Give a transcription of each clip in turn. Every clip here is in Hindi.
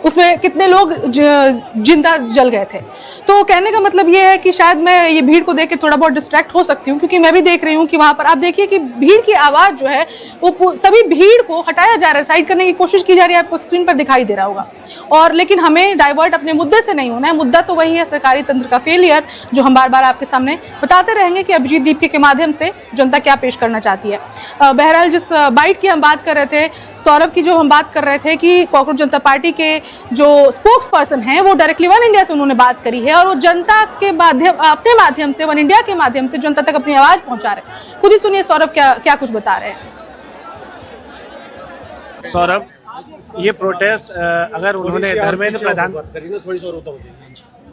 उसमें कितने लोग जिंदा जल गए थे। तो कहने का मतलब ये है कि शायद मैं ये भीड़ को देख के थोड़ा बहुत डिस्ट्रैक्ट हो सकती हूँ, क्योंकि मैं भी देख रही हूँ कि वहां पर आप देखिए कि भीड़ की आवाज जो है वो सभी भीड़ को हटाया जा रहा है, साइड करने की कोशिश की जा रही है, आपको स्क्रीन पर दिखाई दे रहा होगा। और लेकिन हमें डाइवर्ट अपने मुद्दे से नहीं होना है। मुद्दा तो वही है, सरकारी तंत्र का फेलियर, जो हम बार बार आपके सामने बताते रहेंगे कि अभिजीत दीपके के माध्यम से जनता क्या पेश करना चाहती है। बहरहाल जिस बाइट की हम बात कर रहे थे, सौरभ की जो हम बात कर रहे थे कि कॉकरोच जनता पार्टी के जो स्पोक्स पर्सन हैं वो डायरेक्टली वन इंडिया से उन्होंने बात करी है, और वो जनता के माध्यम, अपने माध्यम से, वन इंडिया के माध्यम से जनता तक अपनी आवाज पहुंचा रहे हैं। खुद ही सुनिए सौरभ क्या कुछ बता रहे हैं। सौरभ, ये प्रोटेस्ट अगर उन्होंने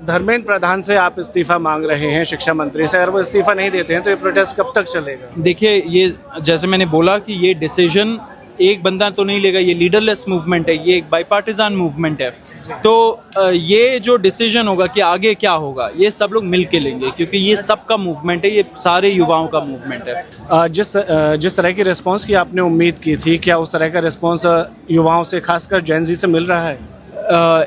धर्मेंद्र प्रधान से आप इस्तीफा मांग रहे हैं, शिक्षा मंत्री से, अगर वो इस्तीफा नहीं देते हैं तो ये प्रोटेस्ट कब तक चलेगा? देखिए, ये जैसे मैंने बोला कि ये डिसीजन एक बंदा तो नहीं लेगा, ये लीडरलेस मूवमेंट है, ये एक बाईपार्टिजान मूवमेंट है। तो ये जो डिसीजन होगा कि आगे क्या होगा, ये सब लोग मिल के लेंगे, क्योंकि ये सबका मूवमेंट है, ये सारे युवाओं का मूवमेंट है। जिस तरह की रिस्पांस की आपने उम्मीद की थी, क्या उस तरह का रिस्पांस युवाओं से, खासकर जेन ज़ी से मिल रहा है?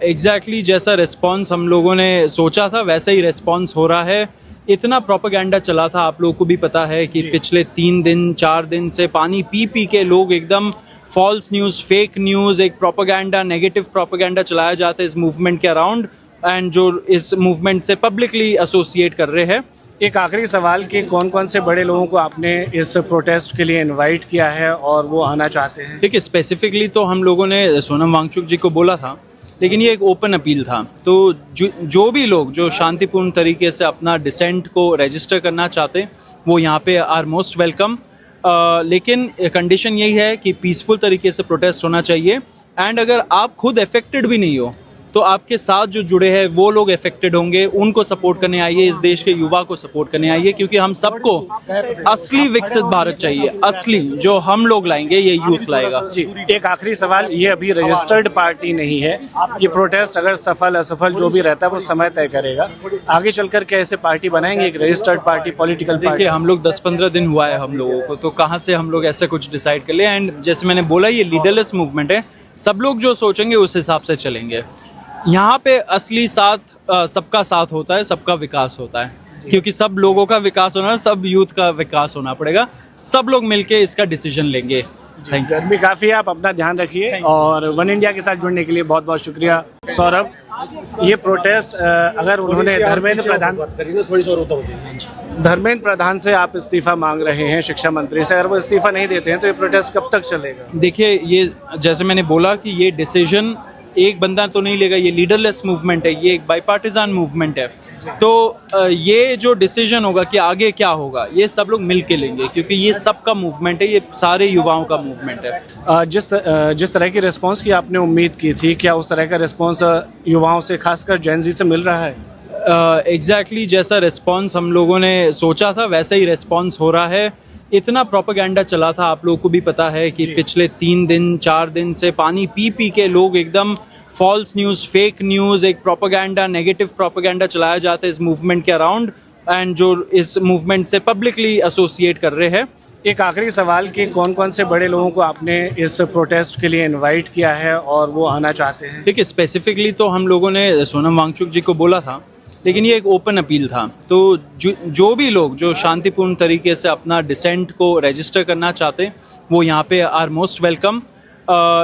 एग्जैक्टली जैसा रिस्पांस हम लोगों ने सोचा था वैसा ही रिस्पांस हो रहा है। इतना प्रोपेगेंडा चला था, आप लोगों को भी पता है कि पिछले 3-4 दिन से पानी पी पी के लोग एकदम फॉल्स न्यूज़, फेक न्यूज़, एक प्रोपेगेंडा, नेगेटिव प्रोपेगेंडा चलाया जाता है इस मूवमेंट के अराउंड, एंड जो इस मूवमेंट से पब्लिकली एसोसिएट कर रहे हैं। एक आखिरी सवाल कि कौन कौन से बड़े लोगों को आपने इस प्रोटेस्ट के लिए इनवाइट किया है और वो आना चाहते हैं? देखिए, स्पेसिफिकली तो हम लोगों ने सोनम वांगचुक जी को बोला था, लेकिन ये एक ओपन अपील था। तो जो भी लोग जो शांतिपूर्ण तरीके से अपना डिसेंट को रजिस्टर करना चाहते वो यहाँ पे आर मोस्ट वेलकम। लेकिन कंडीशन यही है कि पीसफुल तरीके से प्रोटेस्ट होना चाहिए, एंड अगर आप खुद अफेक्टेड भी नहीं हो तो आपके साथ जो जुड़े हैं वो लोग अफेक्टेड होंगे, उनको सपोर्ट करने आइए, इस देश के युवा को सपोर्ट करने आइए, क्योंकि हम सबको असली विकसित भारत चाहिए, असली जो हम लोग लाएंगे ये यूथ लाएगा। जी, एक आखिरी सवाल, ये अभी रजिस्टर्ड पार्टी नहीं है, ये प्रोटेस्ट अगर सफल असफल जो भी रहता है वो समय तय करेगा। आगे चलकर क्या ऐसे पार्टी बनाएंगे, एक रजिस्टर्ड पार्टी, पॉलिटिकल पार्टी? देखिए, हम लोग 10-15 दिन हुआ है हम लोगों को, तो कहाँ से हम लोग ऐसा कुछ डिसाइड कर ले। एंड जैसे मैंने बोला, ये लीडरलेस मूवमेंट है, सब लोग जो सोचेंगे उस हिसाब से चलेंगे। यहाँ पे असली साथ सबका साथ होता है, सबका विकास होता है, क्योंकि सब लोगों का विकास होना, सब यूथ का विकास होना पड़ेगा, सब लोग मिलके इसका डिसीजन लेंगे। Thank you. गर्मी काफ़ी है, आप अपना ध्यान रखिए, और वन इंडिया के साथ जुड़ने के लिए बहुत बहुत शुक्रिया। सौरभ, ये प्रोटेस्ट अगर उन्होंने धर्मेंद्र प्रधान से आप इस्तीफा मांग रहे हैं, शिक्षा मंत्री से, अगर वो इस्तीफा नहीं देते हैं तो ये प्रोटेस्ट कब तक चलेगा? देखिए, ये जैसे मैंने बोला कि ये डिसीजन एक बंदा तो नहीं लेगा, ये लीडरलेस मूवमेंट है, ये एक बाईपार्टिजान मूवमेंट है। तो ये जो डिसीजन होगा कि आगे क्या होगा, ये सब लोग मिल के लेंगे, क्योंकि ये सबका मूवमेंट है, ये सारे युवाओं का मूवमेंट है। जिस तरह की रिस्पांस की आपने उम्मीद की थी, क्या उस तरह का रिस्पांस युवाओं से, खासकर जेन ज़ी से मिल रहा है? एग्जैक्टली जैसा रिस्पांस हम लोगों ने सोचा था वैसा ही रिस्पांस हो रहा है। इतना प्रोपेगेंडा चला था, आप लोगों को भी पता है कि पिछले 3-4 दिन से पानी पी पी के लोग एकदम फॉल्स न्यूज़, फेक न्यूज़, एक प्रोपेगेंडा, नेगेटिव प्रोपेगेंडा चलाया जाता है इस मूवमेंट के अराउंड, एंड जो इस मूवमेंट से पब्लिकली एसोसिएट कर रहे हैं। एक आखिरी सवाल कि कौन कौन से बड़े लोगों को आपने इस प्रोटेस्ट के लिए इनवाइट किया है और वो आना चाहते हैं? देखिए, स्पेसिफिकली तो हम लोगों ने सोनम वांगचुक जी को बोला था, लेकिन ये एक ओपन अपील था। तो जो भी लोग जो शांतिपूर्ण तरीके से अपना डिसेंट को रजिस्टर करना चाहते वो यहाँ पे आर मोस्ट वेलकम।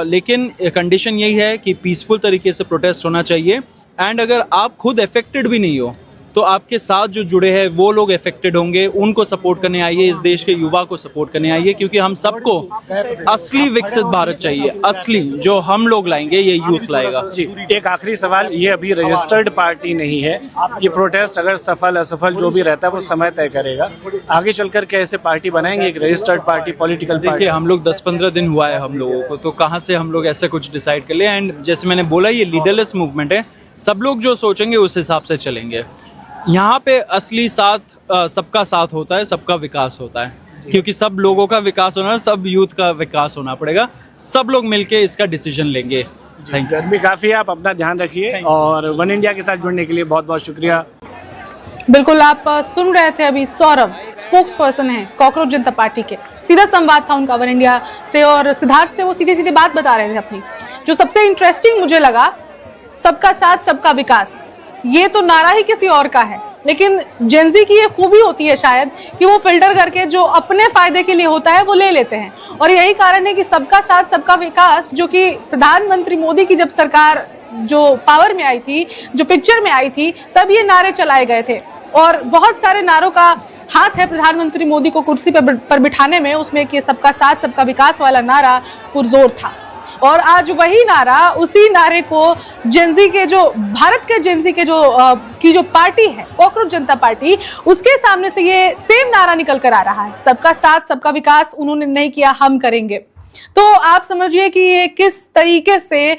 लेकिन कंडीशन यही है कि पीसफुल तरीके से प्रोटेस्ट होना चाहिए, एंड अगर आप खुद अफेक्टेड भी नहीं हो तो आपके साथ जो जुड़े हैं वो लोग अफेक्टेड होंगे, उनको सपोर्ट करने आइए, इस देश के युवा को सपोर्ट करने आइए, क्योंकि हम सबको असली विकसित भारत चाहिए, असली जो हम लोग लाएंगे ये यूथ लाएगा। जी, एक आखिरी सवाल, ये अभी रजिस्टर्ड पार्टी नहीं है, ये प्रोटेस्ट अगर सफल असफल जो भी रहता है वो समय तय करेगा। आगे चलकर क्या ऐसे पार्टी बनाएंगे, एक रजिस्टर्ड पार्टी, पॉलिटिकल पार्टी? देखिए, हम लोग 10-15 दिन हुआ है हम लोगों को, तो कहाँ से हम लोग ऐसा कुछ डिसाइड कर ले। एंड जैसे मैंने बोला, ये लीडरलेस मूवमेंट है, सब लोग जो सोचेंगे उस हिसाब से चलेंगे। यहाँ पे असली साथ सबका साथ होता है, सबका विकास होता है, क्योंकि सब लोगों का विकास होना, सब यूथ का विकास होना पड़ेगा, सब लोग मिलके इसका डिसीजन लेंगे। Thank you. गर्मी काफ़ी है, आप अपना ध्यान रखिए, और वन इंडिया के साथ जुड़ने के लिए बहुत बहुत शुक्रिया। बिल्कुल, आप सुन रहे थे अभी सौरभ, स्पोक्स पर्सन है कॉकरोच जनता पार्टी के। सीधा संवाद था उनका वन इंडिया से, और सिद्धार्थ से वो सीधे सीधे बात बता रहे थे अपनी। जो सबसे इंटरेस्टिंग मुझे लगा सबका साथ सबका विकास, ये तो नारा ही किसी और का है, लेकिन जेनजी की ये खूबी होती है शायद कि वो फिल्टर करके जो अपने फायदे के लिए होता है वो ले लेते हैं। और यही कारण है कि सबका साथ सबका विकास, जो कि प्रधानमंत्री मोदी की जब सरकार जो पावर में आई थी, जो पिक्चर में आई थी, तब ये नारे चलाए गए थे। और बहुत सारे नारों का हाथ है प्रधानमंत्री मोदी को कुर्सी पर बिठाने में, उसमें कि सबका साथ सबका विकास वाला नारा पुरजोर था। और आज वही नारा, उसी नारे को जेनजी के जो भारत के जेनजी के जो पार्टी है कॉकरोच जनता पार्टी, उसके सामने से ये सेम नारा निकल कर आ रहा है, सबका साथ सबका विकास उन्होंने नहीं किया, हम करेंगे। तो आप समझिए कि ये किस तरीके से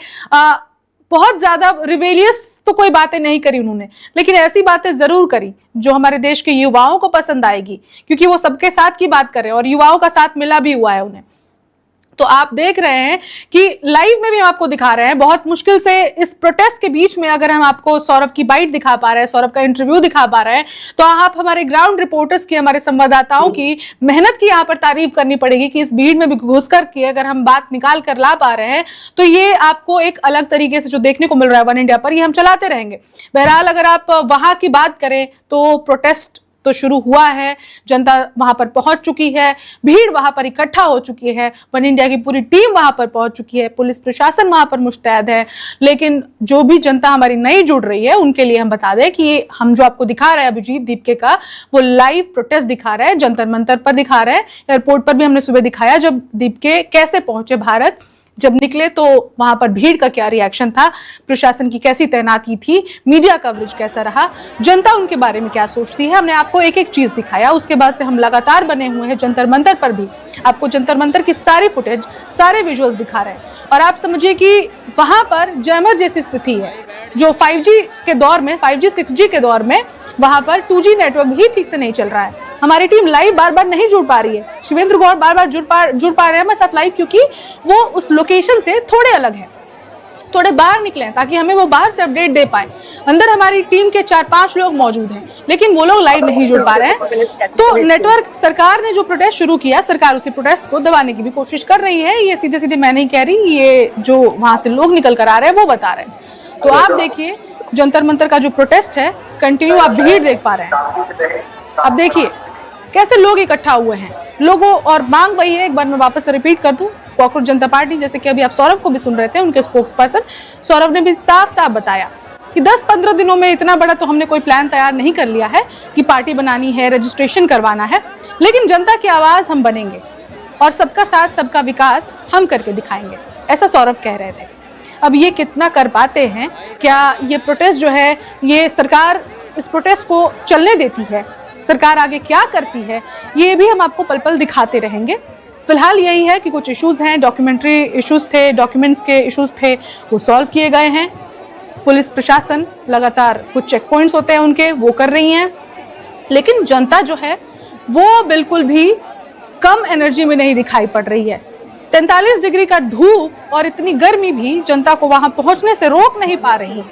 बहुत ज्यादा रिबेलियस तो कोई बातें नहीं करी उन्होंने, लेकिन ऐसी बातें जरूर करी जो हमारे देश के युवाओं को पसंद आएगी, क्योंकि वो सबके साथ की बात कर रहे हैं और युवाओं का साथ मिला भी हुआ है उन्हें। तो आप देख रहे हैं कि लाइव में भी हम आपको दिखा रहे हैं, बहुत मुश्किल से इस प्रोटेस्ट के बीच में अगर हम आपको सौरभ की बाइट दिखा पा रहे हैं, सौरभ का इंटरव्यू दिखा पा रहे हैं, तो आप हमारे ग्राउंड रिपोर्टर्स की, हमारे संवाददाताओं की मेहनत की यहाँ पर तारीफ करनी पड़ेगी कि इस भीड़ में भी घुस करके अगर हम बात निकाल कर ला पा रहे हैं, तो ये आपको एक अलग तरीके से जो देखने को मिल रहा है वन इंडिया पर, ये हम चलाते रहेंगे। बहरहाल अगर आप वहां की बात करें तो प्रोटेस्ट तो शुरू हुआ है, जनता वहां पर पहुंच चुकी है, भीड़ वहां पर इकट्ठा हो चुकी है, वन इंडिया की पूरी टीम वहां पर पहुंच चुकी है, पुलिस प्रशासन वहां पर मुस्तैद है। लेकिन जो भी जनता हमारी नई जुड़ रही है उनके लिए हम बता दें कि हम जो आपको दिखा रहे हैं अभिजीत दीपके का, वो लाइव प्रोटेस्ट दिखा रहे हैं, जंतर मंतर पर दिखा रहे हैं। एयरपोर्ट पर भी हमने सुबह दिखाया जब दीपके कैसे पहुंचे भारत, जब निकले तो वहां पर भीड़ का क्या रिएक्शन था, प्रशासन की कैसी तैनाती थी, मीडिया कवरेज कैसा रहा, जनता उनके बारे में क्या सोचती है, हमने आपको एक एक चीज दिखाया। उसके बाद से हम लगातार बने हुए हैं जंतर मंतर पर भी, आपको जंतर मंतर की सारी फुटेज, सारे विजुअल्स दिखा रहे हैं। और आप समझिए कि वहां पर जैमर जैसी स्थिति है, जो 5G के दौर में, 5G 6G के दौर में वहां पर 2G नेटवर्क भी ठीक से नहीं चल रहा है। हमारी टीम लाइव बार बार नहीं जुड़ पा रही है, शिवेंद्र गौड़ बार बार जुड़ पा रहे हैं हमारे साथ लाइव, क्योंकि वो उस लोकेशन से थोड़े अलग है, थोड़े बाहर निकले ताकि हमें वो बाहर से अपडेट दे पाए। अंदर हमारी टीम के 4-5 लोग मौजूद हैं, लेकिन वो लोग लाइव नहीं जुड़ पा रहे हैं। तो नेटवर्क, सरकार ने जो प्रोटेस्ट शुरू किया, सरकार उसी प्रोटेस्ट को दबाने की भी कोशिश कर रही है। ये सीधे सीधे मैं नहीं कह रही, ये जो वहां से लोग निकल कर आ रहे हैं वो बता रहे हैं। तो आप देखिए जंतर मंतर का जो प्रोटेस्ट है, कंटिन्यू आप भीड़ देख पा रहे हैं। अब देखिए कैसे लोग इकट्ठा हुए हैं, लोगों और मांग वही है, एक बार मैं वापस से रिपीट कर दूं, कॉकरोच जनता पार्टी, जैसे कि अभी आप सौरभ को भी सुन रहे थे, उनके स्पोक्स पर्सन सौरभ ने भी साफ साफ बताया कि 10-15 दिनों में इतना बड़ा तो हमने कोई प्लान तैयार नहीं कर लिया है कि पार्टी बनानी है, रजिस्ट्रेशन करवाना है, लेकिन जनता की आवाज हम बनेंगे और सबका साथ सबका विकास हम करके दिखाएंगे, ऐसा सौरभ कह रहे थे। अब ये कितना कर पाते हैं, क्या ये प्रोटेस्ट जो है, ये सरकार इस प्रोटेस्ट को चलने देती है, सरकार आगे क्या करती है, ये भी हम आपको पल पल दिखाते रहेंगे। फिलहाल यही है कि कुछ इश्यूज हैं, डॉक्यूमेंट्री इश्यूज थे, डॉक्यूमेंट्स के इश्यूज थे, वो सॉल्व किए गए हैं। पुलिस प्रशासन लगातार कुछ चेक पॉइंट्स होते हैं उनके, वो कर रही हैं, लेकिन जनता जो है वो बिल्कुल भी कम एनर्जी में नहीं दिखाई पड़ रही है। 43 डिग्री का धूप और इतनी गर्मी भी जनता को वहां पहुंचने से रोक नहीं पा रही है।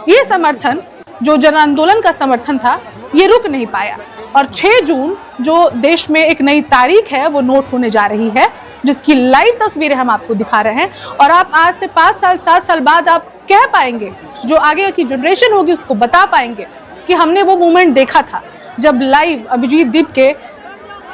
ये समर्थन जो जन आंदोलन का समर्थन था, ये रुक नहीं पाया। और 6 जून जो देश में एक नई तारीख है, वो नोट होने जा रही है, जिसकी लाइव तस्वीरें हम आपको दिखा रहे हैं। और आप आज से 5 साल 7 साल बाद आप कह पाएंगे, जो आगे की जनरेशन होगी उसको बता पाएंगे कि हमने वो मूवमेंट देखा था जब लाइव अभिजीत दीपके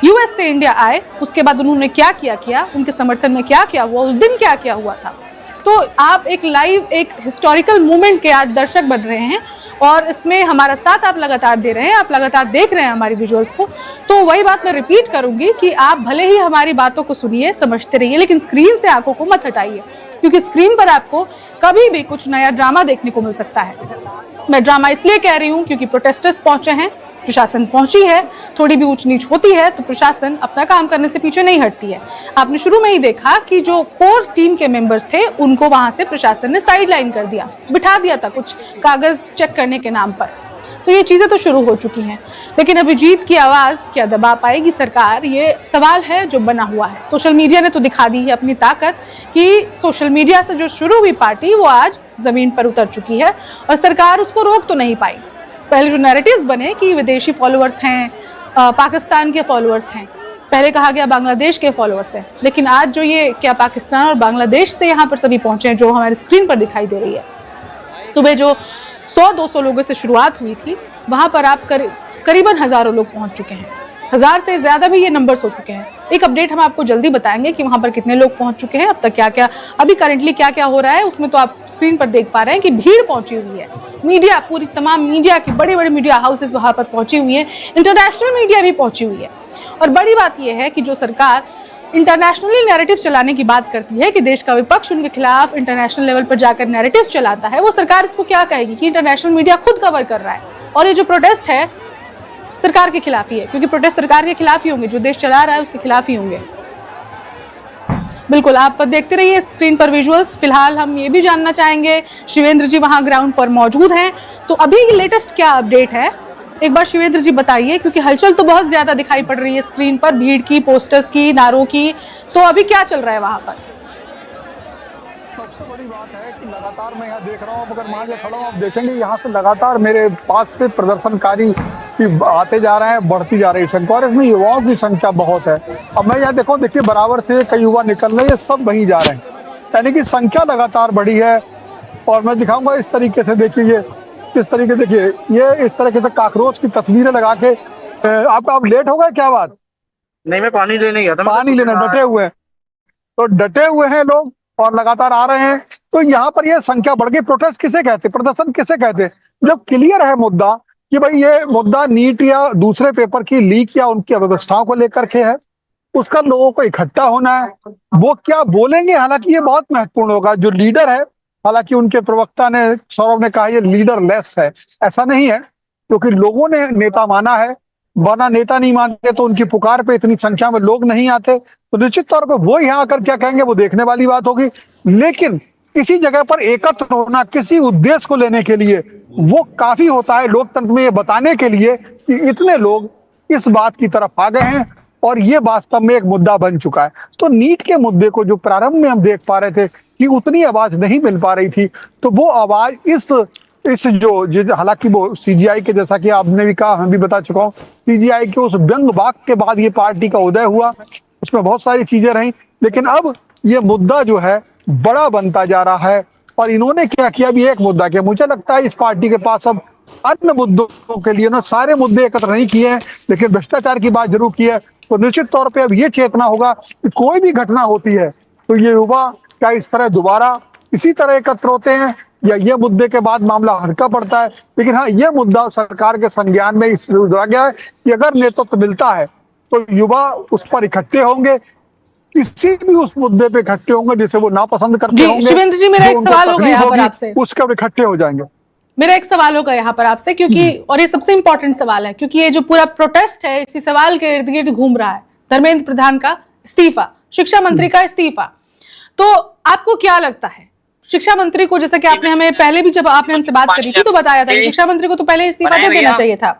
यूएस से इंडिया आए, उसके बाद उन्होंने क्या किया, उनके समर्थन में क्या किया हुआ, उस दिन क्या हुआ था। तो आप एक लाइव, एक हिस्टोरिकल मूवमेंट के आज दर्शक बन रहे हैं और इसमें हमारा साथ आप लगातार दे रहे हैं, आप लगातार देख रहे हैं हमारी विजुअल्स को। तो वही बात मैं रिपीट करूंगी कि आप भले ही हमारी बातों को सुनिए, समझते रहिए, लेकिन स्क्रीन से आंखों को मत हटाइए, क्योंकि स्क्रीन पर आपको कभी भी कुछ नया ड्रामा देखने को मिल सकता है। मैं ड्रामा इसलिए कह रही हूँ क्योंकि प्रोटेस्टर्स पहुंचे हैं, प्रशासन पहुंची है, थोड़ी भी ऊंच नीच होती है तो प्रशासन अपना काम करने से पीछे नहीं हटती है। आपने शुरू में ही देखा कि जो कोर टीम के मेंबर्स थे उनको वहां से प्रशासन ने साइडलाइन कर दिया, बिठा दिया था कुछ कागज चेक करने के नाम पर। तो ये चीजें तो शुरू हो चुकी हैं, लेकिन अभिजीत की आवाज क्या दबा पाएगी सरकार, ये सवाल है जो बना हुआ है। सोशल मीडिया ने तो दिखा दी है अपनी ताकत कि सोशल मीडिया से जो शुरू हुई पार्टी वो आज जमीन पर उतर चुकी है और सरकार उसको रोक तो नहीं पाई। पहले जो नैरेटिव्स बने कि विदेशी फॉलोअर्स हैं, पाकिस्तान के फॉलोअर्स हैं, पहले कहा गया बांग्लादेश के फॉलोअर्स हैं, लेकिन आज जो ये क्या पाकिस्तान और बांग्लादेश से यहाँ पर सभी पहुंचे हैं, जो हमारे स्क्रीन पर दिखाई दे रही है, सुबह जो 100-200 लोगों से शुरुआत हुई थी, वहां पर आप करीबन हजारों लोग पहुंच चुके हैं। 1000 से ज्यादा भी ये नंबर्स हो चुके हैं। एक अपडेट हम आपको जल्दी बताएंगे कि वहां पर कितने लोग पहुंच चुके हैं, अब तक क्या क्या, अभी करंटली क्या क्या हो रहा है, उसमें तो आप स्क्रीन पर देख पा रहे हैं कि भीड़ पहुंची हुई है। मीडिया, पूरी तमाम मीडिया की बड़े बड़े मीडिया हाउसेस वहां पर पहुंची हुई है, इंटरनेशनल मीडिया भी पहुंची हुई है। और बड़ी बात यह है कि जो सरकार इंटरनेशनली नैरेटिव चलाने की बात करती है कि देश का विपक्ष उनके खिलाफ इंटरनेशनल लेवल पर जाकर नैरेटिव चलाता है, वो सरकार इसको क्या कहेगी कि इंटरनेशनल मीडिया खुद कवर कर रहा है। और ये जो प्रोटेस्ट है सरकार के खिलाफ ही है, क्योंकि प्रोटेस्ट सरकार के खिलाफ ही होंगे, जो देश चला रहा है उसके खिलाफ ही होंगे। बिल्कुल, आप देखते रहिए स्क्रीन पर विजुअल्स। फिलहाल हम ये भी जानना चाहेंगे, शिवेंद्र जी वहां ग्राउंड पर मौजूद हैं, तो अभी लेटेस्ट क्या अपडेट है, एक बार शिवेंद्र जी बताइए, क्योंकि हलचल तो बहुत ज्यादा दिखाई पड़ रही है स्क्रीन पर, भीड़ की, पोस्टर्स की, नारों की, तो अभी क्या चल रहा है वहां पर? सबसे बड़ी बात है कि लगातार मैं यहाँ देख रहा हूँ, अगर मान के खड़ा हूँ, आप देखेंगे यहाँ से लगातार मेरे पास से प्रदर्शनकारी आते जा रहे हैं, बढ़ती जा रही है संख्या, और इसमें युवाओं की संख्या बहुत है। अब मैं यहाँ देखिए बराबर से कई युवा निकल रहे हैं, सब वहीं जा रहे हैं, यानी कि संख्या लगातार बढ़ी है। और मैं दिखाऊंगा इस तरीके से, देखिए किस तरीके, देखिए ये इस तरीके से काकरोच की तस्वीरें लगा के। आप लेट हो गए क्या बात? नहीं, मैं पानी लेने गया था। पानी लेने डटे हुए हैं, तो डटे हुए हैं लोग और लगातार आ रहे हैं। तो यहाँ पर ये संख्या बढ़ गई। प्रोटेस्ट किसे कहते, प्रदर्शन किसे कहते? जब क्लियर है मुद्दा कि भाई ये मुद्दा नीट या दूसरे पेपर की लीक या उनकी अव्यवस्थाओं को लेकर के है, उसका लोगों को इकट्ठा होना है। वो क्या बोलेंगे, हालांकि ये बहुत महत्वपूर्ण होगा। जो लीडर है, हालांकि उनके प्रवक्ता ने, सौरभ ने कहा ये लीडर लेस है, ऐसा नहीं है, क्योंकि लोगों ने नेता माना है, वरना नेता नहीं मानते तो उनकी पुकार पे इतनी संख्या में लोग नहीं आते। तो निश्चित तौर पे वो यहाँ आकर क्या कहेंगे वो देखने वाली बात होगी। लेकिन किसी जगह पर एकत्र होना किसी उद्देश्य को लेने के लिए वो काफी होता है, लोकतंत्र में ये बताने के लिए कि इतने लोग इस बात की तरफ आ गए हैं और ये वास्तव में एक मुद्दा बन चुका है। तो नीट के मुद्दे को जो प्रारंभ में हम देख पा रहे थे कि उतनी आवाज नहीं मिल पा रही थी, तो वो आवाज इस जो हालांकि वो सीजीआई के, जैसा कि आपने भी कहा, मैं भी बता चुका हूँ, सीजीआई के उस व्यंग वाक के बाद ये पार्टी का उदय हुआ, उसमें बहुत सारी चीजें रही, लेकिन अब ये मुद्दा जो है बड़ा बनता जा रहा है। और इन्होंने क्या किया, भी एक मुद्दा किया, मुझे लगता है इस पार्टी के पास अब अन्य मुद्दों के लिए ना सारे मुद्दे एकत्र नहीं किए हैं, लेकिन भ्रष्टाचार की बात जरूर की है। तो निश्चित तौर पे अब ये चेतना होगा कि कोई भी घटना होती है तो ये युवा क्या इस तरह दोबारा इसी तरह एकत्र होते हैं या ये मुद्दे के बाद मामला हल्का पड़ता है। लेकिन हाँ, ये मुद्दा सरकार के संज्ञान में इसलिए आ गया है कि अगर नेतृत्व मिलता है तो युवा उस पर इकट्ठे होंगे, किसी भी उस मुद्दे पे इकट्ठे होंगे जिसे वो नापसंद करते होंगे। शिवेंद्र जी, मेरा एक सवाल होगा यहाँ पर आपसे, उसके अब इकट्ठे हो जाएंगे। मेरा एक सवाल होगा यहाँ पर आपसे, क्योंकि और ये सबसे इंपॉर्टेंट सवाल है, क्योंकि ये जो पूरा प्रोटेस्ट है इसी सवाल के इर्द गिर्द घूम रहा है। धर्मेंद्र प्रधान का इस्तीफा, शिक्षा मंत्री का इस्तीफा, तो आपको क्या लगता है शिक्षा मंत्री को, जैसा कि आपने हमें पहले भी जब आपने हमसे बात करी थी तो बताया था कि शिक्षा मंत्री को तो पहले इस्तीफा दे देना चाहिए था,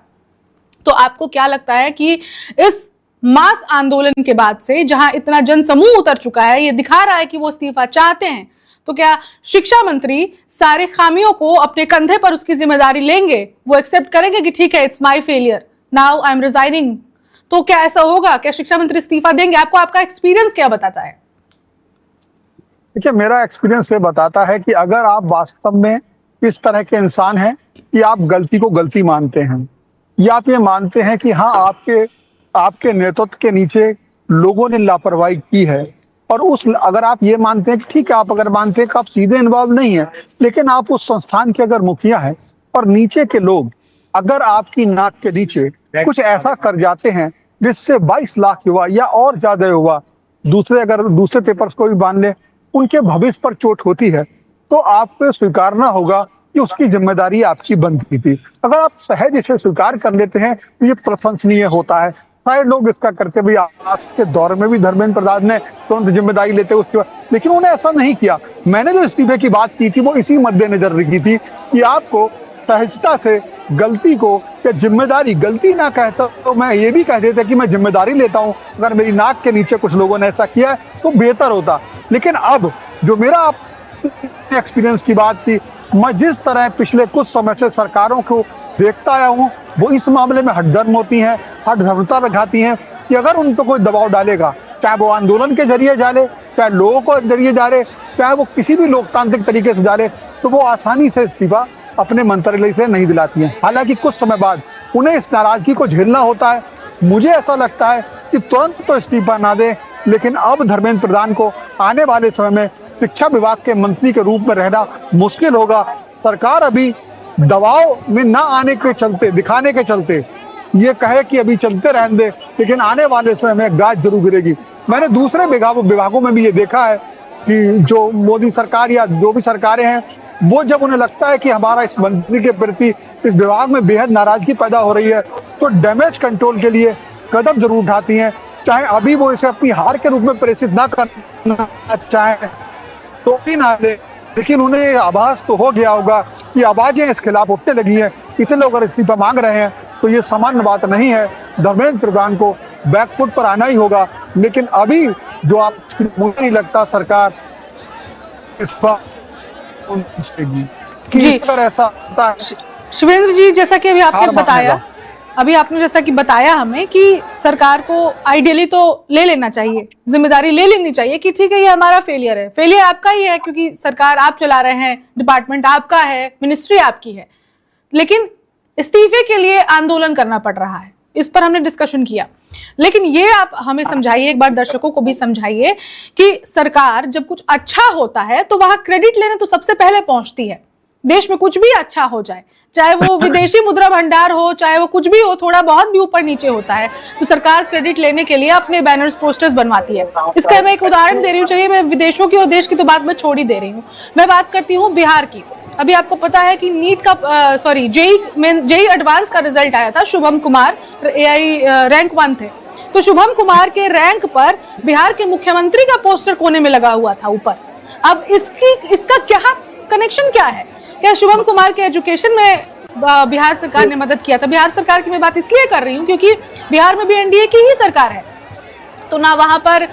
तो आपको क्या लगता है कि इस मास आंदोलन के बाद से जहां इतना जनसमूह उतर चुका है, ये दिखा रहा है कि वो इस्तीफा चाहते हैं, तो क्या शिक्षा मंत्री सारे खामियों को अपने कंधे पर उसकी जिम्मेदारी लेंगे, वो एक्सेप्ट करेंगे कि ठीक है it's my failure, now I am resigning? तो क्या ऐसा होगा, क्या शिक्षा मंत्री इस्तीफा देंगे? आपको आपका एक्सपीरियंस क्या बताता है? देखिए, मेरा एक्सपीरियंस ये बताता है कि अगर आप वास्तव में इस तरह के इंसान हैं कि आप गलती को गलती मानते हैं, या आप ये मानते हैं कि हाँ आपके नेतृत्व के नीचे लोगों ने लापरवाही की है, और अगर आप ये मानते हैं कि ठीक है, आप अगर मानते हैं कि आप सीधे इन्वॉल्व नहीं है, लेकिन आप उस संस्थान के अगर मुखिया हैं और नीचे के लोग अगर आपकी नाक के नीचे कुछ ऐसा कर जाते हैं जिससे 22 लाख युवा या और ज्यादा युवा दूसरे पेपर्स को भी मान ले, उनके भविष्य पर चोट होती है, तो आपको स्वीकारना होगा कि उसकी जिम्मेदारी आपकी बनती थी। अगर आप सहज इसे स्वीकार कर लेते हैं तो ये प्रशंसनीय होता है। शायद लोग इसका करते भी, आज के दौर में भी धर्मेंद्र प्रधान ने तुरंत जिम्मेदारी लेते उसके बाद, लेकिन उन्होंने ऐसा नहीं किया। मैंने जो इस्तीफे की बात की थी वो इसी मद्देनजर रखी थी कि आपको सहजता से गलती को या जिम्मेदारी, गलती ना कहता तो मैं ये भी कह देता कि मैं जिम्मेदारी लेता हूँ, अगर मेरी नाक के नीचे कुछ लोगों ने ऐसा किया है तो बेहतर होता। लेकिन अब जो मेरा एक्सपीरियंस की बात थी, मैं जिस तरह पिछले कुछ समय से सरकारों को देखता आया हूँ, वो इस मामले में हठधर्म होती हैं, हठधर्मता दिखाती हैं कि अगर उन पर कोई दबाव डालेगा, चाहे वो आंदोलन के जरिए डाले, चाहे लोगों को जरिए डाले, चाहे वो किसी भी लोकतांत्रिक तरीके से डाले, तो वो आसानी से इस्तीफा अपने मंत्रालय से नहीं दिलाती हैं। हालांकि कुछ समय बाद उन्हें इस नाराजगी को झेलना होता है। मुझे ऐसा लगता है कि तुरंत तो इस्तीफा ना दें, लेकिन अब धर्मेंद्र प्रधान को आने वाले समय में शिक्षा विभाग के मंत्री के रूप में रहना मुश्किल होगा। सरकार अभी दबाव में न आने के चलते, दिखाने के चलते ये कहे कि अभी चलते रहने दे, लेकिन आने वाले समय में गाज जरूर गिरेगी। मैंने दूसरे विभागों में भी ये देखा है कि जो मोदी सरकार या जो भी सरकारें हैं, वो जब उन्हें लगता है कि हमारा इस मंत्री के प्रति इस विभाग में बेहद नाराजगी पैदा हो रही है, तो डैमेज कंट्रोल के लिए कदम जरूर उठाती हैं। चाहे अभी वो इसे अपनी हार के रूप में प्रेषित ना करना चाहे तो भी ना ले, लेकिन उन्हें आभास तो हो गया होगा कि आवाजें इस खिलाफ उठने लगी हैं। इतने लोग अगर इस्तीफा मांग रहे हैं तो ये सामान्य बात नहीं है। धर्मेंद्र प्रधान को बैकफुट पर आना ही होगा, लेकिन अभी जो आप मुझे नहीं लगता सरकार इस पर जी। अगर ऐसा होता है शिवेंद्र जी, जैसा कि अभी आपने हार मानने बताया, का। अभी आपने जैसा कि बताया हमें कि सरकार को आइडियली तो ले लेना चाहिए, जिम्मेदारी ले लेनी चाहिए कि ठीक है ये हमारा फेलियर है, फेलियर आपका ही है क्योंकि सरकार आप चला रहे हैं, डिपार्टमेंट आपका है, मिनिस्ट्री आपकी है, लेकिन इस्तीफे के लिए आंदोलन करना पड़ रहा है। इस पर हमने डिस्कशन किया, लेकिन ये आप हमें समझाइए, एक बार दर्शकों को भी समझाइए कि सरकार जब कुछ अच्छा होता है तो वहां क्रेडिट लेने तो सबसे पहले पहुंचती है। देश में कुछ भी अच्छा हो जाए, चाहे वो विदेशी मुद्रा भंडार हो, चाहे वो कुछ भी हो, थोड़ा बहुत भी ऊपर नीचे होता है तो सरकार क्रेडिट लेने के लिए अपने बैनर्स पोस्टर्स बनवाती है। इसका मैं एक उदाहरण दे रही हूँ। चलिए, मैं विदेशों की और देश की तो बात मैं छोड़ ही दे रही हूँ, मैं बात करती हूँ बिहार की। अभी आपको पता है कि नीट का जेई एडवांस का रिजल्ट आया था। शुभम कुमार एआई रैंक 1 थे, तो शुभम कुमार के रैंक पर बिहार के मुख्यमंत्री का पोस्टर कोने में लगा हुआ था ऊपर। अब इसका क्या कनेक्शन क्या है? क्या शुभम कुमार के एजुकेशन में बिहार सरकार ने मदद किया था? बिहार सरकार की मैं बात इसलिए कर रही हूँ क्योंकि बिहार में भी एनडीए की ही सरकार है, तो ना वहां पर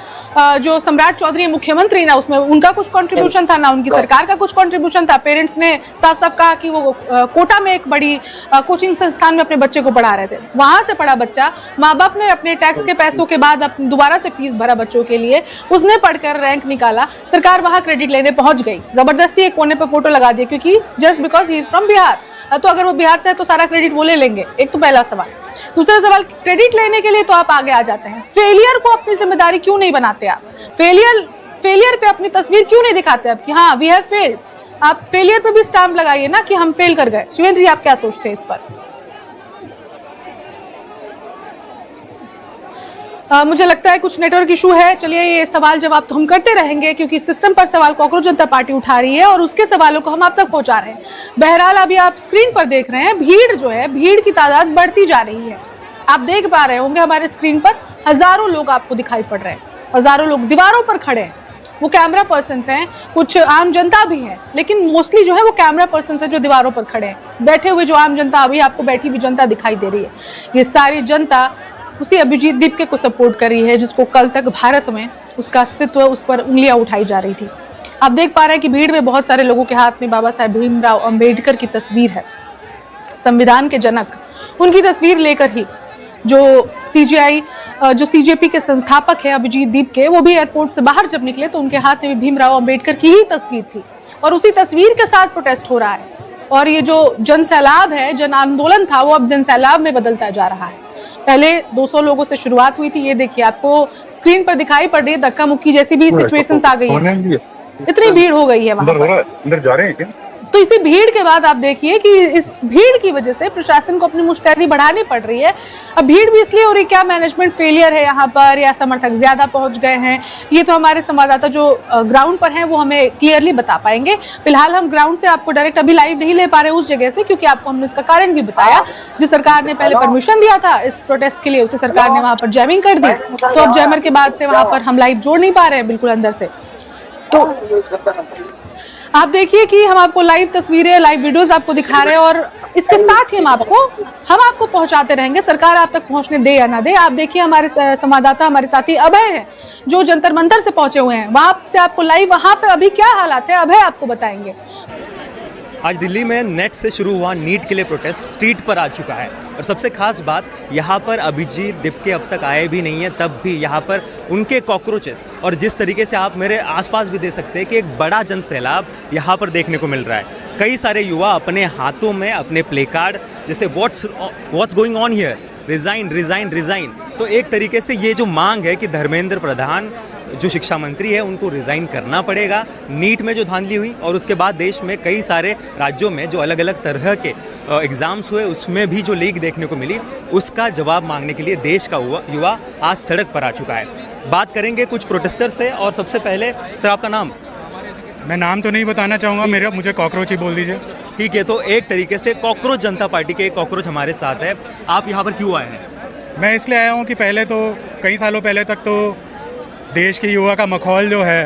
जो सम्राट चौधरी मुख्यमंत्री, ना उसमें उनका कुछ कंट्रीब्यूशन था, ना उनकी सरकार का कुछ कंट्रीब्यूशन था। पेरेंट्स ने साफ साफ कहा कि वो कोटा में एक बड़ी कोचिंग संस्थान में अपने बच्चे को पढ़ा रहे थे। वहां से पढ़ा बच्चा, माँ बाप ने अपने टैक्स के पैसों के बाद दोबारा से फीस भरा बच्चों के लिए, उसने पढ़कर रैंक निकाला, सरकार वहां क्रेडिट लेने पहुंच गई, जबरदस्ती एक कोने पर फोटो लगा दिया क्योंकि just because he is from Bihar. तो अगर वो बिहार से है तो सारा क्रेडिट वो ले लेंगे। एक तो पहला सवाल। दूसरा सवाल, क्रेडिट लेने के लिए तो आप आगे आ जाते हैं, फेलियर को अपनी जिम्मेदारी क्यों नहीं बनाते आप? फेलियर पे अपनी तस्वीर क्यों नहीं दिखाते आप कि हाँ वी हैव फेल्ड? आप फेलियर पे भी स्टैम्प लगाइए ना कि हम फेल कर गए। शिवेंद्र जी, आप क्या सोचते हैं इस पर? मुझे लगता है कुछ नेटवर्क इशू है। चलिए, ये सवाल जवाब तो हम करते रहेंगे क्योंकि सिस्टम पर सवाल कॉकरोच जनता पार्टी उठा रही है और उसके सवालों को हम आप तक पहुंचा रहे हैं। बहरहाल, अभी आप स्क्रीन पर देख रहे हैं भीड़ जो है, भीड़ की तादाद बढ़ती जा रही है। आप देख पा रहे होंगे हमारे स्क्रीन पर हजारों लोग आपको दिखाई पड़ रहे हैं, हजारों लोग दीवारों पर खड़े हैं। वो कैमरा पर्सन हैं, कुछ आम जनता भी है, लेकिन मोस्टली जो है वो कैमरा पर्सन है जो दीवारों पर खड़े हैं। बैठे हुए जो आम जनता, अभी आपको बैठी हुई जनता दिखाई दे रही है, ये सारी जनता उसी अभिजीत दीपके को सपोर्ट कर रही है जिसको कल तक भारत में उसका अस्तित्व, उस पर उंगलियां उठाई जा रही थी। आप देख पा रहे हैं कि भीड़ में बहुत सारे लोगों के हाथ में बाबा साहेब भीमराव अंबेडकर की तस्वीर है, संविधान के जनक। उनकी तस्वीर लेकर ही जो सीजेपी के संस्थापक है अभिजीत दीपके, वो भी एयरपोर्ट से बाहर जब निकले तो उनके हाथ में भी भीमराव अंबेडकर की ही तस्वीर थी और उसी तस्वीर के साथ प्रोटेस्ट हो रहा है। और ये जो जन सैलाब है, जन आंदोलन था, वो अब जन सैलाब में बदलता जा रहा है। पहले 200 लोगों से शुरुआत हुई थी, ये देखिए आपको स्क्रीन पर दिखाई पड़ रही है, धक्का मुक्की जैसी भी सिचुएशंस आ गई है, इतनी भीड़ हो गई है वहां पर। अंदर जा रहे हैं क्या? तो इसी भीड़ के बाद आप देखिए कि इस भीड़ की वजह से प्रशासन को अपनी मुस्तैदी बढ़ानी पड़ रही है। अब भीड़ भी इसलिए हो रही, क्या मैनेजमेंट फेलियर है यहाँ पर या समर्थक ज्यादा पहुंच गए हैं, ये तो हमारे संवाददाता जो ग्राउंड पर हैं वो हमें क्लियरली बता पाएंगे। फिलहाल हम ग्राउंड से आपको डायरेक्ट अभी लाइव नहीं ले पा रहे उस जगह से, क्योंकि आपको हमने इसका कारण भी बताया। जिस सरकार ने पहले परमिशन दिया था इस प्रोटेस्ट के लिए, उसी सरकार ने वहां पर जैमिंग कर दी, तो अब जैमर के बाद से वहां पर हम लाइव जोड़ नहीं पा रहे हैं बिल्कुल अंदर से। तो आप देखिए कि हम आपको लाइव तस्वीरें, लाइव वीडियोस आपको दिखा रहे हैं और इसके साथ ही हम आपको पहुंचाते रहेंगे, सरकार आप तक पहुंचने दे या ना दे। आप देखिए हमारे संवाददाता, हमारे साथी अभय हैं जो जंतर मंतर से पहुंचे हुए हैं, वहां से आपको लाइव वहां पे अभी क्या हालात है अभय आपको बताएंगे। आज दिल्ली में नेट से शुरू हुआ नीट के लिए प्रोटेस्ट स्ट्रीट पर आ चुका है और सबसे खास बात यहाँ पर अभिजीत दिपके अब तक आए भी नहीं है, तब भी यहाँ पर उनके कॉकरोचेस और जिस तरीके से आप मेरे आसपास भी देख सकते हैं कि एक बड़ा जन सैलाब यहाँ पर देखने को मिल रहा है। कई सारे युवा अपने हाथों में अपने प्ले कार्ड जैसे what's going on here, resign resign resign. तो एक तरीके से ये जो मांग है कि धर्मेंद्र प्रधान जो शिक्षा मंत्री है उनको रिज़ाइन करना पड़ेगा। नीट में जो धांधली हुई और उसके बाद देश में कई सारे राज्यों में जो अलग अलग तरह के एग्ज़ाम्स हुए उसमें भी जो लीक देखने को मिली उसका जवाब मांगने के लिए देश का युवा आज सड़क पर आ चुका है। बात करेंगे कुछ प्रोटेस्टर से और सबसे पहले सर आपका नाम? मैं नाम तो नहीं बताना चाहूँगा, मुझे कॉकरोच ही बोल दीजिए। ठीक है, तो एक तरीके से कॉकरोच जनता पार्टी के एक कॉकरोच हमारे साथ है। आप यहाँ पर क्यों आए हैं? मैं इसलिए आया हूँ कि पहले तो कई सालों पहले तक तो देश के युवा का मखौल जो है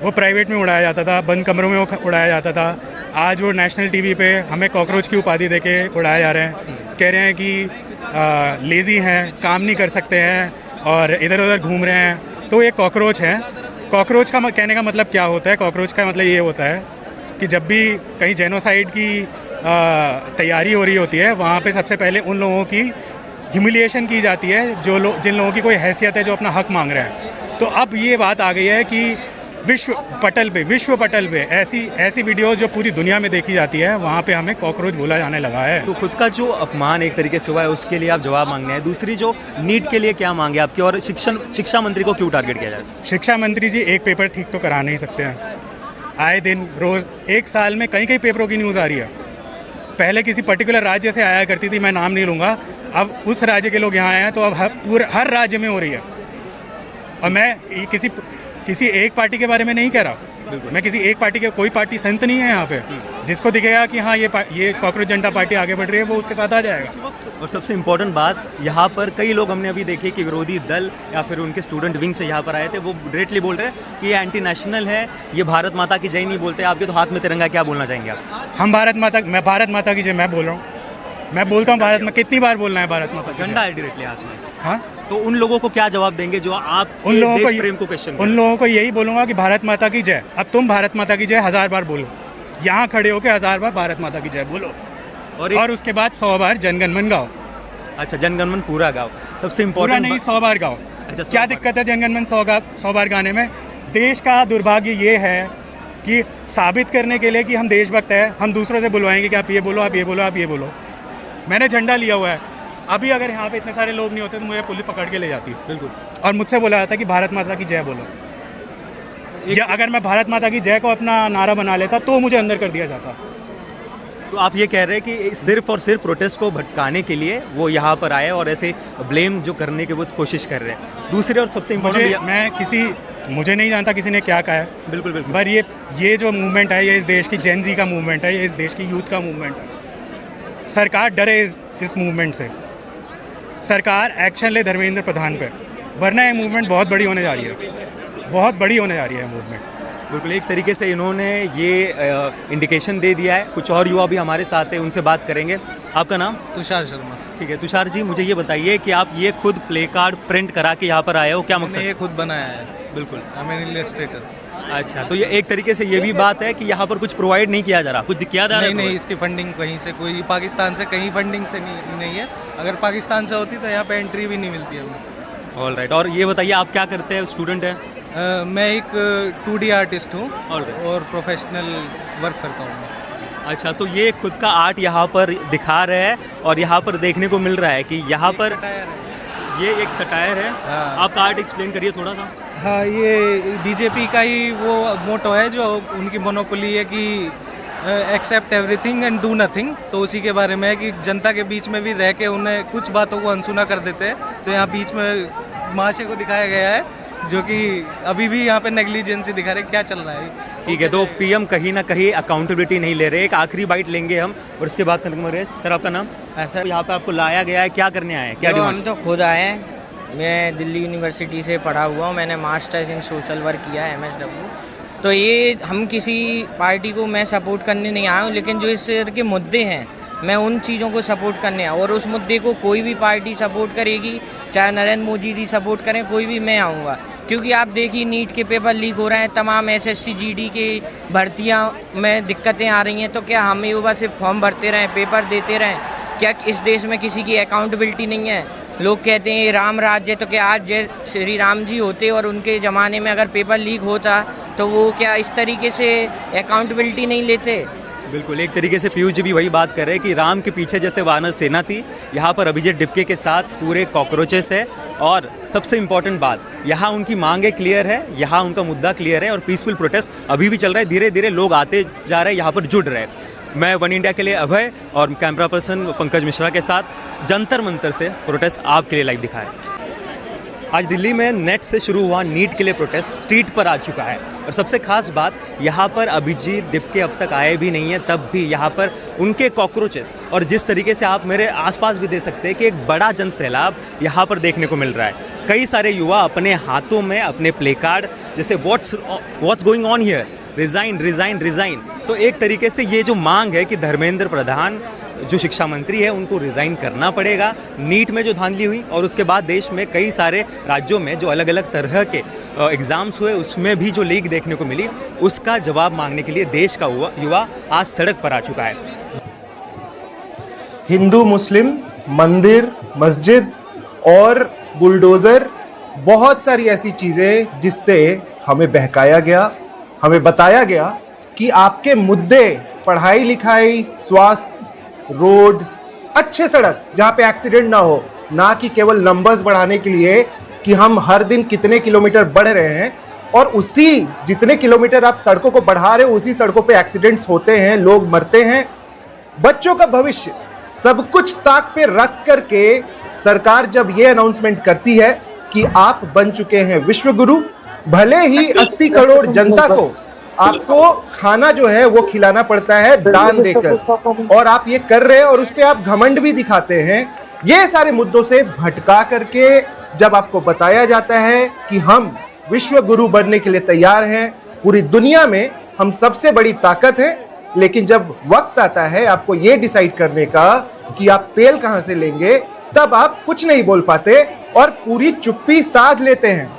वो प्राइवेट में उड़ाया जाता था, बंद कमरों में उड़ाया जाता था। आज वो नेशनल टीवी पे हमें कॉकरोच की उपाधि देके उड़ाए जा रहे हैं। कह रहे हैं कि लेज़ी हैं, काम नहीं कर सकते हैं और इधर उधर घूम रहे हैं, तो ये कॉकरोच हैं। कॉकरोच का कहने का मतलब क्या होता है? कॉकरोच का मतलब ये होता है कि जब भी कहीं जेनोसाइड की तैयारी हो रही होती है वहाँ पे सबसे पहले उन लोगों की ह्यूमिलिएशन की जाती है जिन लोगों की कोई हैसियत है, जो अपना हक मांग रहे हैं। तो अब ये बात आ गई है कि विश्व पटल पे ऐसी वीडियो जो पूरी दुनिया में देखी जाती है वहाँ पे हमें कॉकरोच बोला जाने लगा है। तो खुद का जो अपमान एक तरीके से हुआ है उसके लिए आप जवाब मांगने हैं। दूसरी जो नीट के लिए क्या मांगे आपकी और शिक्षा मंत्री को क्यों टारगेट किया जाए? शिक्षा मंत्री जी एक पेपर ठीक तो करा नहीं सकते हैं। आए दिन रोज़ एक साल में कई पेपरों की न्यूज़ आ रही है। पहले किसी पर्टिकुलर राज्य से आया करती थी, मैं नाम नहीं लूँगा, अब उस राज्य के लोग यहाँ आए हैं तो अब हर राज्य में हो रही है। और मैं किसी एक पार्टी के बारे में नहीं कह रहा, मैं किसी एक पार्टी के, कोई पार्टी संत नहीं है यहाँ पे। जिसको दिखेगा कि हाँ ये कॉकरोच जनता पार्टी आगे बढ़ रही है वो उसके साथ आ जाएगा। और सबसे इम्पोर्टेंट बात, यहाँ पर कई लोग हमने अभी देखे कि विरोधी दल या फिर उनके स्टूडेंट विंग से यहाँ पर आए थे, वो डायरेक्टली बोल रहे हैं कि ये एंटी नेशनल है, ये भारत माता की जय नहीं बोलते। आपके तो हाथ में तिरंगा, क्या बोलना चाहेंगे आप? मैं भारत माता की जय मैं बोल रहा हूँ, मैं बोलता हूँ भारत में, कितनी बार बोलना है भारत माता की? झंडा है डायरेक्टली हाथ में। हाँ, तो उन लोगों को क्या जवाब देंगे जो आप उन लोगों को यही बोलूँगा कि भारत माता की जय। अब तुम भारत माता की जय 1000 बार बोलो, यहाँ खड़े होकर 1000 बार भारत माता की जय बोलो और उसके बाद 100 बार जनगण मन गाओ। अच्छा, जनगण मन पूरा गाओ, सबसे पूरा इम्पोर्टेंट नहीं 100 बार गाओ। अच्छा, क्या दिक्कत है जनगण मन 100 बार गाने में? देश का दुर्भाग्य ये है कि साबित करने के लिए कि हम देशभक्त हैं, हम दूसरों से बुलवाएंगे कि आप ये बोलो, आप ये बोलो, आप ये बोलो। मैंने झंडा लिया हुआ है, अभी अगर यहाँ पे इतने सारे लोग नहीं होते तो मुझे पुलिस पकड़ के ले जाती। बिल्कुल। और मुझसे बोला जाता कि भारत माता की जय बोलो। या अगर मैं भारत माता की जय को अपना नारा बना लेता तो मुझे अंदर कर दिया जाता। तो आप ये कह रहे हैं कि सिर्फ और सिर्फ प्रोटेस्ट को भटकाने के लिए वो यहाँ पर आए और ऐसे ब्लेम जो करने की वो कोशिश कर रहे हैं। दूसरे और सबसे इम्पोर्टेंट, मुझे नहीं जानता किसी ने क्या कहा है। बिल्कुल बिल्कुल। पर ये जो मूवमेंट है, ये इस देश की जेन ज़ी का मूवमेंट है, ये इस देश की यूथ का मूवमेंट है। सरकार डरे इस मूवमेंट से, सरकार एक्शन ले धर्मेंद्र प्रधान पे, वरना ये मूवमेंट बहुत बड़ी होने जा रही है, बहुत बड़ी होने जा रही है मूवमेंट। बिल्कुल, एक तरीके से इन्होंने ये इंडिकेशन दे दिया है। कुछ और युवा भी हमारे साथ हैं, उनसे बात करेंगे। आपका नाम? तुषार शर्मा। ठीक है तुषार जी, मुझे ये बताइए कि आप ये खुद प्ले कार्ड प्रिंट करा के यहाँ पर आए हो, क्या मकसद? मैंने ये खुद बनाया है। बिल्कुल, मैं इलस्ट्रेटर। अच्छा, तो ये एक तरीके से ये भी बात है कि यहाँ पर कुछ प्रोवाइड नहीं किया जा रहा, कुछ किया जा रहा है? नहीं, इसकी फंडिंग कहीं से, कोई पाकिस्तान से कहीं फंडिंग से नहीं है। अगर पाकिस्तान से होती तो यहाँ पे एंट्री भी नहीं मिलती हमें। All right. और ये बताइए आप क्या करते हैं? स्टूडेंट हैं? मैं एक 2D आर्टिस्ट हूँ और प्रोफेशनल वर्क करता हूँ। अच्छा, तो ये खुद का आर्ट यहाँ पर दिखा रहे हैं और यहाँ पर देखने को मिल रहा है कि यहाँ पर ये एक सटायर है। हाँ। आप आर्ट एक्सप्लेन करिए थोड़ा सा। हाँ, ये बीजेपी का ही वो मोटो है, जो उनकी मोनोपोली है कि accept everything and do nothing. तो उसी के बारे में है कि जनता के बीच में भी रह के उन्हें कुछ बातों को अनसुना कर देते हैं। तो यहाँ बीच में महाशय को दिखाया गया है, जो कि अभी भी यहाँ पे नेग्लिजेंसी दिखा रहे, क्या चल रहा है। ठीक है, तो पीएम कहीं ना कहीं अकाउंटेबिलिटी नहीं ले रहे। एक आखिरी बाइट लेंगे हम और उसके बाद खत्म हो रहे। सर आपका नाम? सर, यहाँ पे आपको लाया गया है, क्या करने आए हैं, क्या डिमांड? हम तो खुद आए हैं। मैं दिल्ली यूनिवर्सिटी से पढ़ा हुआ हूँ, मैंने मास्टर्स इन सोशल वर्क किया है, MSW। तो ये हम किसी पार्टी को मैं सपोर्ट करने नहीं आया हूँ, लेकिन जो इस तरह के मुद्दे हैं मैं उन चीज़ों को सपोर्ट करने और उस मुद्दे को कोई भी पार्टी सपोर्ट करेगी, चाहे नरेंद्र मोदी जी सपोर्ट करें, कोई भी, मैं आऊँगा। क्योंकि आप देखिए नीट के पेपर लीक हो रहे हैं, तमाम एसएससी जीडी के भर्तियाँ में दिक्कतें आ रही हैं, तो क्या हम युवा सिर्फ फॉर्म भरते रहें, पेपर देते रहें? क्या इस देश में किसी की अकाउंटेबिलिटी नहीं है? लोग कहते हैं राम राज्य, तो क्या आज जय श्री राम जी होते और उनके ज़माने में अगर पेपर लीक होता तो वो क्या इस तरीके से अकाउंटेबिलिटी नहीं लेते? बिल्कुल, एक तरीके से पीयूष जी भी वही बात कर रहे हैं कि राम के पीछे जैसे वानर सेना थी, यहाँ पर अभिजीत डिपके के साथ पूरे कॉकरोचेस है। और सबसे इम्पॉर्टेंट बात, यहाँ उनकी मांगे क्लियर है, यहाँ उनका मुद्दा क्लियर है और पीसफुल प्रोटेस्ट अभी भी चल रहा है। धीरे धीरे लोग आते जा रहे हैं, यहाँ पर जुड़ रहे हैं। मैं वन इंडिया के लिए अभय और कैमरा पर्सन पंकज मिश्रा के साथ जंतर मंतर से प्रोटेस्ट आपके लिए लाइव दिखाएं। आज दिल्ली में नेट से शुरू हुआ नीट के लिए प्रोटेस्ट स्ट्रीट पर आ चुका है। और सबसे खास बात, यहाँ पर अभिजीत दिपके अब तक आए भी नहीं हैं, तब भी यहाँ पर उनके कॉकरोचेस और जिस तरीके से आप मेरे आसपास भी देख सकते हैं कि एक बड़ा जन सैलाब यहाँ पर देखने को मिल रहा है। कई सारे युवा अपने हाथों में अपने प्ले कार्ड जैसे what's going on here, resign resign resign. तो एक तरीके से ये जो मांग है कि धर्मेंद्र प्रधान जो शिक्षा मंत्री है उनको रिज़ाइन करना पड़ेगा। नीट में जो धांधली हुई और उसके बाद देश में कई सारे राज्यों में जो अलग अलग तरह के एग्ज़ाम्स हुए उसमें भी जो लीक देखने को मिली, उसका जवाब मांगने के लिए देश का युवा आज सड़क पर आ चुका है। हिंदू मुस्लिम मंदिर, मस्जिद और बुलडोज़र, बहुत सारी ऐसी चीज़ें जिससे हमें बहकाया गया, हमें बताया गया कि आपके मुद्दे पढ़ाई लिखाई, स्वास्थ्य, रोड, अच्छे सड़क जहाँ पे एक्सीडेंट ना हो, ना कि केवल नंबर्स बढ़ाने के लिए कि हम हर दिन कितने किलोमीटर बढ़ रहे हैं और उसी जितने किलोमीटर आप सड़कों को बढ़ा रहे हो उसी सड़कों पे एक्सीडेंट्स होते हैं, लोग मरते हैं। बच्चों का भविष्य सब कुछ ताक पे रख करके सरकार जब ये अनाउंसमेंट करती है कि आप बन चुके हैं विश्व गुरु, भले ही 80 करोड़ जनता को आपको खाना जो है वो खिलाना पड़ता है दान देकर, और आप ये कर रहे हैं और उस पर आप घमंड भी दिखाते हैं। ये सारे मुद्दों से भटका करके जब आपको बताया जाता है कि हम विश्व गुरु बनने के लिए तैयार हैं, पूरी दुनिया में हम सबसे बड़ी ताकत है, लेकिन जब वक्त आता है आपको ये डिसाइड करने का कि आप तेल कहां से लेंगे, तब आप कुछ नहीं बोल पाते और पूरी चुप्पी साध लेते हैं।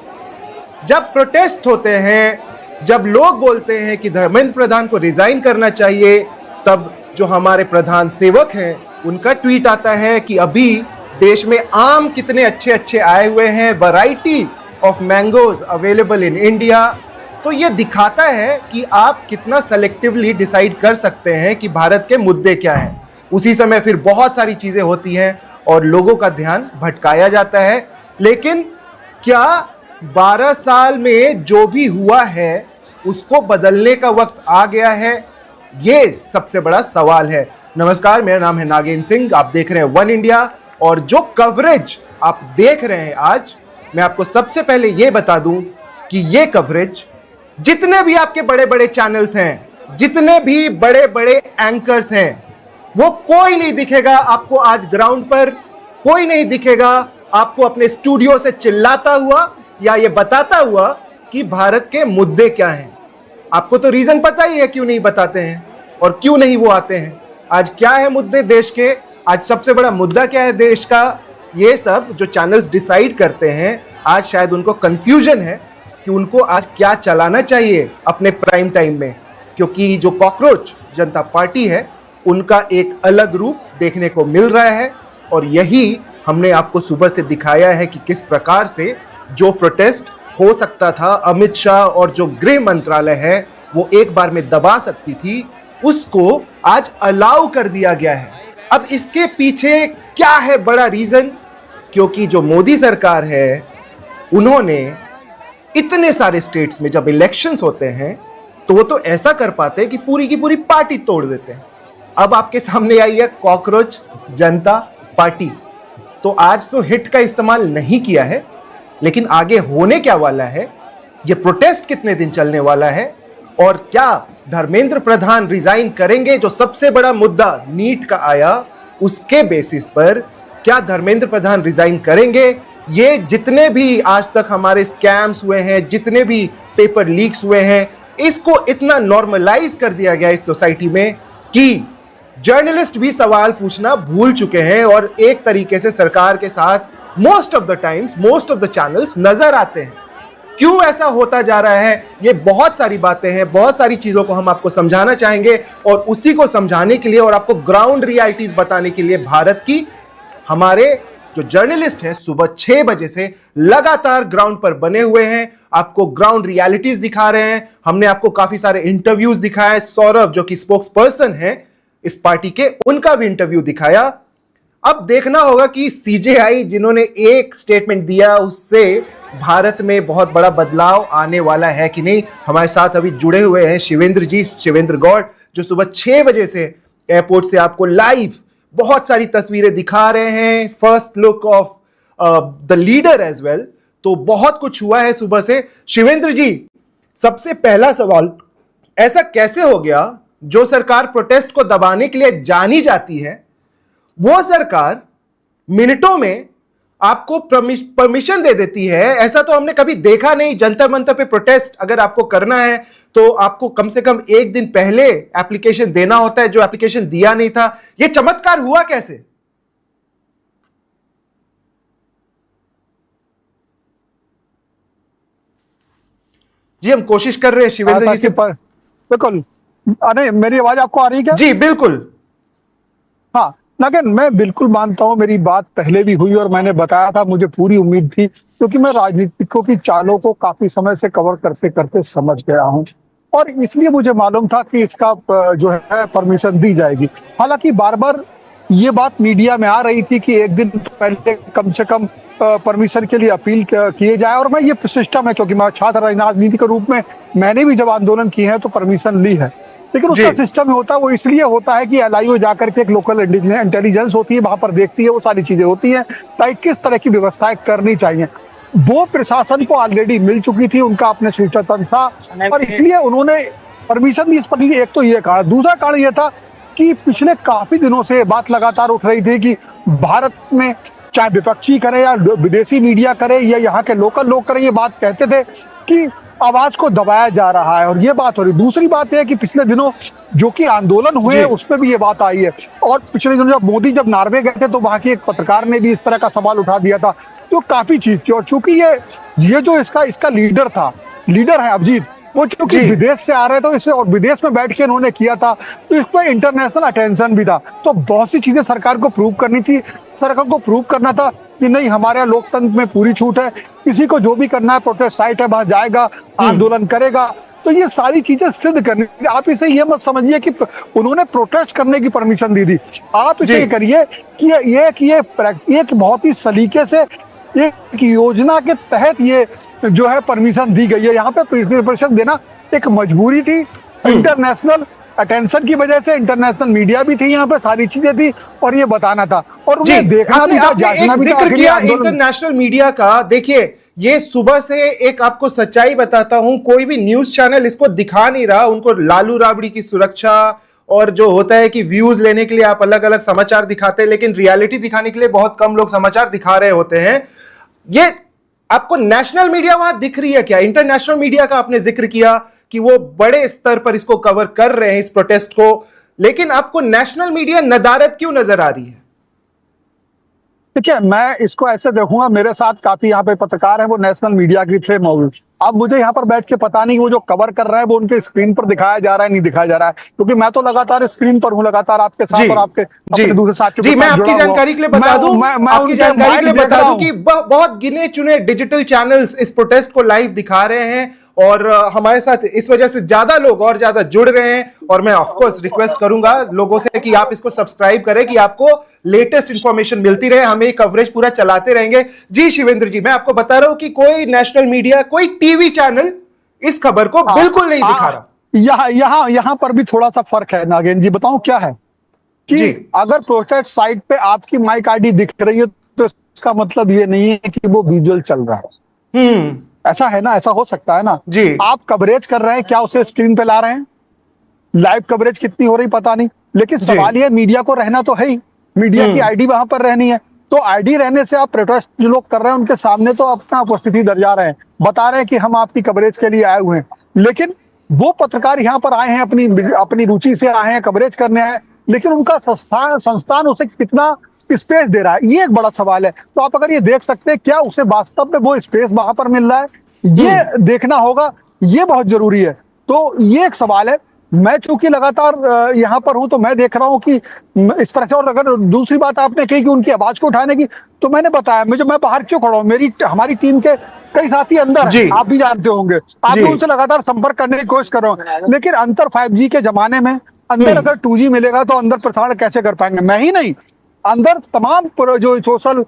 जब प्रोटेस्ट होते हैं, जब लोग बोलते हैं कि धर्मेंद्र प्रधान को रिजाइन करना चाहिए, तब जो हमारे प्रधान सेवक हैं उनका ट्वीट आता है कि अभी देश में आम कितने अच्छे अच्छे आए हुए हैं, variety of mangoes available in India. तो ये दिखाता है कि आप कितना सेलेक्टिवली डिसाइड कर सकते हैं कि भारत के मुद्दे क्या हैं। उसी समय फिर बहुत सारी चीजें होती हैं और लोगों का ध्यान भटकाया जाता है। लेकिन क्या 12 साल में जो भी हुआ है उसको बदलने का वक्त आ गया है? ये सबसे बड़ा सवाल है। नमस्कार, मेरा नाम है नागेंद्र सिंह, आप देख रहे हैं वन इंडिया और जो कवरेज आप देख रहे हैं आज, मैं आपको सबसे पहले ये बता दूं कि ये कवरेज जितने भी आपके बड़े बड़े चैनल्स हैं, जितने भी बड़े बड़े एंकर्स हैं, वो कोई नहीं दिखेगा आपको आज ग्राउंड पर, कोई नहीं दिखेगा आपको अपने स्टूडियो से चिल्लाता हुआ या ये बताता हुआ कि भारत के मुद्दे क्या हैं। आपको तो रीजन पता ही है क्यों नहीं बताते हैं और क्यों नहीं वो आते हैं। आज क्या है मुद्दे देश के, आज सबसे बड़ा मुद्दा क्या है देश का, ये सब जो चैनल्स डिसाइड करते हैं, आज शायद उनको कंफ्यूजन है कि उनको आज क्या चलाना चाहिए अपने प्राइम टाइम में, क्योंकि जो कॉकरोच जनता पार्टी है उनका एक अलग रूप देखने को मिल रहा है। और यही हमने आपको सुबह से दिखाया है कि किस प्रकार से जो प्रोटेस्ट हो सकता था, अमित शाह और जो गृह मंत्रालय है वो एक बार में दबा सकती थी, उसको आज अलाउ कर दिया गया है। अब इसके पीछे क्या है बड़ा रीजन? क्योंकि जो मोदी सरकार है उन्होंने इतने सारे स्टेट्स में जब इलेक्शंस होते हैं तो वो तो ऐसा कर पाते हैं कि पूरी की पूरी पार्टी तोड़ देते हैं। अब आपके सामने आई है कॉकरोच जनता पार्टी। तो आज तो हिट का इस्तेमाल नहीं किया है, लेकिन आगे होने क्या वाला है, ये प्रोटेस्ट कितने दिन चलने वाला है और क्या धर्मेंद्र प्रधान रिजाइन करेंगे, जो सबसे बड़ा मुद्दा नीट का आया उसके बेसिस पर क्या धर्मेंद्र प्रधान रिजाइन करेंगे? ये जितने भी आज तक हमारे स्कैम्स हुए हैं, जितने भी पेपर लीक्स हुए हैं, इसको इतना नॉर्मलाइज कर दिया गया इस सोसाइटी में कि जर्नलिस्ट भी सवाल पूछना भूल चुके हैं और एक तरीके से सरकार के साथ most of the times most of the channels नजर आते हैं। क्यों ऐसा होता जा रहा है, ये बहुत सारी बातें हैं, बहुत सारी चीजों को हम आपको समझाना चाहेंगे और उसी को समझाने के लिए और आपको ग्राउंड रियलिटीज बताने के लिए भारत की हमारे जो जर्नलिस्ट हैं सुबह 6 बजे से लगातार ग्राउंड पर बने हुए हैं, आपको ग्राउंड रियलिटीज दिखा रहे हैं। हमने आपको काफी सारे इंटरव्यूज दिखाए, सौरभ जो कि स्पोक्स पर्सन है इस पार्टी के, उनका भी इंटरव्यू दिखाया। अब देखना होगा कि सीजेआई जिन्होंने एक स्टेटमेंट दिया उससे भारत में बहुत बड़ा बदलाव आने वाला है कि नहीं। हमारे साथ अभी जुड़े हुए हैं शिवेंद्र जी, शिवेंद्र गौड़, जो सुबह 6 बजे से एयरपोर्ट से आपको लाइव बहुत सारी तस्वीरें दिखा रहे हैं, first look of the leader as well. तो बहुत कुछ हुआ है सुबह से। शिवेंद्र जी, सबसे पहला सवाल, ऐसा कैसे हो गया जो सरकार प्रोटेस्ट को दबाने के लिए जानी जाती है वो सरकार मिनटों में आपको परमिशन दे देती है? ऐसा तो हमने कभी देखा नहीं। जंतर मंतर पे प्रोटेस्ट अगर आपको करना है तो आपको कम से कम एक दिन पहले एप्लीकेशन देना होता है, जो एप्लीकेशन दिया नहीं था। यह चमत्कार हुआ कैसे? जी हम कोशिश कर रहे हैं शिवेंद्र जी से बिल्कुल। अरे मेरी आवाज आपको आ रही है क्या? जी बिल्कुल। हाँ, लेकिन मैं बिल्कुल मानता हूं, मेरी बात पहले भी हुई और मैंने बताया था, मुझे पूरी उम्मीद थी क्योंकि मैं राजनीतिकों की चालों को काफी समय से कवर करते करते समझ गया हूं और इसलिए मुझे मालूम था कि इसका जो है परमिशन दी जाएगी। हालांकि बार बार ये बात मीडिया में आ रही थी कि एक दिन पहले कम से कम परमिशन के लिए अपील किए जाए और मैं ये सिस्टम है, क्योंकि मैं छात्र राजनीति के रूप में मैंने भी जब आंदोलन किए हैं तो परमिशन ली है, लेकिन उसका सिस्टम होता है वो इसलिए होता है कि एलआईओ जाकर के एक लोकल इंटेलिजेंस होती है, वहां पर देखती है, वो सारी चीजें होती हैं ताकि किस तरह की व्यवस्थाएं करनी चाहिए। वो प्रशासन को ऑलरेडी मिल चुकी थी, उनका अपने स्वीकृतन था और इसलिए उन्होंने परमिशन दी। इस पर एक तो ये कारण, दूसरा कारण ये था कि पिछले काफी दिनों से बात लगातार उठ रही थी कि भारत में चाहे विपक्षी करे या विदेशी मीडिया करे या यहाँ के लोकल लोग करे, ये बात कहते थे कि आवाज को दबाया जा रहा है और ये बात हो रही। दूसरी बात यह है कि पिछले दिनों जो कि आंदोलन हुए उसमें भी ये बात आई है और पिछले दिनों जब मोदी जब नॉर्वे गए थे तो वहां की एक पत्रकार ने भी इस तरह का सवाल उठा दिया था, तो काफी चीज थी। और चूंकि ये जो इसका लीडर है अभिजीत, वो चूंकि विदेश से आ रहे थे इससे और विदेश में बैठ के इन्होंने किया था तो इस पर इंटरनेशनल अटेंशन भी था, तो बहुत सी चीजें सरकार को प्रूव करनी थी। सरकार को प्रूव करना था कि नहीं, हमारे यहाँ लोकतंत्र में पूरी छूट है, किसी को जो भी करना है प्रोटेस्ट साइट है वहां जाएगा, आंदोलन करेगा। तो ये सारी चीजें सिद्ध करनी थी। आप इसे ये मत समझिए कि उन्होंने प्रोटेस्ट करने की परमिशन दी थी, आप इसे ये करिए कि ये बहुत ही सलीके से एक योजना के तहत ये जो है परमिशन दी गई है। यहाँ पे परमिशन देना एक मजबूरी थी, इंटरनेशनल अटेंशन की वजह से, इंटरनेशनल मीडिया भी थी यहाँ पे, सारी चीजें थी और ये बताना था और उन्हें देखना भी था, जांचना भी था। जिक्र किया इंटरनेशनल मीडिया का, देखिए ये सुबह से एक आपको सच्चाई बताता हूं, कोई भी न्यूज चैनल इसको दिखा नहीं रहा। उनको लालू राबड़ी की सुरक्षा और जो होता है कि व्यूज लेने के लिए आप अलग अलग समाचार दिखाते हैं, लेकिन रियलिटी दिखाने के लिए बहुत कम लोग समाचार दिखा रहे होते हैं। ये आपको नेशनल मीडिया वहां दिख रही है क्या? इंटरनेशनल मीडिया का आपने जिक्र किया कि वो बड़े स्तर पर इसको कवर कर रहे हैं इस प्रोटेस्ट को, लेकिन आपको नेशनल मीडिया नदारद क्यों नजर आ रही है? देखिए, मैं इसको ऐसे देखूंगा, मेरे साथ काफी यहाँ पे पत्रकार हैं, वो नेशनल मीडिया के थे मौजूद। अब मुझे यहाँ पर बैठ के पता नहीं वो जो कवर कर रहे हैं वो उनके स्क्रीन पर दिखाया जा रहा है नहीं दिखाया जा रहा है, क्योंकि मैं तो लगातार स्क्रीन पर हूँ, लगातार आपके साथ और आपके दूसरे साथ जी मैं आपकी जानकारी के लिए बता दूं, आपकी जानकारी के लिए बता दूं कि बहुत गिने चुने डिजिटल चैनल्स इस प्रोटेस्ट को लाइव दिखा रहे हैं और हमारे साथ इस वजह से ज्यादा लोग और ज्यादा जुड़ रहे हैं। और मैं ऑफ कोर्स रिक्वेस्ट करूंगा लोगों से कि आप इसको सब्सक्राइब करें कि आपको लेटेस्ट इंफॉर्मेशन मिलती रहे, हमें कवरेज पूरा चलाते रहेंगे। जी शिवेंद्र जी, मैं आपको बता रहा हूं कि कोई नेशनल मीडिया, कोई टीवी चैनल इस खबर को बिल्कुल नहीं दिखा रहा। यहाँ पर भी थोड़ा सा फर्क है नागेंद्र जी, बताऊं क्या है कि अगर प्रोटेस्ट साइट पे आपकी माइक आईडी दिख रही है तो इसका मतलब ये नहीं है कि वो विजुअल चल रहा है। ऐसा है ना, ऐसा हो सकता है ना जी। आप कवरेज कर रहे हैं, क्या उसे स्क्रीन पे ला रहे हैं? लाइव कवरेज कितनी हो रही पता नहीं, लेकिन सवाल ये मीडिया को रहना तो है ही, मीडिया की आईडी वहां पर रहनी है। तो आईडी रहने से आप प्रोटेस्ट जो लोग कर रहे हैं उनके सामने तो अपना उपस्थिति दर्जा रहे हैं, बता रहे हैं कि हम आपकी कवरेज के लिए आए हुए हैं। लेकिन वो पत्रकार यहाँ पर आए हैं, अपनी रुचि से आए हैं, कवरेज करने आए, लेकिन उनका संस्थान उसे कितना स्पेस दे रहा है, ये एक बड़ा सवाल है। तो आप अगर ये देख सकते हैं क्या उसे वास्तव में वो स्पेस वहां पर मिल रहा है, ये देखना होगा, ये बहुत जरूरी है। तो ये एक सवाल है। मैं चूंकि लगातार यहाँ पर हूं तो मैं देख रहा हूं कि इस तरह से। और अगर दूसरी बात आपने कही कि उनकी आवाज को उठाने की, तो मैंने बताया मैं बाहर क्यों खड़ा हूं, हमारी टीम के कई साथी अंदर हैं, आप भी जानते होंगे, आप उनसे लगातार संपर्क करने की कोशिश कर रहे हो। लेकिन अंतर 5G के जमाने में अंदर अगर 2G मिलेगा तो अंदर प्रसारण कैसे कर पाएंगे? मैं ही नहीं, अंदर तमाम जो सोशल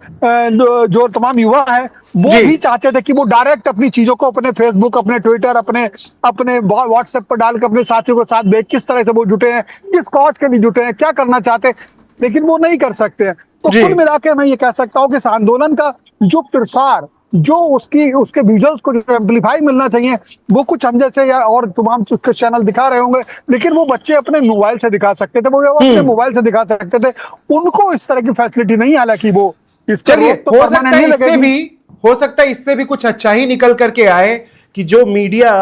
जो तमाम युवा है वो भी चाहते थे कि वो डायरेक्ट अपनी चीजों को अपने फेसबुक, अपने ट्विटर, अपने व्हाट्सएप पर डालकर अपने साथियों के साथ देख किस तरह से वो जुटे हैं, किस कॉज के लिए जुटे हैं, क्या करना चाहते हैं, लेकिन वो नहीं कर सकते हैं। तो कुल मिला के मैं ये कह सकता हूँ कि इस आंदोलन का जो प्रसार, जो उसके विजुअल्स को जो एम्पलीफाई मिलना चाहिए, वो कुछ हम जैसे या और तमाम चैनल दिखा रहे होंगे, लेकिन वो बच्चे अपने मोबाइल से दिखा सकते थे, वो अपने मोबाइल से दिखा सकते थे। उनको इस तरह की फैसिलिटी नहीं, हालांकि वो चलिए हो सकता है इससे भी कुछ अच्छा ही निकल करके आए कि जो मीडिया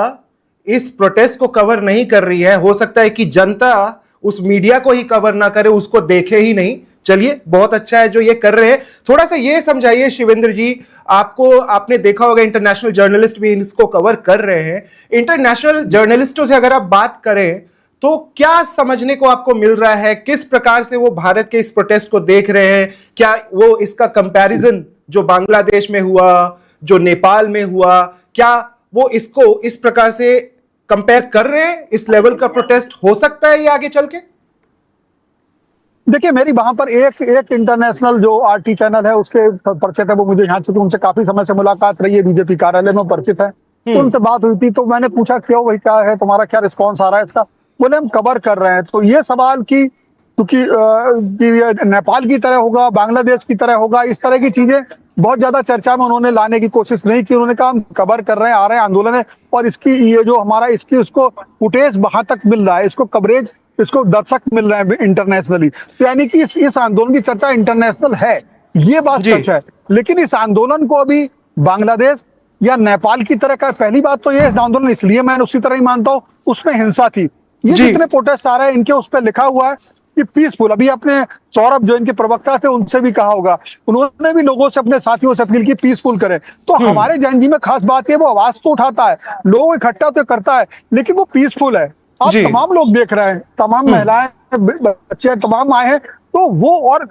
इस प्रोटेस्ट को कवर नहीं कर रही है, हो सकता है कि जनता उस मीडिया को ही कवर ना करे, उसको देखे ही नहीं। चलिए बहुत अच्छा है जो ये कर रहे हैं। थोड़ा सा ये समझाइए शिवेंद्र जी, आपने देखा होगा इंटरनेशनल जर्नलिस्ट भी इसको कवर कर रहे हैं। इंटरनेशनल जर्नलिस्टों से अगर आप बात करें तो क्या समझने को आपको मिल रहा है, किस प्रकार से वो भारत के इस प्रोटेस्ट को देख रहे हैं? क्या वो इसका कंपैरिजन जो बांग्लादेश में हुआ, जो नेपाल में हुआ, क्या वो इसको इस प्रकार से कंपेयर कर रहे हैं? इस लेवल का प्रोटेस्ट हो सकता है ये आगे चल के? देखिए, मेरी वहां पर एक इंटरनेशनल जो RT चैनल है उसके परिचित है, वो मुझे यहाँ से उनसे काफी समय से मुलाकात रही है, बीजेपी कार्यालय में परिचित है, तो उनसे बात हुई थी। तो मैंने पूछा क्यों भाई, क्या है तुम्हारा, क्या रिस्पॉन्स आ रहा है इसका? बोले हम कवर कर रहे हैं। तो ये सवाल की क्योंकि नेपाल की तरह होगा, बांग्लादेश की तरह होगा, इस तरह की चीजें बहुत ज्यादा चर्चा में उन्होंने लाने की कोशिश नहीं की। उन्होंने कहा हम कवर कर रहे हैं, आ रहे हैं, आंदोलन है, और इसकी ये जो हमारा उसको फुटेज वहां तक मिल रहा है, इसको कवरेज, इसको दर्शक मिल रहे हैं इंटरनेशनली। तो यानी कि इस आंदोलन की चर्चा इंटरनेशनल है, ये बात सच है। लेकिन इस आंदोलन को अभी बांग्लादेश या नेपाल की तरह का, पहली बात तो ये आंदोलन इसलिए मैं उसी तरह ही मानता हूँ, उसमें हिंसा थी। ये जितने प्रोटेस्ट आ रहे हैं इनके उस पर लिखा हुआ है कि पीसफुल। अभी अपने सौरभ जो इनके प्रवक्ता थे उनसे भी कहा होगा, उन्होंने भी लोगों से, अपने साथियों से अपील की पीसफुल करें। तो हमारे जैन जी में खास बात है, वो आवाज तो उठाता है, लोग इकट्ठा तो करता है, लेकिन वो पीसफुल है। आप तमाम लोग देख रहे हैं, तमाम महिलाएं, बच्चे तमाम आए हैं, तो वो, और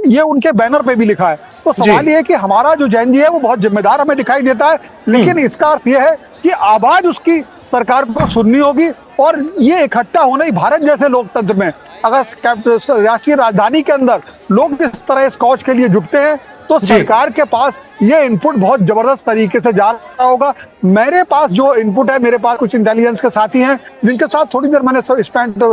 ये उनके बैनर पे भी लिखा है। तो सवाल ये है कि हमारा जो जैन जी है वो बहुत जिम्मेदार हमें दिखाई देता है, लेकिन इसका अर्थ यह है कि आवाज उसकी सरकार को सुननी होगी। और ये इकट्ठा होना ही भारत जैसे लोकतंत्र में, अगर राष्ट्रीय राजधानी के अंदर लोग इस तरह इस कॉज के लिए जुटते हैं, तो सरकार के पास ये इनपुट बहुत जबरदस्त तरीके से जा रहा होगा। मेरे पास जो इनपुट है, मेरे पास कुछ इंटेलिजेंस के साथी हैं जिनके साथ थोड़ी देर मैंने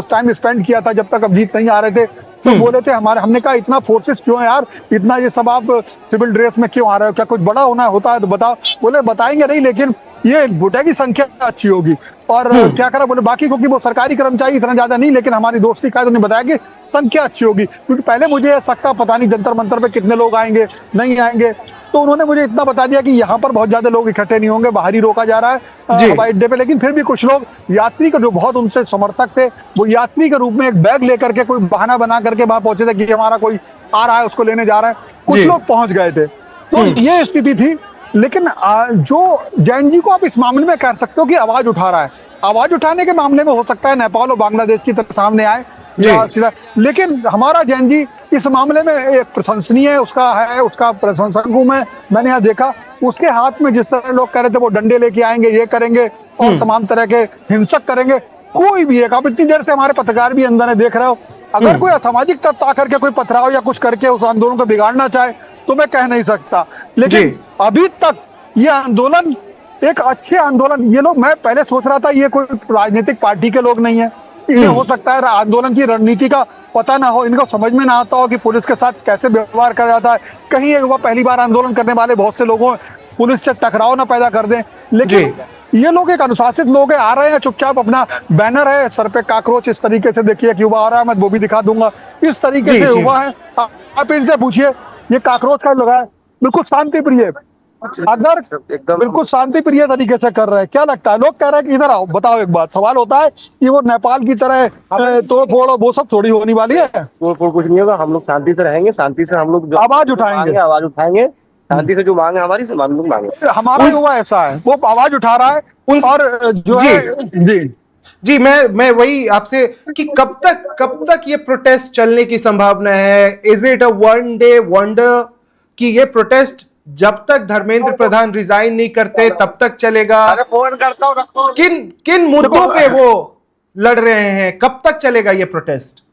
टाइम स्पेंड किया था जब तक अभिजीत नहीं आ रहे थे। तो बोले थे हमने कहा इतना फोर्सेस क्यों है यार, इतना ये सब आप सिविल ड्रेस में क्यों आ रहे हो, क्या कुछ बड़ा होना होता है तो बताओ। बोले बताएंगे नहीं, लेकिन ये बुढ़े की संख्या अच्छी होगी। और क्या करा, बोले बाकी क्योंकि वो सरकारी कर्मचारी इतना ज्यादा नहीं, लेकिन हमारी दोस्ती का उन्होंने बताया कि संख्या अच्छी होगी। क्योंकि पहले मुझे सकता पता नहीं जंतर मंतर पे कितने लोग आएंगे नहीं आएंगे, तो उन्होंने मुझे इतना बता दिया कि यहाँ पर बहुत ज्यादा लोग इकट्ठे नहीं होंगे, बाहर ही रोका जा रहा है हवाई अड्डे पे। लेकिन फिर भी कुछ लोग यात्री का जो बहुत उनसे समर्थक थे, वो यात्री के रूप में एक बैग लेकर के, कोई बहाना बना करके वहां पहुंचे थे कि हमारा कोई आ रहा है उसको लेने जा रहा है, कुछ लोग पहुंच गए थे। तो ये स्थिति थी। लेकिन जो जैन जी को आप इस मामले में कह सकते हो कि आवाज उठा रहा है, आवाज उठाने के मामले में हो सकता है नेपाल और बांग्लादेश की तरफ सामने आए, लेकिन हमारा जैन जी इस मामले में एक प्रशंसनीय है, उसका प्रशंसक हूं मैंने यहाँ देखा उसके हाथ में जिस तरह लोग कह रहे थे वो डंडे लेके आएंगे, ये करेंगे और तमाम तरह के हिंसक करेंगे, कोई भी एक, आप इतनी देर से हमारे पत्रकार भी अंदर है देख रहे हो, अगर कोई असामाजिक तत्व आकर के कोई पथराव या कुछ करके उस आंदोलन को बिगाड़ना चाहे तो मैं कह नहीं सकता। लेकिन अभी तक ये आंदोलन एक अच्छे आंदोलन, ये लोग, मैं पहले सोच रहा था ये कोई राजनीतिक पार्टी के लोग नहीं है, इन्हें हो सकता है आंदोलन की रणनीति का पता ना हो, इनको समझ में ना आता हो कि पुलिस के साथ कैसे व्यवहार करा जाता है। कहीं एक पहली बार आंदोलन करने वाले बहुत से लोगों पुलिस से टकराव ना पैदा कर दें। लेकिन ये लोग एक अनुशासित लोग हैं, आ रहे हैं चुपचाप, अपना बैनर है सर पे काकरोच, इस तरीके से देखिए कि युवा आ रहा है, मैं वो भी दिखा दूंगा, इस तरीके से युवा है। आप इनसे पूछिए ये काकरोच का लगा है, बिल्कुल शांति प्रिय, अगर बिल्कुल शांति प्रिय तरीके से कर रहे हैं, क्या लगता है? लोग कह रहे हैं कि इधर आओ, बताओ एक बात। सवाल होता है कि वो नेपाल की तरह तोड़ फोड़ वो सब थोड़ी होने वाली है। तोड़ फोड़ कुछ नहीं होगा, हम लोग शांति से रहेंगे, शांति से हम लोग आवाज उठाएंगे, शांति से जो मांगे हमारी से हम लोग मांगे। हमारा युवा ऐसा है, वो आवाज उठा रहा है और जो है जी मैं वही आपसे कि कब तक ये प्रोटेस्ट चलने की संभावना है? Is it a one day wonder कि ये प्रोटेस्ट जब तक धर्मेंद्र प्रधान रिजाइन नहीं करते तब तक चलेगा? फोन करता हूँ। किन मुद्दों पे वो लड़ रहे हैं? कब तक चलेगा ये प्रोटेस्ट?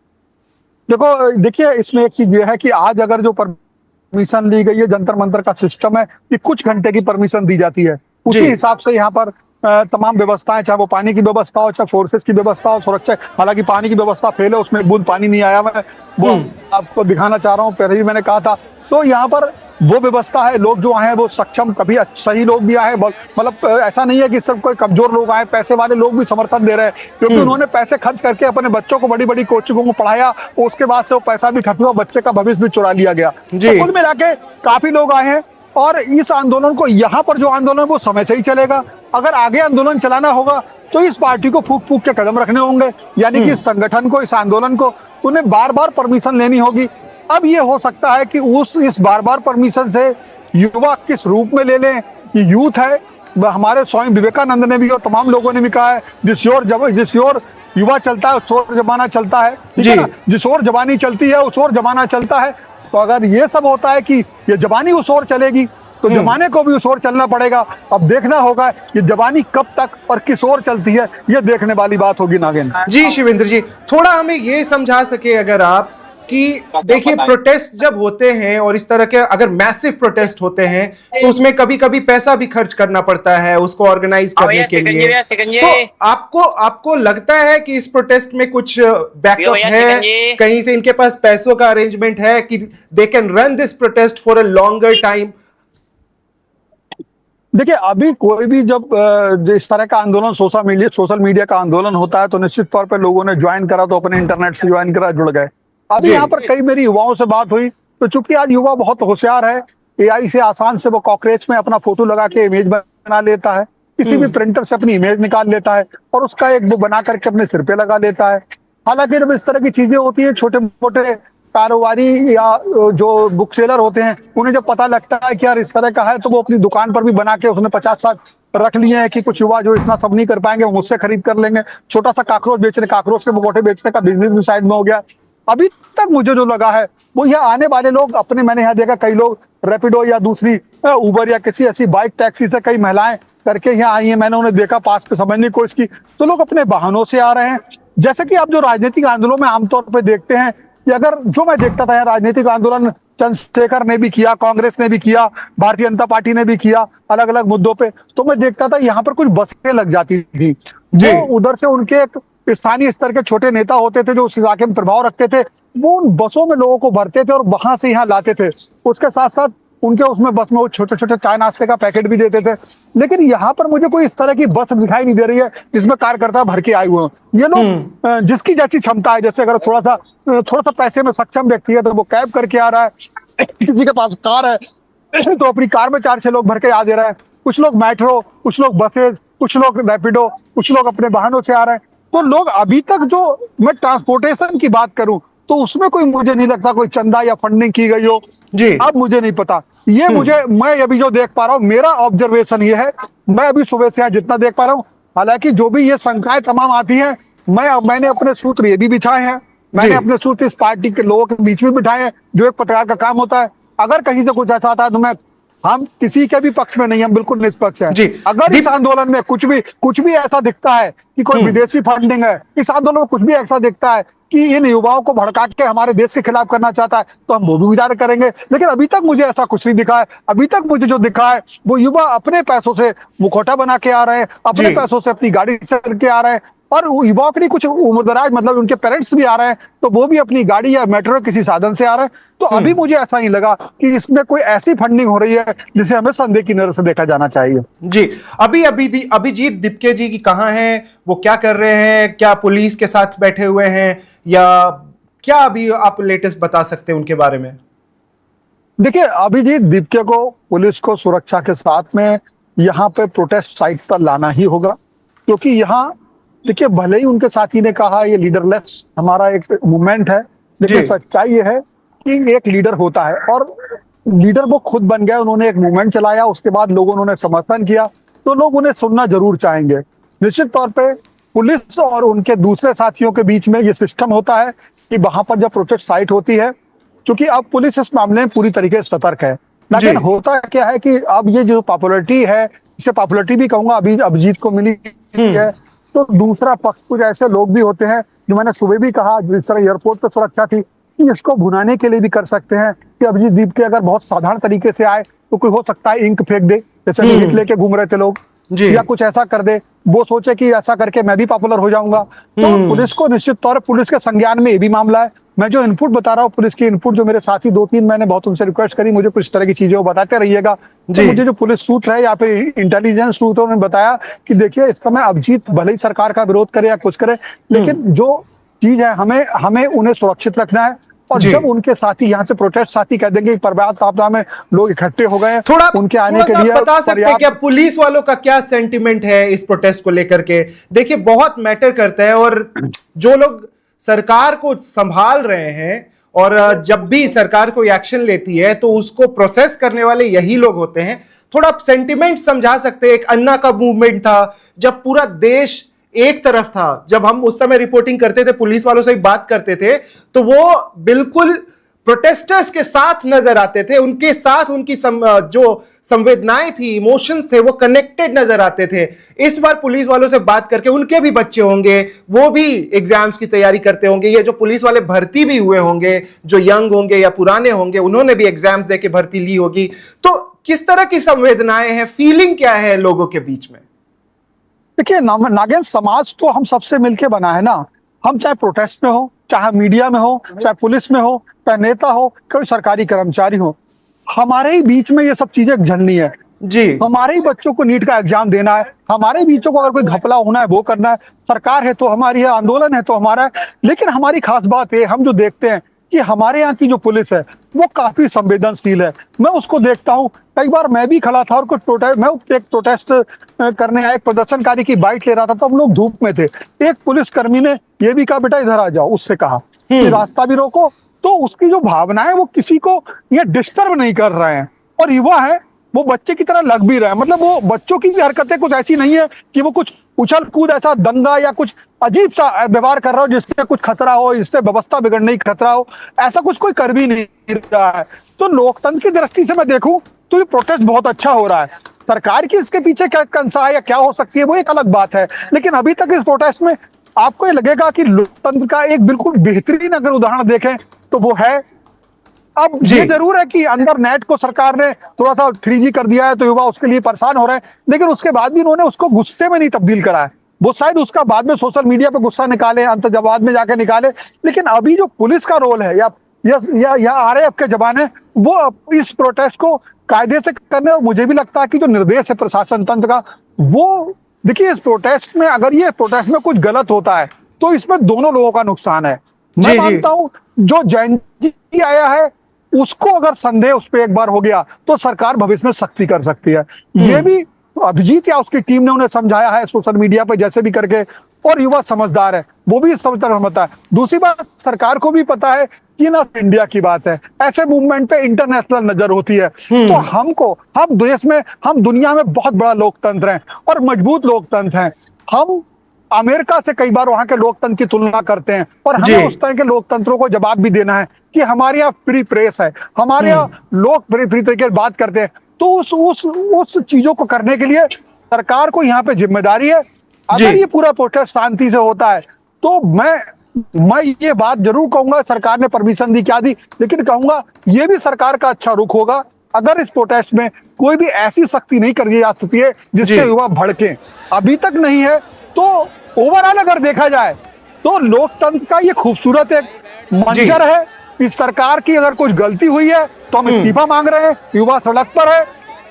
देखिए इसमें एक चीज ये है कि आज अगर जो परमिशन दी गई है, जंतर मंतर का सिस्टम है कि कुछ घंटे की परमिशन दी जाती है, उसी हिसाब से यहाँ पर तमाम व्यवस्थाएं, चाहे वो पानी की व्यवस्था हो, चाहे फोर्सेस की व्यवस्था हो, सुरक्षा। हालांकि पानी की व्यवस्था फेल है, उसमें बूंद पानी नहीं आया। मैं वो आपको दिखाना चाह रहा हूँ, पहले भी मैंने कहा था। तो यहाँ पर वो व्यवस्था है, लोग जो आए हैं वो सक्षम, कभी सही लोग भी आए, मतलब ऐसा नहीं है कि सिर्फ कोई कमजोर लोग आए, पैसे वाले लोग भी समर्थन दे रहे हैं, क्योंकि उन्होंने पैसे खर्च करके अपने बच्चों को बड़ी बड़ी कोचिंगों में पढ़ाया, उसके बाद से वो पैसा भी खर्च हुआ, बच्चे का भविष्य भी चुरा लिया गया। तो कुल मिला के काफी लोग आए हैं और इस आंदोलन को, यहाँ पर जो आंदोलन है वो समय से ही चलेगा। अगर आगे आंदोलन चलाना होगा तो इस पार्टी को फूक फूक के कदम रखने होंगे, यानी कि इस संगठन को, इस आंदोलन को उन्हें बार बार परमिशन लेनी होगी। अब ये हो सकता है कि इस बार बार परमिशन से युवा किस रूप में ले लें। कि यूथ है, हमारे स्वामी विवेकानंद ने भी और तमाम लोगों ने भी कहा है, जिस ओर युवा चलता है उस ओर जमाना चलता है, ठीक है ना? जिस ओर जवानी चलती है उस ओर जमाना चलता है। तो अगर ये सब होता है कि ये जवानी उस ओर चलेगी तो जमाने को भी उस ओर चलना पड़ेगा। अब देखना होगा ये जवानी कब तक और किस ओर चलती है, ये देखने वाली बात होगी नागेन जी। शिवेंद्र जी, थोड़ा हमें ये समझा सके अगर आप कि देखिए प्रोटेस्ट जब होते हैं और इस तरह के अगर मैसिव प्रोटेस्ट होते हैं तो उसमें कभी कभी पैसा भी खर्च करना पड़ता है उसको ऑर्गेनाइज करने के लिए। तो आपको लगता है कि इस प्रोटेस्ट में कुछ बैकअप है, कहीं से इनके पास पैसों का अरेंजमेंट है कि they can run this protest for a longer time? देखिए अभी कोई भी जब इस तरह का आंदोलन सोशल मीडिया का आंदोलन होता है तो निश्चित तौर पे लोगों ने ज्वाइन करा, तो अपने इंटरनेट से ज्वाइन करा, जुड़ गए। अभी यहाँ पर कई मेरी युवाओं से बात हुई, तो चूंकि आज युवा बहुत होशियार है, एआई से आसान से वो कॉकरेच में अपना फोटो लगा के इमेज बना लेता है, किसी भी प्रिंटर से अपनी इमेज निकाल लेता है और उसका एक वो बना करके अपने सिर पे लगा लेता है। हालांकि जब इस तरह की चीजें होती है, छोटे मोटे कारोबारी या जो बुक सेलर होते हैं, उन्हें जब पता लगता है कि यार इस तरह का है, तो वो अपनी दुकान पर भी बना के उसने 50-60 रख लिए हैं कि कुछ युवा जो इतना सब नहीं कर पाएंगे वो मुझसे खरीद कर लेंगे। छोटा सा काकरोच के मुखौटे बेचने का बिजनेस भी साइड में हो गया। अभी तक मुझे जो लगा है वो यह आने वाले लोग अपने, मैंने यहाँ देखा कई लोग रैपिडो या दूसरी उबर या किसी ऐसी बाइक टैक्सी से कई महिलाएं करके यहाँ आई हैं, मैंने उन्हें देखा, पास पे समझने की कोशिश की, तो लोग अपने वाहनों से आ रहे हैं। जैसे कि आप जो राजनीतिक आंदोलन में आमतौर पर देखते हैं कि अगर जो मैं देखता था, राजनीतिक आंदोलन चंद्रशेखर ने भी किया, कांग्रेस ने भी किया, भारतीय जनता पार्टी ने भी किया अलग अलग मुद्दों पे, तो मैं देखता था यहाँ पर कुछ बसें लग जाती थी जो उधर से उनके एक स्थानीय स्तर के छोटे नेता होते थे जो उस इलाके में प्रभाव रखते थे, वो उन बसों में लोगों को भरते थे और वहां से यहाँ लाते थे। उसके साथ साथ उनके उसमें बस में वो छोटे छोटे चाय नाश्ते का पैकेट भी देते थे। लेकिन यहाँ पर मुझे कोई इस तरह की बस दिखाई नहीं दे रही है जिसमें कार्यकर्ता भर के आए हुए हैं। ये लोग जिसकी जैसी क्षमता है, जैसे अगर थोड़ा सा पैसे में सक्षम व्यक्ति है तो वो कैब करके आ रहा है, किसी के पास कार है तो अपनी कार में 4-6 लोग भर के आ दे रहे हैं, कुछ लोग मेट्रो, कुछ लोग बसेज, कुछ लोग रैपिडो, कुछ लोग अपने वाहनों से आ रहे हैं। तो लोग अभी तक, जो मैं ट्रांसपोर्टेशन की बात करूं तो उसमें कोई मुझे नहीं लगता कोई चंदा या फंडिंग की गई हो जी। अब मुझे नहीं पता, ये मैं अभी जो देख पा रहा हूँ, मेरा ऑब्जर्वेशन ये है, मैं अभी सुबह से यहाँ जितना देख पा रहा हूँ, हालांकि जो भी ये शंकाएं तमाम आती हैं, मैंने अपने सूत्र ये भी बिछाए हैं, मैंने अपने सूत्र इस पार्टी के लोगों के बीच में बिठाए हैं, जो एक पत्रकार का काम होता है। अगर कहीं से कुछ ऐसा आता है तो हम किसी के भी पक्ष में नहीं, हम बिल्कुल निष्पक्ष हैं। अगर इस आंदोलन में कुछ भी ऐसा दिखता है कि कोई विदेशी फंडिंग है, इस आंदोलन में कुछ भी ऐसा दिखता है कि इन युवाओं को भड़का के हमारे देश के खिलाफ करना चाहता है, तो हम वो भी विचार करेंगे। लेकिन अभी तक मुझे ऐसा कुछ नहीं दिखा है। अभी तक मुझे जो दिखा है वो युवा अपने पैसों से मुखौटा बना के आ रहे हैं, अपने पैसों से अपनी गाड़ी से करके आ रहे हैं, और युवाओं के लिए कुछ उम्रदराज, मतलब उनके पेरेंट्स भी आ रहे हैं, तो वो भी अपनी गाड़ी या मेट्रो किसी साधन से आ रहे हैं। तो अभी मुझे ऐसा नहीं लगा कि इसमें कोई ऐसी फंडिंग हो रही है जिसे हमें संदेह की नजर से देखा जाना चाहिए। जी, अभिजीत दिपके जी की कहाँ हैं, वो क्या कर रहे हैं, क्या पुलिस के साथ बैठे हुए हैं, या क्या अभी आप लेटेस्ट बता सकते हैं उनके बारे में? देखिए, अभिजीत दीपके को पुलिस को सुरक्षा के साथ में यहाँ पे प्रोटेस्ट साइट पर लाना ही होगा, क्योंकि यहाँ देखिए भले ही उनके साथी ने कहा ये लीडरलेस हमारा एक मूवमेंट है, लेकिन सच्चाई ये है कि एक लीडर होता है और लीडर वो खुद बन गए। उन्होंने एक मूवमेंट चलाया, उसके बाद लोगों उन्होंने समर्थन किया, तो लोग उन्हें सुनना जरूर चाहेंगे। निश्चित तौर पे पुलिस और उनके दूसरे साथियों के बीच में ये सिस्टम होता है कि वहां पर जब प्रोटेस्ट साइट होती है, क्योंकि अब पुलिस इस मामले में पूरी तरीके से सतर्क है, लेकिन होता क्या है कि अब ये जो पॉपुलरिटी है, इसे पॉपुलरिटी भी कहूंगा, अभी अभिजीत को मिली है, तो दूसरा पक्ष कुछ ऐसे लोग भी होते हैं जो मैंने सुबह भी कहा, जिस तरह एयरपोर्ट पर सुरक्षा थी, कि इसको भुनाने के लिए भी कर सकते हैं कि अभिजीत दीपके अगर बहुत साधारण तरीके से आए तो कोई हो सकता है इंक फेंक दे, जैसे नीट लेके घूम रहे थे लोग, या कुछ ऐसा कर दे, वो सोचे कि ऐसा करके मैं भी पॉपुलर हो जाऊंगा। तो पुलिस को निश्चित तौर पर पुलिस के संज्ञान में ये भी मामला है। मैं जो इनपुट बता रहा हूँ, पुलिस की इनपुट जो मेरे साथी 2-3 मैंने बहुत उनसे रिक्वेस्ट करी, मुझे कुछ तरह की चीजें वो बताते रहिएगा। तो मुझे जो पुलिस सूत्र है या फिर इंटेलिजेंस सूत्र, उन्होंने बताया कि देखिए इस समय अभिजीत भले ही सरकार का विरोध करे या कुछ करे, लेकिन जो चीज है हमें उन्हें सुरक्षित रखना है। और जब उनके साथी यहाँ से प्रोटेस्ट साथी कह देंगे पर्याप्त आपदा में लोग इकट्ठे हो गए, थोड़ा उनके आने के लिए बता सकते हैं क्या पुलिस वालों का क्या सेंटिमेंट है इस प्रोटेस्ट को लेकर के? देखिए बहुत मैटर करता है, और जो लोग सरकार को संभाल रहे हैं और जब भी सरकार कोई एक्शन लेती है तो उसको प्रोसेस करने वाले यही लोग होते हैं। थोड़ा आप सेंटिमेंट समझा सकते हैं? एक अन्ना का मूवमेंट था, जब पूरा देश एक तरफ था, जब हम उस समय रिपोर्टिंग करते थे, पुलिस वालों से बात करते थे, तो वो बिल्कुल प्रोटेस्टर्स के साथ नजर आते थे, उनके साथ उनकी जो संवेदनाएं थी, इमोशंस थे, वो कनेक्टेड नजर आते थे। इस बार पुलिस वालों से बात करके, उनके भी बच्चे होंगे, वो भी एग्जाम्स की तैयारी करते होंगे, ये जो पुलिस वाले भर्ती भी हुए होंगे, जो यंग होंगे या पुराने होंगे, उन्होंने भी एग्जाम्स देके भर्ती ली होगी, तो किस तरह की संवेदनाएं हैं, फीलिंग क्या है लोगों के बीच में? देखिए नागेंद्र, समाज तो हम सबसे मिलके बना है ना। हम चाहे प्रोटेस्ट में हो, चाहे मीडिया में हो, चाहे पुलिस में हो, चाहे नेता हो, कोई सरकारी कर्मचारी हो, हमारे ही बीच में ये सब चीजें झलनी है जी। हमारे ही बच्चों को नीट का एग्जाम देना है, हमारे बीचों को अगर कोई घपला होना है वो करना है। सरकार है तो हमारी है, आंदोलन है तो हमारा है। लेकिन हमारी खास बात है, हम जो देखते हैं कि हमारे यहाँ की जो पुलिस है वो काफी संवेदनशील है। मैं उसको देखता हूँ, कई बार मैं भी खड़ा था और कुछ प्रोटेस्ट करने आया, एक प्रदर्शनकारी की बाइट ले रहा था, तो हम लोग धूप में थे। एक पुलिस कर्मी ने ये भी कहा बेटा इधर आ जाओ, उससे कहा कि रास्ता भी रोको। तो उसकी जो भावना है वो किसी को ये डिस्टर्ब नहीं कर रहे हैं, और युवा है वो बच्चे की तरह लग भी रहे हैं। मतलब वो बच्चों की हरकतें कुछ ऐसी नहीं है कि वो कुछ उछल कूद ऐसा दंगा या कुछ अजीब सा व्यवहार कर रहा हो जिससे कुछ खतरा हो, जिससे व्यवस्था बिगड़ने की खतरा हो, ऐसा कुछ कोई कर भी नहीं रहा है। तो लोकतंत्र की दृष्टि से मैं देखूं तो ये प्रोटेस्ट बहुत अच्छा हो रहा है। सरकार की इसके पीछे क्या कंसा है या क्या हो सकती है वो एक अलग बात है, लेकिन अभी तक इस प्रोटेस्ट में आपको ये लगेगा कि लोकतंत्र का एक बिल्कुल बेहतरीन अगर उदाहरण देखें तो वो है। अब ये जरूर है कि अंदर नेट को सरकार ने थोड़ा सा 3G कर दिया है तो युवा उसके लिए परेशान हो रहे हैं, लेकिन उसके बाद भी उन्होंने उसको गुस्से में नहीं तब्दील करा है। वो शायद उसका बाद में सोशल मीडिया पे गुस्सा निकाले, अंतर्जवाद में जाके निकाले, लेकिन अभी जो पुलिस का रोल है या RAF के जवान है वो इस प्रोटेस्ट को कायदे से करने, और मुझे भी लगता है कि जो निर्देश है प्रशासन तंत्र का वो, देखिए इस प्रोटेस्ट में अगर ये प्रोटेस्ट में कुछ गलत होता है तो इसमें दोनों लोगों का नुकसान है। मैं मानता हूं जो जैन जी आया है उसको अगर संदेह उस पर एक बार हो गया तो सरकार भविष्य में सख्ती कर सकती है। ये भी अभिजीत या उसकी टीम ने उन्हें समझाया है सोशल मीडिया पे जैसे भी करके, और युवा समझदार है, वो भी समझता है। दूसरी बात, सरकार को भी पता है कि ना इंडिया की बात है, ऐसे मूवमेंट पे इंटरनेशनल नजर होती है। तो हम देश में, हम दुनिया में बहुत बड़ा लोकतंत्र है और मजबूत लोकतंत्र है। हम अमेरिका से कई बार वहां के लोकतंत्र की तुलना करते हैं, और हमें उस तरह के लोकतंत्रों को जवाब भी देना है कि हमारे यहाँ फ्री प्रेस है, हमारे यहाँ लोग फ्री तरीके से बात करते हैं। तो उस चीजों को करने के लिए सरकार को यहाँ पे जिम्मेदारी है। अगर ये पूरा प्रोटेस्ट शांति से होता है तो मैं ये बात जरूर कहूंगा, सरकार ने परमिशन दी क्या दी, लेकिन कहूंगा ये भी सरकार का अच्छा रुख होगा अगर इस प्रोटेस्ट में कोई भी ऐसी सख्ती नहीं कर दी जा सकती है जिससे युवा भड़के। अभी तक नहीं है, तो ओवरऑल अगर देखा जाए तो लोकतंत्र का ये खूबसूरत एक मंजर है। इस सरकार की अगर कुछ गलती हुई है तो हम इस्तीफा मांग रहे हैं, युवा सड़क पर है,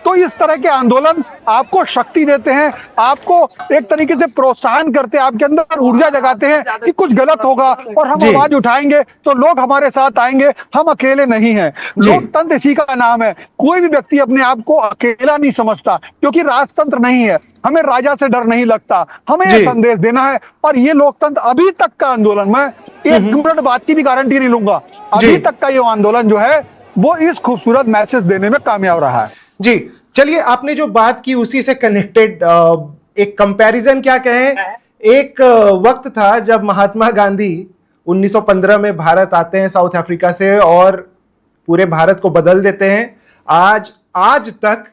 तो इस तरह के आंदोलन आपको शक्ति देते हैं, आपको एक तरीके से प्रोत्साहन करते हैं, आपके अंदर ऊर्जा जगाते हैं कि कुछ गलत होगा और हम जी। आवाज उठाएंगे तो लोग हमारे साथ आएंगे, हम अकेले नहीं हैं। जी। लोकतंत्र इसी का नाम है। कोई भी व्यक्ति अपने आप को अकेला नहीं समझता, क्योंकि राजतंत्र नहीं है। हमें राजा से डर नहीं लगता, हमें जी। ये संदेश देना है। और ये लोकतंत्र अभी तक का आंदोलन, मैं एक मिनट बात की भी गारंटी नहीं लूंगा, जी। अभी तक का ये आंदोलन जो है वो इस खूबसूरत मैसेज देने में कामयाब रहा है। जी, चलिए, आपने जो बात की उसी से कनेक्टेड एक कंपैरिजन क्या कहें, एक वक्त था जब महात्मा गांधी 1915 में भारत आते हैं साउथ अफ्रीका से और पूरे भारत को बदल देते हैं। आज तक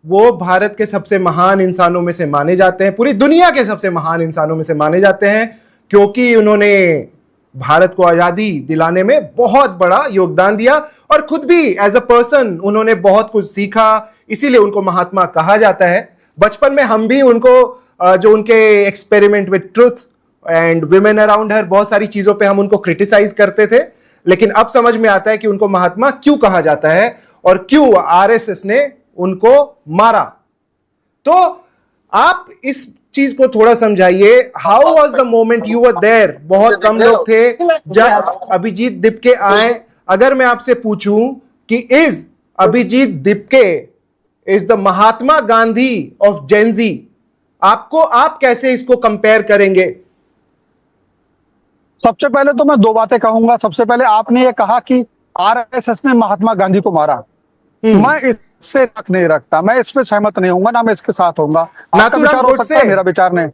वो भारत के सबसे महान इंसानों में से माने जाते हैं, पूरी दुनिया के सबसे महान इंसानों में से माने जाते हैं, क्योंकि उन्होंने भारत को आजादी दिलाने में बहुत बड़ा योगदान दिया और खुद भी एज अ पर्सन उन्होंने बहुत कुछ सीखा, इसीलिए उनको महात्मा कहा जाता है। बचपन में हम भी उनको जो उनके experiment with truth and women around her, बहुत सारी चीजों पे हम उनको क्रिटिसाइज करते थे, लेकिन अब समझ में आता है कि उनको महात्मा क्यों कहा जाता है और क्यों आरएसएस ने उनको मारा। तो आप इस चीज को थोड़ा समझाइए, how was the moment, you were there, बहुत कम लोग थे जब अभिजीत दिपके आए। अगर मैं आपसे पूछूं कि is Abhijit Dipke is the Mahatma Gandhi of Gen Z, आप कैसे इसको कंपेयर करेंगे? सबसे पहले तो मैं दो बातें कहूंगा। सबसे पहले आपने ये कहा कि आरएसएस ने महात्मा गांधी को मारा, मैं इससे तक नहीं रखता, मैं इस पे सहमत नहीं होऊंगा, ना मैं इसके साथ होऊंगा। आपका विचार हो सकता है, मेरा विचार नहीं,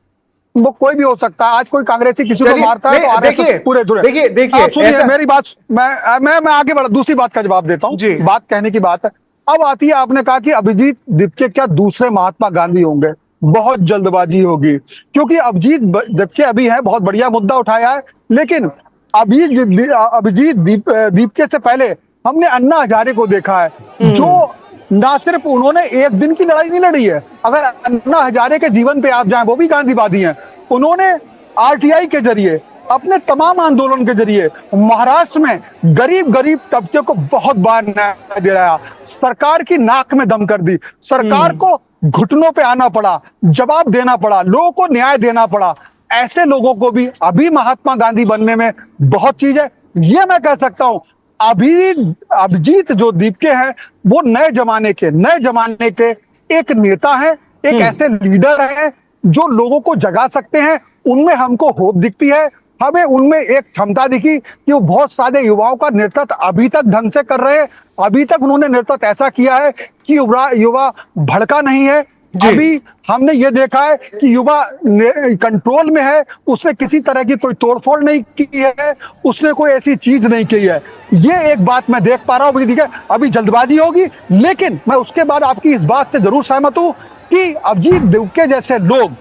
वो कोई भी हो सकता है। आज कोई कांग्रेसी किसी को मारता है तो आरएसएस पूरे देखिए मेरी बात, मैं आगे बढ़, दूसरी बात का जवाब देता हूँ। बात कहने की बात है। अब आती है, आपने कहा कि अभिजीत दिपके क्या दूसरे महात्मा गांधी होंगे? बहुत जल्दबाजी होगी, क्योंकि अभिजीत दिपके अभी है, बहुत बढ़िया मुद्दा उठाया है, लेकिन अभिजीत दिपके से पहले हमने अन्ना हजारे को देखा है, जो ना सिर्फ उन्होंने एक दिन की लड़ाई नहीं लड़ी है। अगर अन्ना हजारे के जीवन पे आप जाएं, वो भी गांधीवादी हैं। उन्होंने आरटीआई के जरिए, अपने तमाम आंदोलन के जरिए महाराष्ट्र में गरीब तबके को बहुत बार न्याय दिलाया, सरकार की नाक में दम कर दी, सरकार को घुटनों पे आना पड़ा, जवाब देना पड़ा, लोगों को न्याय देना पड़ा। ऐसे लोगों को भी अभी महात्मा गांधी बनने में बहुत चीज है। ये मैं कह सकता हूं, अभिजीत जो दिपके हैं वो नए जमाने के एक नेता है, एक ऐसे लीडर है जो लोगों को जगा सकते हैं। उनमें हमको होप दिखती है, हमें उनमें एक क्षमता दिखी कि वो बहुत सारे युवाओं का नेतृत्व अभी तक ढंग से कर रहे हैं। अभी तक उन्होंने नेतृत्व ऐसा किया है कि युवा भड़का नहीं है। अभी हमने ये देखा है कि युवा कंट्रोल में है, उसने किसी तरह की कोई तोड़फोड़ नहीं की है, उसने कोई ऐसी चीज नहीं की है। ये एक बात मैं देख पा रहा हूँ। ठीक है, अभी जल्दबाजी होगी, लेकिन मैं उसके बाद आपकी इस बात से जरूर सहमत हूँ कि अभिजीत दिपके जैसे लोग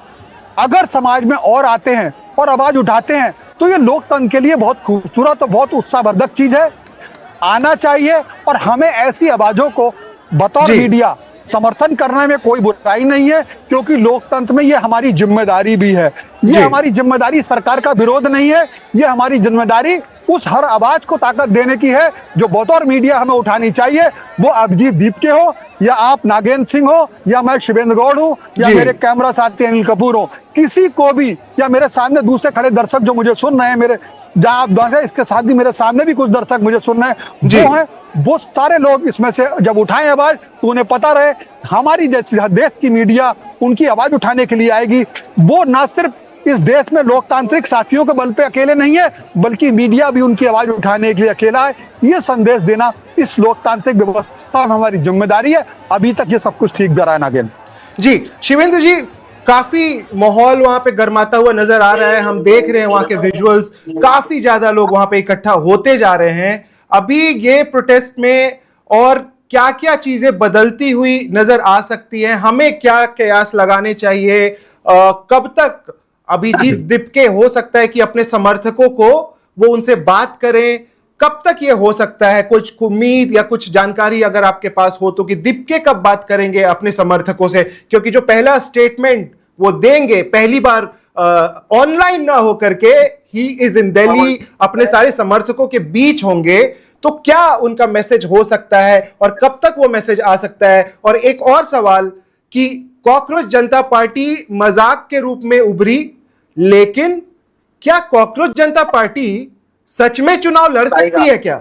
अगर समाज में और आते हैं और आवाज उठाते हैं तो ये लोकतंत्र के लिए बहुत खूबसूरत और बहुत उत्साहवर्धक चीज है। आना चाहिए और हमें ऐसी आवाजों को बतौर मीडिया समर्थन करने में कोई बुराई नहीं है, क्योंकि लोकतंत्र में ये हमारी जिम्मेदारी भी है। ये हमारी जिम्मेदारी सरकार का विरोध नहीं है, ये हमारी जिम्मेदारी उस हर आवाज को ताकत देने की है जो बतौर मीडिया हमें उठानी चाहिए। वो अभिजीत दिपके हो या आप नागेंद्र सिंह हो या मैं शिवेंद्र गौड़ हूँ या मेरे कैमरा साथी अनिल कपूर हो, किसी को भी, या मेरे सामने दूसरे खड़े दर्शक जो मुझे सुन रहे हैं, मेरे जहाँ आप दर्शक, इसके साथ भी मेरे सामने भी कुछ दर्शक मुझे सुन रहे हैं, वो है, वो सारे लोग इसमें से जब उठाएं आवाज तो उन्हें पता रहे हमारी देश की मीडिया उनकी आवाज उठाने के लिए आएगी। वो ना सिर्फ इस देश में लोकतांत्रिक साथियों के बल पे अकेले नहीं है, बल्कि मीडिया भी उनकी आवाज उठाने के लिए अकेला है। ये संदेश देना इस लोकतांत्रिक व्यवस्था में हमारी जिम्मेदारी है। अभी तक ये सब कुछ ठीक जा रहा है। नागेंद्र जी, शिवेंद्र जी, काफी माहौल वहां पे गर्माता हुआ नजर आ रहा है, हम देख रहे हैं वहां के विजुअल्स, काफी ज्यादा लोग वहां पे इकट्ठा होते जा रहे हैं। अभी ये प्रोटेस्ट में और क्या क्या चीजें बदलती हुई नजर आ सकती हैं, हमें क्या कयास लगाने चाहिए, कब तक अभिजीत दिपके हो सकता है कि अपने समर्थकों को वो उनसे बात करें, कब तक ये हो सकता है? कुछ उम्मीद या कुछ जानकारी अगर आपके पास हो तो, कि दिपके कब बात करेंगे अपने समर्थकों से? क्योंकि जो पहला स्टेटमेंट वो देंगे, पहली बार ऑनलाइन ना हो करके, ही इज इन दिल्ली, अपने सारे समर्थकों के बीच होंगे, तो क्या उनका मैसेज हो सकता है और कब तक वो मैसेज आ सकता है? और एक और सवाल कि कॉकरोच जनता पार्टी मजाक के रूप में उभरी, लेकिन क्या कॉकरोच जनता पार्टी सच में चुनाव लड़ सकती है क्या?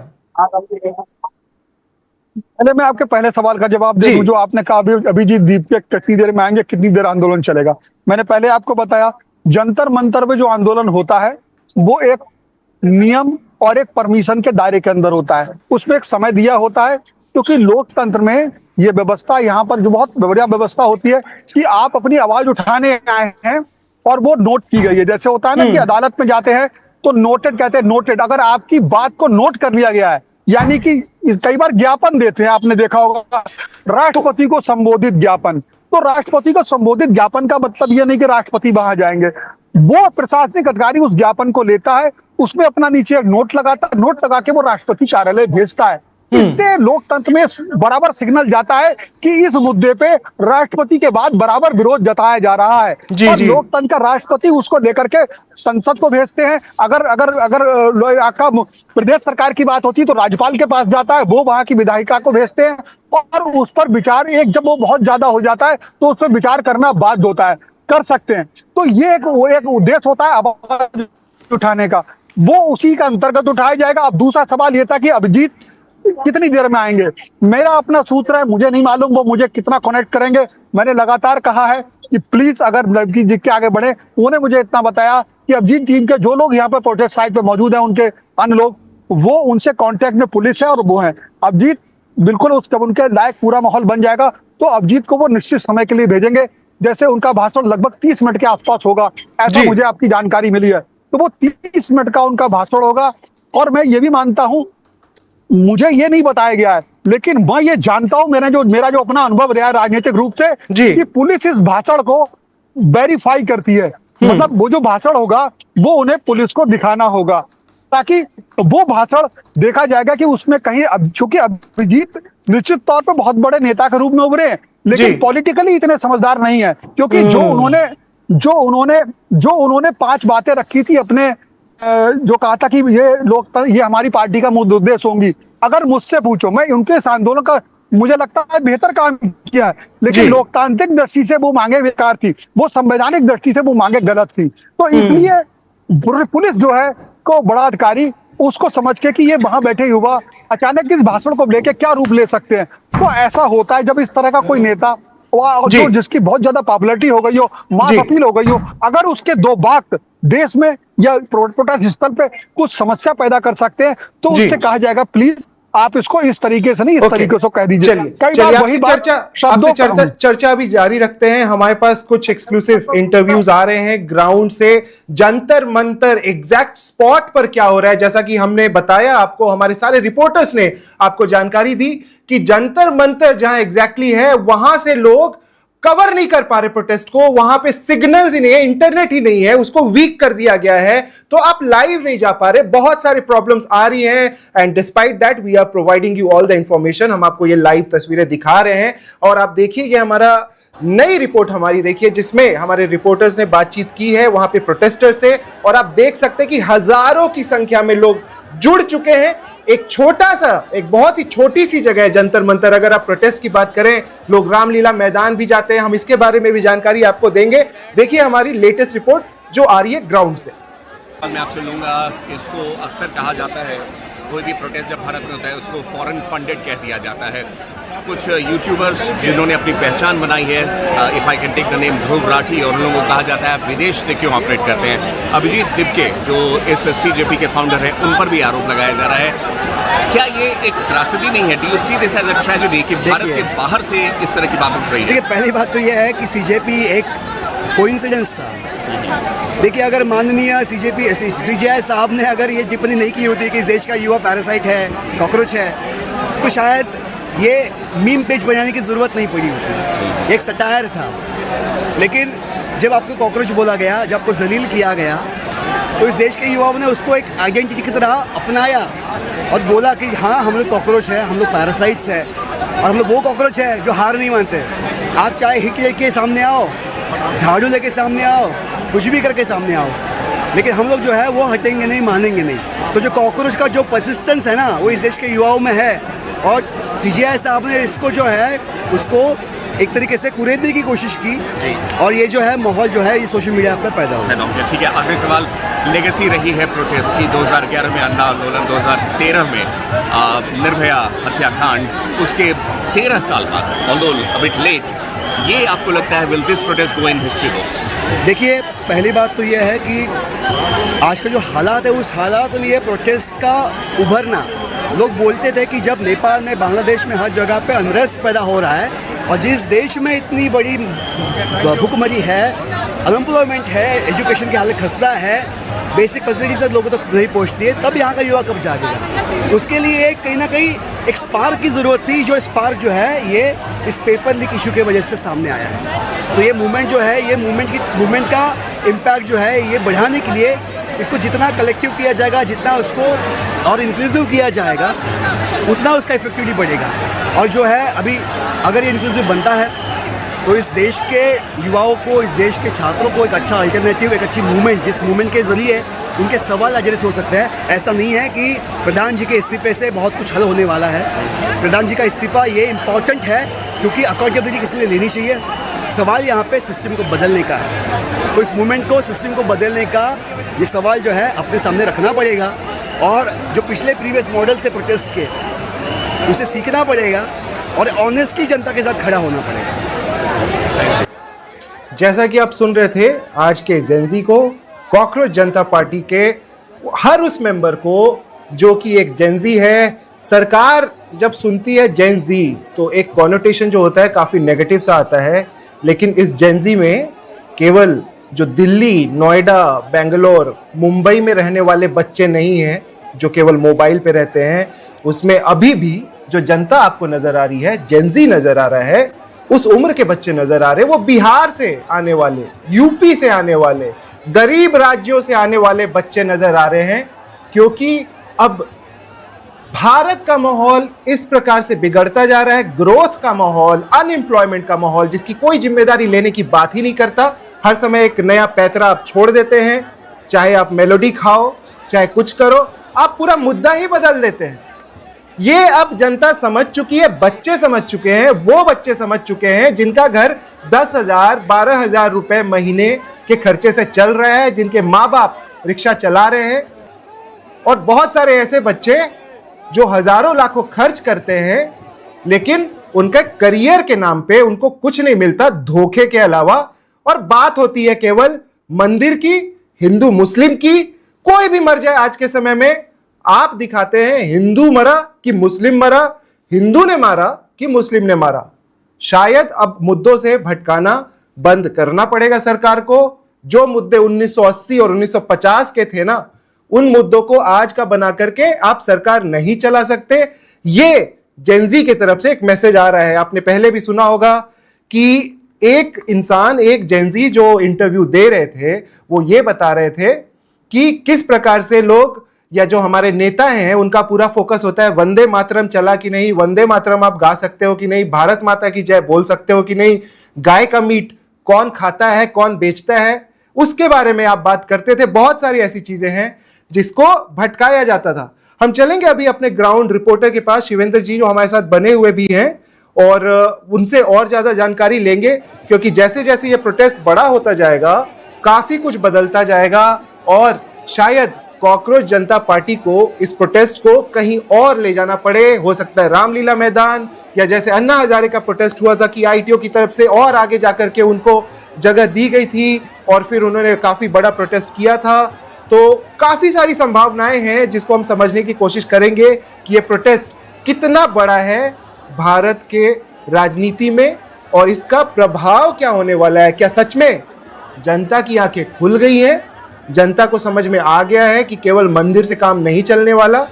पहले मैं आपके पहले सवाल का जवाब दे दूं, जो आपने कहा अभिजीत दीप के कितनी देर में आएंगे, कितनी देर आंदोलन चलेगा। मैंने पहले आपको बताया जंतर मंतर में जो आंदोलन होता है वो एक नियम और एक परमिशन के दायरे के अंदर होता है, उसमें एक समय दिया होता है, क्योंकि लोकतंत्र में ये व्यवस्था यहाँ पर जो बहुत बढ़िया व्यवस्था होती है कि आप अपनी आवाज उठाने आए हैं और वो नोट की गई है। जैसे होता है ना कि अदालत में जाते हैं तो नोटेड कहते हैं, नोटेड, अगर आपकी बात को नोट कर लिया गया है, यानी कि कई बार ज्ञापन देते हैं, आपने देखा होगा राष्ट्रपति को संबोधित ज्ञापन, तो राष्ट्रपति को संबोधित ज्ञापन का मतलब यह नहीं कि राष्ट्रपति वहां जाएंगे, वो प्रशासनिक अधिकारी उस ज्ञापन को लेता है, उसमें अपना नीचे एक नोट लगाता है, नोट लगा के वो राष्ट्रपति कार्यालय भेजता है। इससे लोकतंत्र में बराबर सिग्नल जाता है कि इस मुद्दे पे राष्ट्रपति के बाद बराबर विरोध जताया जा रहा है। और लोकतंत्र का राष्ट्रपति उसको लेकर के संसद को भेजते हैं। अगर अगर अगर आपका प्रदेश सरकार की बात होती है तो राज्यपाल के पास जाता है, वो वहां की विधायिका को भेजते हैं और उस पर विचार, एक जब वो बहुत ज्यादा हो जाता है तो उस पर विचार करना बाध्य होता है, कर सकते हैं। तो ये एक उद्देश्य होता है आवाज उठाने का, वो उसी का अंतर्गत उठाया जाएगा। अब दूसरा सवाल ये था कि अभिजीत कितनी देर में आएंगे, मेरा अपना सूत्र है, मुझे नहीं मालूम वो मुझे कितना कनेक्ट करेंगे। मैंने लगातार कहा है कि प्लीज अगर लड़की जी के आगे बढ़े, उन्होंने मुझे इतना बताया कि अभिजीत टीम के जो लोग यहाँ पे प्रोटेस्ट साइट पे मौजूद हैं, उनके अन्य लोग, वो उनसे कांटेक्ट में पुलिस है और वो है अभिजीत, बिल्कुल जब उनके लायक पूरा माहौल बन जाएगा तो अभिजीत को वो निश्चित समय के लिए भेजेंगे। जैसे उनका भाषण लगभग 30 मिनट के आसपास होगा, ऐसा मुझे आपकी जानकारी मिली है, तो वो 30 मिनट का उनका भाषण होगा। और मैं ये भी मानता हूं, मुझे ये नहीं बताया गया है, लेकिन मैं ये जानता हूं, मेरा जो अपना अनुभव रहा है राजनीतिक रूप से, कि पुलिस इस भाषण को वेरीफाई करती है। मतलब वो जो भाषण होगा वो उन्हें पुलिस को दिखाना होगा, ताकि वो भाषण देखा जाएगा कि उसमें कहीं, चूंकि अभिजीत निश्चित तौर पर बहुत बड़े नेता के रूप में उभरे हैं, लेकिन पॉलिटिकली इतने समझदार नहीं है, क्योंकि जो उन्होंने 5 बातें रखी थी अपने, जो कहा था कि ये हमारी पार्टी का मुख्य उद्देश्य होंगी। अगर मुझसे पूछो, मैं उनके इस आंदोलन का मुझे लगता है बेहतर काम किया है, लेकिन लोकतांत्रिक दृष्टि से वो मांगे बेकार थी, वो संवैधानिक दृष्टि से वो मांगे गलत थी। तो इसलिए पुलिस जो है को बड़ा अधिकारी उसको समझ के कि ये वहां बैठे युवा अचानक इस भाषण को लेके क्या रूप ले सकते हैं, तो ऐसा होता है जब इस तरह का कोई नेता जो जिसकी बहुत ज्यादा पॉपुलैरिटी हो गई हो, मास अपील हो गई हो, अगर उसके 2 वाक्य देश में या प्रोटेस्ट स्थल पे कुछ समस्या पैदा कर सकते हैं, तो उससे कहा जाएगा प्लीज आप इसको इस तरीके से नहीं, इस तरीके से कह दीजिए। चलिए चर्चा अभी जारी रखते हैं। हमारे पास कुछ एक्सक्लूसिव इंटरव्यूज आ रहे हैं ग्राउंड से, जंतर मंतर एग्जैक्ट स्पॉट पर क्या हो रहा है। जैसा कि हमने बताया आपको, हमारे सारे रिपोर्टर्स ने आपको जानकारी दी कि जंतर मंतर जहां एग्जैक्टली है, वहां से लोग कवर नहीं कर पा रहे प्रोटेस्ट को, वहां पे सिग्नल्स ही नहीं है, इंटरनेट ही नहीं है, उसको वीक कर दिया गया है, तो आप लाइव नहीं जा पा रहे, बहुत सारी प्रॉब्लम्स आ रही हैं। And despite that we are providing you all the information. हम आपको ये लाइव तस्वीरें दिखा रहे हैं और आप देखिए ये हमारा नई रिपोर्ट हमारी देखिए, जिसमें हमारे रिपोर्टर्स ने बातचीत की है वहां पे प्रोटेस्टर से, और आप देख सकते हैं कि हजारों की संख्या में लोग जुड़ चुके हैं। एक छोटा सा, एक बहुत ही छोटी सी जगह है जंतर मंतर। अगर आप प्रोटेस्ट की बात करें, लोग रामलीला मैदान भी जाते हैं, हम इसके बारे में भी जानकारी आपको देंगे। देखिए हमारी लेटेस्ट रिपोर्ट जो आ रही है ग्राउंड से। मैं आपसे लूंगा, इसको अक्सर कहा जाता है, कोई भी प्रोटेस्ट जब भारत में होता है उसको फॉरेन फंडेड कह दिया जाता है। कुछ यूट्यूबर्स जिन्होंने अपनी पहचान बनाई है, if I can take the name Dhruv Rathee, और उन लोगों को कहा जाता है विदेश से क्यों ऑपरेट करते हैं। अभिजीत दिपके जो इस सीजेपी के फाउंडर हैं, उन पर भी आरोप लगाया जा रहा है। क्या ये एक त्रासदी नहीं है? Do you see this as a tragedy कि भारत के बाहर से इस तरह की बात उठ रही है? देखिए, पहली बात तो यह है कि सीजेपी एक कोइंसिडेंस था। देखिए, अगर माननीय सीजीआई साहब ने अगर ये टिप्पणी नहीं की होती कि इस देश का युवा पैरासाइट है, कॉकरोच है, तो शायद ये मीम पेज बनाने की ज़रूरत नहीं पड़ी होती। एक सटायर था, लेकिन जब आपको कॉकरोच बोला गया, जब आपको जलील किया गया, तो इस देश के युवाओं ने उसको एक आइडेंटिटी की तरह अपनाया और बोला कि हाँ, हम लोग कॉकरोच है, हम लोग पैरासाइट्स है, और हम लोग वो कॉकरोच है जो हार नहीं मानते। आप चाहे हिट लेके सामने आओ, झाड़ू लेके सामने आओ, कुछ भी करके सामने आओ, लेकिन हम लोग जो है वो हटेंगे नहीं, मानेंगे नहीं। तो जो कॉकरोच का जो परसिस्टेंस है ना, वो इस देश के युवाओं में है, और सीजीआई साहब ने इसको जो है उसको एक तरीके से कुरेदने की कोशिश की, और ये जो है माहौल जो है ये सोशल मीडिया पर पैदा हुआ। ठीक है, आखिरी सवाल, लेगेसी रही है प्रोटेस्ट की 2011 में अन्ना आंदोलन, 2013 में निर्भया हत्याकांड, उसके 13 साल बाद, ऑल्दो अ बिट लेट, ये आपको लगता है will this protest go in history books? देखिए, पहली बात तो ये है कि आज का जो हालात है उस हालात में ये प्रोटेस्ट का उभरना, लोग बोलते थे कि जब नेपाल में, बांग्लादेश में हर जगह पे अनरेस्ट पैदा हो रहा है, और जिस देश में इतनी बड़ी भुखमरी है, अनएम्प्लॉयमेंट है, एजुकेशन की हालत खस्ता है, बेसिक फैसिलिटीज लोगों तक नहीं पहुंचती है, तब यहाँ का युवा कब जागेगा? उसके लिए कहीं ना कहीं एक स्पार्क की ज़रूरत थी, जो स्पार्क जो है ये इस पेपर लीक इशू के वजह से सामने आया है। तो ये मूवमेंट जो है, ये मूवमेंट का इम्पैक्ट जो है ये बढ़ाने के लिए इसको जितना कलेक्टिव किया जाएगा, जितना उसको और इंक्लूसिव किया जाएगा, उतना उसका इफेक्टिवली बढ़ेगा। और जो है अभी अगर ये इंक्लूसिव बनता है तो इस देश के युवाओं को, इस देश के छात्रों को एक अच्छा अल्टरनेटिव, एक अच्छी मूवमेंट, जिस मूवमेंट के ज़रिए उनके सवाल एड्रेस हो सकते हैं। ऐसा नहीं है कि प्रधान जी के इस्तीफे से बहुत कुछ हल होने वाला है। प्रधान जी का इस्तीफा ये इम्पॉर्टेंट है क्योंकि अकाउंटेबिलिटी किसने लेनी चाहिए। सवाल यहाँ पे सिस्टम को बदलने का है, तो इस मूवमेंट को, सिस्टम को बदलने का ये सवाल जो है अपने सामने रखना पड़ेगा, और जो पिछले प्रीवियस मॉडल से प्रोटेस्ट के उसे सीखना पड़ेगा, और ऑनेस्टली जनता के साथ खड़ा होना पड़ेगा। जैसा कि आप सुन रहे थे आज के जेंजी को, कॉकरोच जनता पार्टी के हर उस मेंबर को जो कि एक जेंजी है। सरकार जब सुनती है जेंजी तो एक कॉनोटेशन जो होता है काफ़ी नेगेटिव सा आता है, लेकिन इस जेंजी में केवल जो दिल्ली, नोएडा, बेंगलोर, मुंबई में रहने वाले बच्चे नहीं हैं जो केवल मोबाइल पे रहते हैं, उसमें अभी भी जो जनता आपको नजर आ रही है, जेंजी नजर आ रहा है, उस उम्र के बच्चे नजर आ रहे हैं। वो बिहार से आने वाले, यूपी से आने वाले, गरीब राज्यों से आने वाले बच्चे नजर आ रहे हैं, क्योंकि अब भारत का माहौल इस प्रकार से बिगड़ता जा रहा है। ग्रोथ का माहौल, अनएम्प्लॉयमेंट का माहौल, जिसकी कोई जिम्मेदारी लेने की बात ही नहीं करता। हर समय एक नया पैतरा आप छोड़ देते हैं, चाहे आप मेलोडी खाओ, चाहे कुछ करो, आप पूरा मुद्दा ही बदल देते हैं। ये अब जनता समझ चुकी है, बच्चे समझ चुके हैं, वो बच्चे समझ चुके हैं जिनका घर 10,000, 12,000 रुपए महीने के खर्चे से चल रहा है, जिनके माँ बाप रिक्शा चला रहे हैं, और बहुत सारे ऐसे बच्चे जो हजारों लाखों खर्च करते हैं, लेकिन उनके करियर के नाम पे उनको कुछ नहीं मिलता धोखे के अलावा। और बात होती है केवल मंदिर की, हिंदू मुस्लिम की, कोई भी मर जाए आज के समय में, आप दिखाते हैं हिंदू मरा कि मुस्लिम मरा, हिंदू ने मारा कि मुस्लिम ने मारा। शायद अब मुद्दों से भटकाना बंद करना पड़ेगा सरकार को। जो मुद्दे 1980 और 1950 के थे ना, उन मुद्दों को आज का बना करके आप सरकार नहीं चला सकते। ये जेंजी की तरफ से एक मैसेज आ रहा है। आपने पहले भी सुना होगा कि एक इंसान, एक जेंजी जो इंटरव्यू दे रहे थे, वो ये बता रहे थे कि किस प्रकार से लोग या जो हमारे नेता हैं उनका पूरा फोकस होता है वंदे मातरम चला कि नहीं, वंदे मातरम आप गा सकते हो कि नहीं, भारत माता की जय बोल सकते हो कि नहीं, गाय का मीट कौन खाता है, कौन बेचता है, उसके बारे में आप बात करते थे। बहुत सारी ऐसी चीजें हैं जिसको भटकाया जाता था। हम चलेंगे अभी अपने ग्राउंड रिपोर्टर के पास, शिवेंद्र जी, जो हमारे साथ बने हुए भी हैं, और उनसे और ज्यादा जानकारी लेंगे, क्योंकि जैसे जैसे ये प्रोटेस्ट बड़ा होता जाएगा काफी कुछ बदलता जाएगा, और शायद कॉकरोच जनता पार्टी को इस प्रोटेस्ट को कहीं और ले जाना पड़े। हो सकता है रामलीला मैदान, या जैसे अन्ना हजारे का प्रोटेस्ट हुआ था कि आईटीओ की तरफ से और आगे जाकर के उनको जगह दी गई थी, और फिर उन्होंने काफी बड़ा प्रोटेस्ट किया था। तो काफी सारी संभावनाएं हैं जिसको हम समझने की कोशिश करेंगे कि ये प्रोटेस्ट कितना बड़ा है भारत के राजनीति में, और इसका प्रभाव क्या होने वाला है। क्या सच में जनता की आंखें खुल गई हैं, जनता को समझ में आ गया है कि केवल मंदिर से काम नहीं चलने वाला,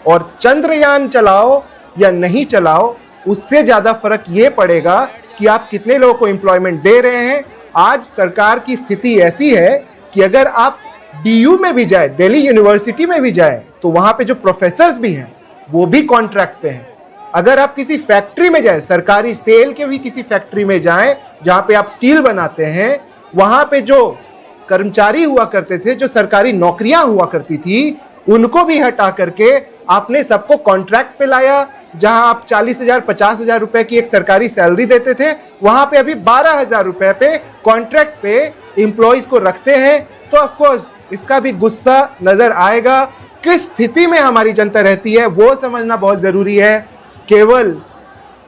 और चंद्रयान चलाओ या नहीं चलाओ उससे ज्यादा फर्क ये पड़ेगा कि आप कितने लोगों को एम्प्लॉयमेंट दे रहे हैं। आज सरकार की स्थिति ऐसी है कि अगर आप डीयू में भी जाए, दिल्ली यूनिवर्सिटी में भी जाए, तो वहां पे जो प्रोफेसर्स भी हैं वो भी कॉन्ट्रैक्ट पे हैं। अगर आप किसी फैक्ट्री में जाए, सरकारी सेल के भी किसी फैक्ट्री में जाएं जहां पे आप स्टील बनाते हैं, वहां पे जो कर्मचारी हुआ करते थे, जो सरकारी नौकरियां हुआ करती थी, उनको भी हटा करके आपने सबको कॉन्ट्रैक्ट पे लाया। जहां आप 40,000 50,000 रुपए की एक सरकारी सैलरी देते थे, वहां पे अभी 12,000 रुपए पे कॉन्ट्रैक्ट पे एम्प्लॉइज को रखते हैं। तो ऑफ कोर्स इसका भी गुस्सा नजर आएगा। किस स्थिति में हमारी जनता रहती है वो समझना बहुत जरूरी है। केवल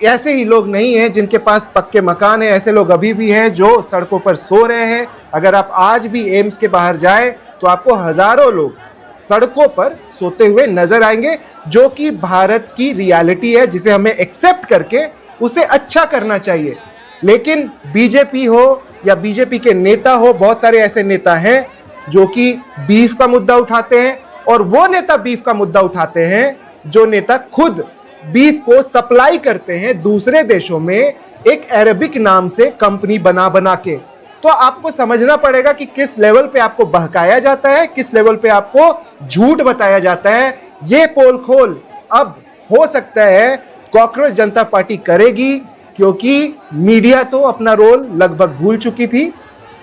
ऐसे ही लोग नहीं हैं जिनके पास पक्के मकान है, ऐसे लोग अभी भी हैं जो सड़कों पर सो रहे हैं। अगर आप आज भी एम्स के बाहर जाएं तो आपको हजारों लोग सड़कों पर सोते हुए नजर आएंगे, जो कि भारत की रियलिटी है, जिसे हमें एक्सेप्ट करके उसे अच्छा करना चाहिए। लेकिन बीजेपी हो या बीजेपी के नेता हो, बहुत सारे ऐसे नेता हैं जो कि बीफ का मुद्दा उठाते हैं, और वो नेता बीफ का मुद्दा उठाते हैं जो नेता खुद बीफ को सप्लाई करते हैं दूसरे देशों में एक अरेबिक नाम से कंपनी बना बना के। तो आपको समझना पड़ेगा कि किस लेवल पे आपको बहकाया जाता है, किस लेवल पे आपको झूठ बताया जाता है। ये पोल खोल अब हो सकता है कॉकरोच जनता पार्टी करेगी, क्योंकि मीडिया तो अपना रोल लगभग भूल चुकी थी।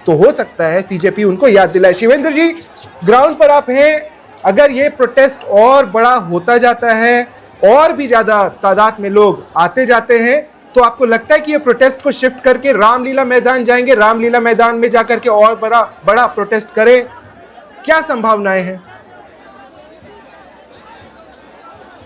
तो हो सकता है सीजेपी उनको याद दिलाए। शिवेंद्र जी, ग्राउंड पर आप हैं, अगर ये प्रोटेस्ट और बड़ा होता जाता है और भी ज्यादा तादाद में लोग आते जाते हैं, तो आपको लगता है कि ये प्रोटेस्ट को शिफ्ट करके रामलीला मैदान जाएंगे, रामलीला मैदान में जाकर के और बड़ा प्रोटेस्ट करें? क्या संभावनाएं हैं?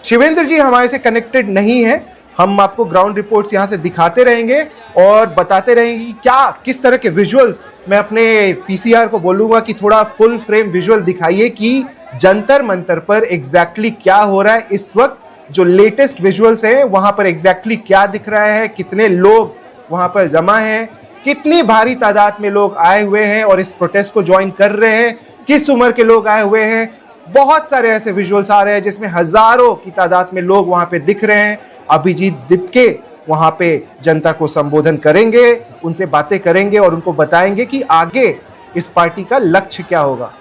शिवेंद्र जी हमारे से कनेक्टेड नहीं है, हम आपको ग्राउंड रिपोर्ट्स यहां से दिखाते रहेंगे और बताते रहेंगे कि क्या किस तरह के विजुअल्स। मैं अपने पीसीआर को बोलूंगा कि थोड़ा फुल फ्रेम विजुअल दिखाइए कि जंतर मंतर पर एग्जैक्टली क्या हो रहा है इस वक्त। जो लेटेस्ट विजुअल्स हैं वहां पर एग्जैक्टली क्या दिख रहा है, कितने लोग वहां पर जमा हैं, कितनी भारी तादाद में लोग आए हुए हैं और इस प्रोटेस्ट को ज्वाइन कर रहे हैं, किस उम्र के लोग आए हुए हैं। बहुत सारे ऐसे विजुअल्स आ रहे हैं जिसमें हजारों की तादाद में लोग वहां पे दिख रहे हैं। अभिजीत दिपके वहां पे जनता को संबोधन करेंगे, उनसे बातें करेंगे और उनको बताएंगे कि आगे इस पार्टी का लक्ष्य क्या होगा।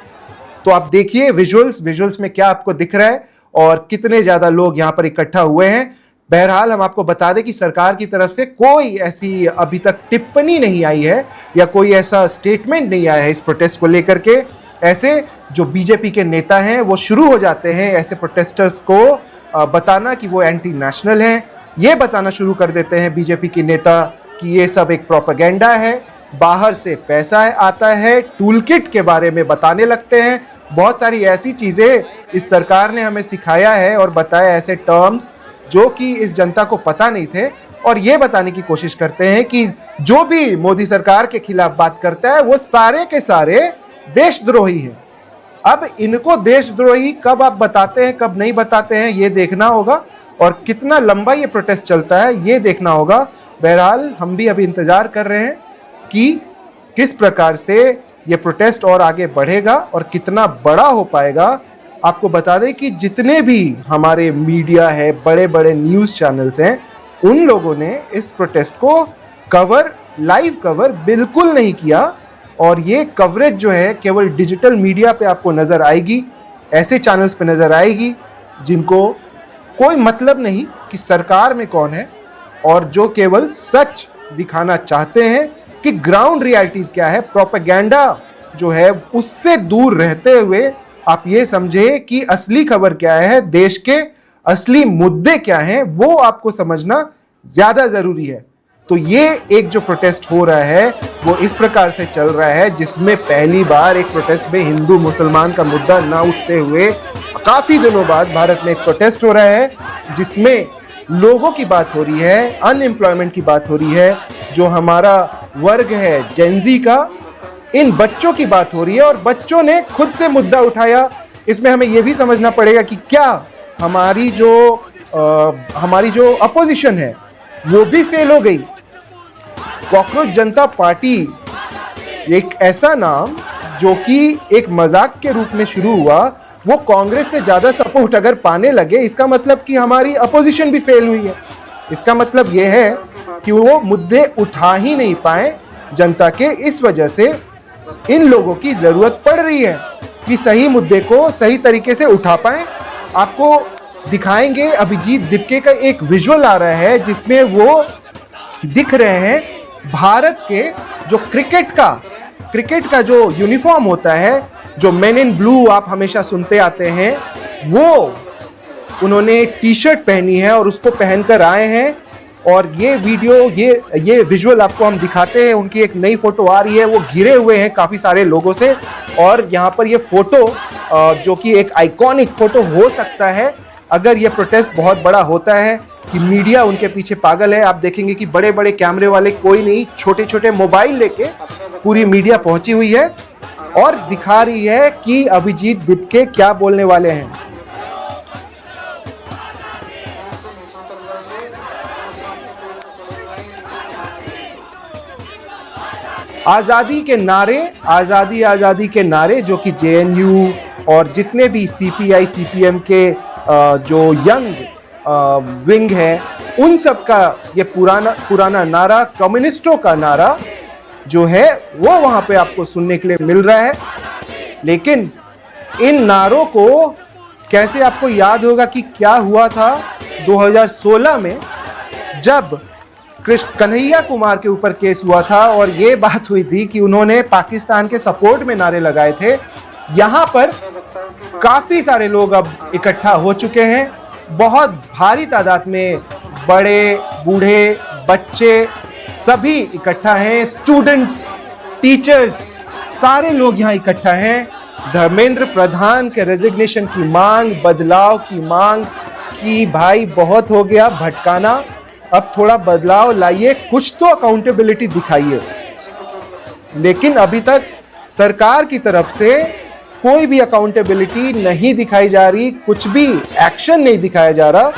तो आप देखिए विजुअल्स में क्या आपको दिख रहा है और कितने ज्यादा लोग यहां पर इकट्ठा हुए हैं। बहरहाल हम आपको बता दें कि सरकार की तरफ से कोई ऐसी अभी तक टिप्पणी नहीं आई है या कोई ऐसा स्टेटमेंट नहीं आया है इस प्रोटेस्ट को लेकर के। ऐसे जो बीजेपी के नेता हैं वो शुरू हो जाते हैं ऐसे प्रोटेस्टर्स को बताना कि वो एंटी नेशनल हैं। ये बताना शुरू कर देते हैं बीजेपी के नेता कि ये सब एक प्रोपेगेंडा है, बाहर से पैसा आता है, टूलकिट के बारे में बताने लगते हैं। बहुत सारी ऐसी चीजें इस सरकार ने हमें सिखाया है और बताया, ऐसे टर्म्स जो कि इस जनता को पता नहीं थे, और ये बताने की कोशिश करते हैं कि जो भी मोदी सरकार के खिलाफ बात करता है वो सारे के सारे देशद्रोही हैं। अब इनको देशद्रोही कब आप बताते हैं कब नहीं बताते हैं ये देखना होगा, और कितना लंबा ये प्रोटेस्ट चलता है ये देखना होगा। बहरहाल हम भी अभी इंतजार कर रहे हैं कि किस प्रकार से ये प्रोटेस्ट और आगे बढ़ेगा और कितना बड़ा हो पाएगा। आपको बता दें कि जितने भी हमारे मीडिया है, बड़े बड़े न्यूज़ चैनल्स हैं, उन लोगों ने इस प्रोटेस्ट को लाइव कवर बिल्कुल नहीं किया, और ये कवरेज जो है केवल डिजिटल मीडिया पे आपको नज़र आएगी, ऐसे चैनल्स पे नज़र आएगी जिनको कोई मतलब नहीं कि सरकार में कौन है, और जो केवल सच दिखाना चाहते हैं कि ग्राउंड रियलिटीज क्या है। प्रोपेगेंडा जो है उससे दूर रहते हुए आप ये समझे कि असली खबर क्या है, देश के असली मुद्दे क्या हैं, वो आपको समझना ज्यादा जरूरी है। तो ये एक जो प्रोटेस्ट हो रहा है वो इस प्रकार से चल रहा है, जिसमें पहली बार एक प्रोटेस्ट में हिंदू मुसलमान का मुद्दा ना उठते हुए काफी दिनों बाद भारत में एक प्रोटेस्ट हो रहा है जिसमें लोगों की बात हो रही है, अनएम्प्लॉयमेंट की बात हो रही है, जो हमारा वर्ग है जेनजी का, इन बच्चों की बात हो रही है, और बच्चों ने खुद से मुद्दा उठाया। इसमें हमें यह भी समझना पड़ेगा कि क्या हमारी जो अपोजिशन है वो भी फेल हो गई। कॉकरोच जनता पार्टी एक ऐसा नाम जो कि एक मजाक के रूप में शुरू हुआ, वो कांग्रेस से ज्यादा सपोर्ट अगर पाने लगे, इसका मतलब कि हमारी अपोजिशन भी फेल हुई है। इसका मतलब यह है कि वो मुद्दे उठा ही नहीं पाए जनता के, इस वजह से इन लोगों की जरूरत पड़ रही है कि सही मुद्दे को सही तरीके से उठा पाए। आपको दिखाएंगे, अभिजीत दिपके का एक विजुअल आ रहा है जिसमें वो दिख रहे हैं भारत के जो क्रिकेट का क्रिकेट का जो यूनिफॉर्म होता है, जो मेन इन ब्लू आप हमेशा सुनते आते हैं, वो उन्होंने एक टी शर्ट पहनी है और उसको पहनकर आए हैं। और ये वीडियो, ये विजुअल आपको हम दिखाते हैं। उनकी एक नई फोटो आ रही है, वो घिरे हुए हैं काफ़ी सारे लोगों से। और यहाँ पर ये फोटो जो कि एक आइकॉनिक फोटो हो सकता है अगर ये प्रोटेस्ट बहुत बड़ा होता है, कि मीडिया उनके पीछे पागल है। आप देखेंगे कि बड़े बड़े कैमरे वाले कोई नहीं, छोटे छोटे मोबाइल लेके पूरी मीडिया पहुंची हुई है और दिखा रही है कि अभिजीत दिपके क्या बोलने वाले हैं। आजादी के नारे, आजादी आजादी के नारे जो कि जेएनयू और जितने भी सीपीआई सीपीएम के जो यंग विंग है, उन सब का ये पुराना नारा, कम्युनिस्टों का नारा जो है वो वहां पे आपको सुनने के लिए मिल रहा है। लेकिन इन नारों को कैसे आपको याद होगा कि क्या हुआ था 2016 में जब कन्हैया कुमार के ऊपर केस हुआ था और ये बात हुई थी कि उन्होंने पाकिस्तान के सपोर्ट में नारे लगाए थे। यहां पर काफी सारे लोग अब इकट्ठा हो चुके हैं, बहुत भारी तादाद में, बड़े बूढ़े बच्चे सभी इकट्ठा हैं, स्टूडेंट्स, टीचर्स, सारे लोग यहाँ इकट्ठा हैं। धर्मेंद्र प्रधान के रेजिग्नेशन की मांग, बदलाव की मांग कि भाई बहुत हो गया भटकाना, अब थोड़ा बदलाव लाइए, कुछ तो अकाउंटेबिलिटी दिखाइए। लेकिन अभी तक सरकार की तरफ से कोई भी अकाउंटेबिलिटी नहीं दिखाई जा रही, कुछ भी एक्शन नहीं दिखाया जा रहा।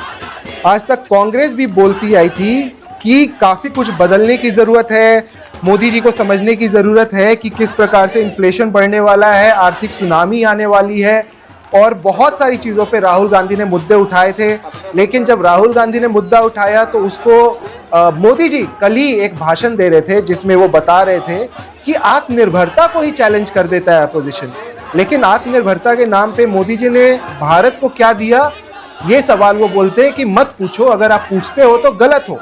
आज तक कांग्रेस भी बोलती आई थी कि काफ़ी कुछ बदलने की ज़रूरत है, मोदी जी को समझने की ज़रूरत है कि किस प्रकार से इन्फ्लेशन बढ़ने वाला है, आर्थिक सुनामी आने वाली है, और बहुत सारी चीज़ों पे राहुल गांधी ने मुद्दे उठाए थे। लेकिन जब राहुल गांधी ने मुद्दा उठाया तो उसको मोदी जी कल ही एक भाषण दे रहे थे जिसमें वो बता रहे थे कि आत्मनिर्भरता को ही चैलेंज कर देता है अपोजिशन। लेकिन आत्मनिर्भरता के नाम पे मोदी जी ने भारत को क्या दिया, ये सवाल वो बोलते हैं कि मत पूछो, अगर आप पूछते हो तो गलत हो।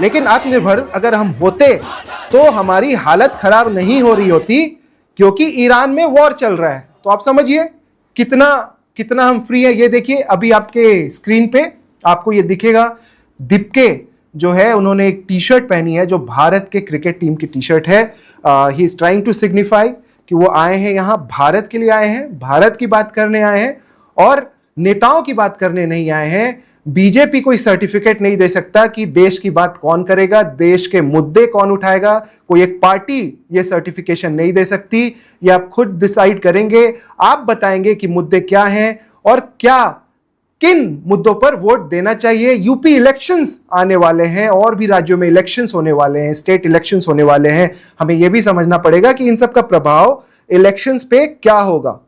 लेकिन आत्मनिर्भर अगर हम होते तो हमारी हालत खराब नहीं हो रही होती, क्योंकि ईरान में वॉर चल रहा है। तो आप समझिए कितना हम फ्री है। ये देखिए अभी आपके स्क्रीन पे आपको ये दिखेगा, दिपके जो है उन्होंने एक टी शर्ट पहनी है जो भारत के क्रिकेट टीम की टी शर्ट है। He is trying to signify कि वो आए हैं यहाँ भारत के लिए आए हैं, भारत की बात करने आए हैं और नेताओं की बात करने नहीं आए हैं। बीजेपी कोई सर्टिफिकेट नहीं दे सकता कि देश की बात कौन करेगा, देश के मुद्दे कौन उठाएगा, कोई एक पार्टी ये सर्टिफिकेशन नहीं दे सकती। ये आप खुद डिसाइड करेंगे, आप बताएंगे कि मुद्दे क्या हैं और क्या किन मुद्दों पर वोट देना चाहिए। यूपी इलेक्शंस आने वाले हैं और भी राज्यों में इलेक्शंस होने वाले हैं, स्टेट इलेक्शंस होने वाले हैं। हमें यह भी समझना पड़ेगा कि इन सब का प्रभाव इलेक्शंस पे क्या होगा।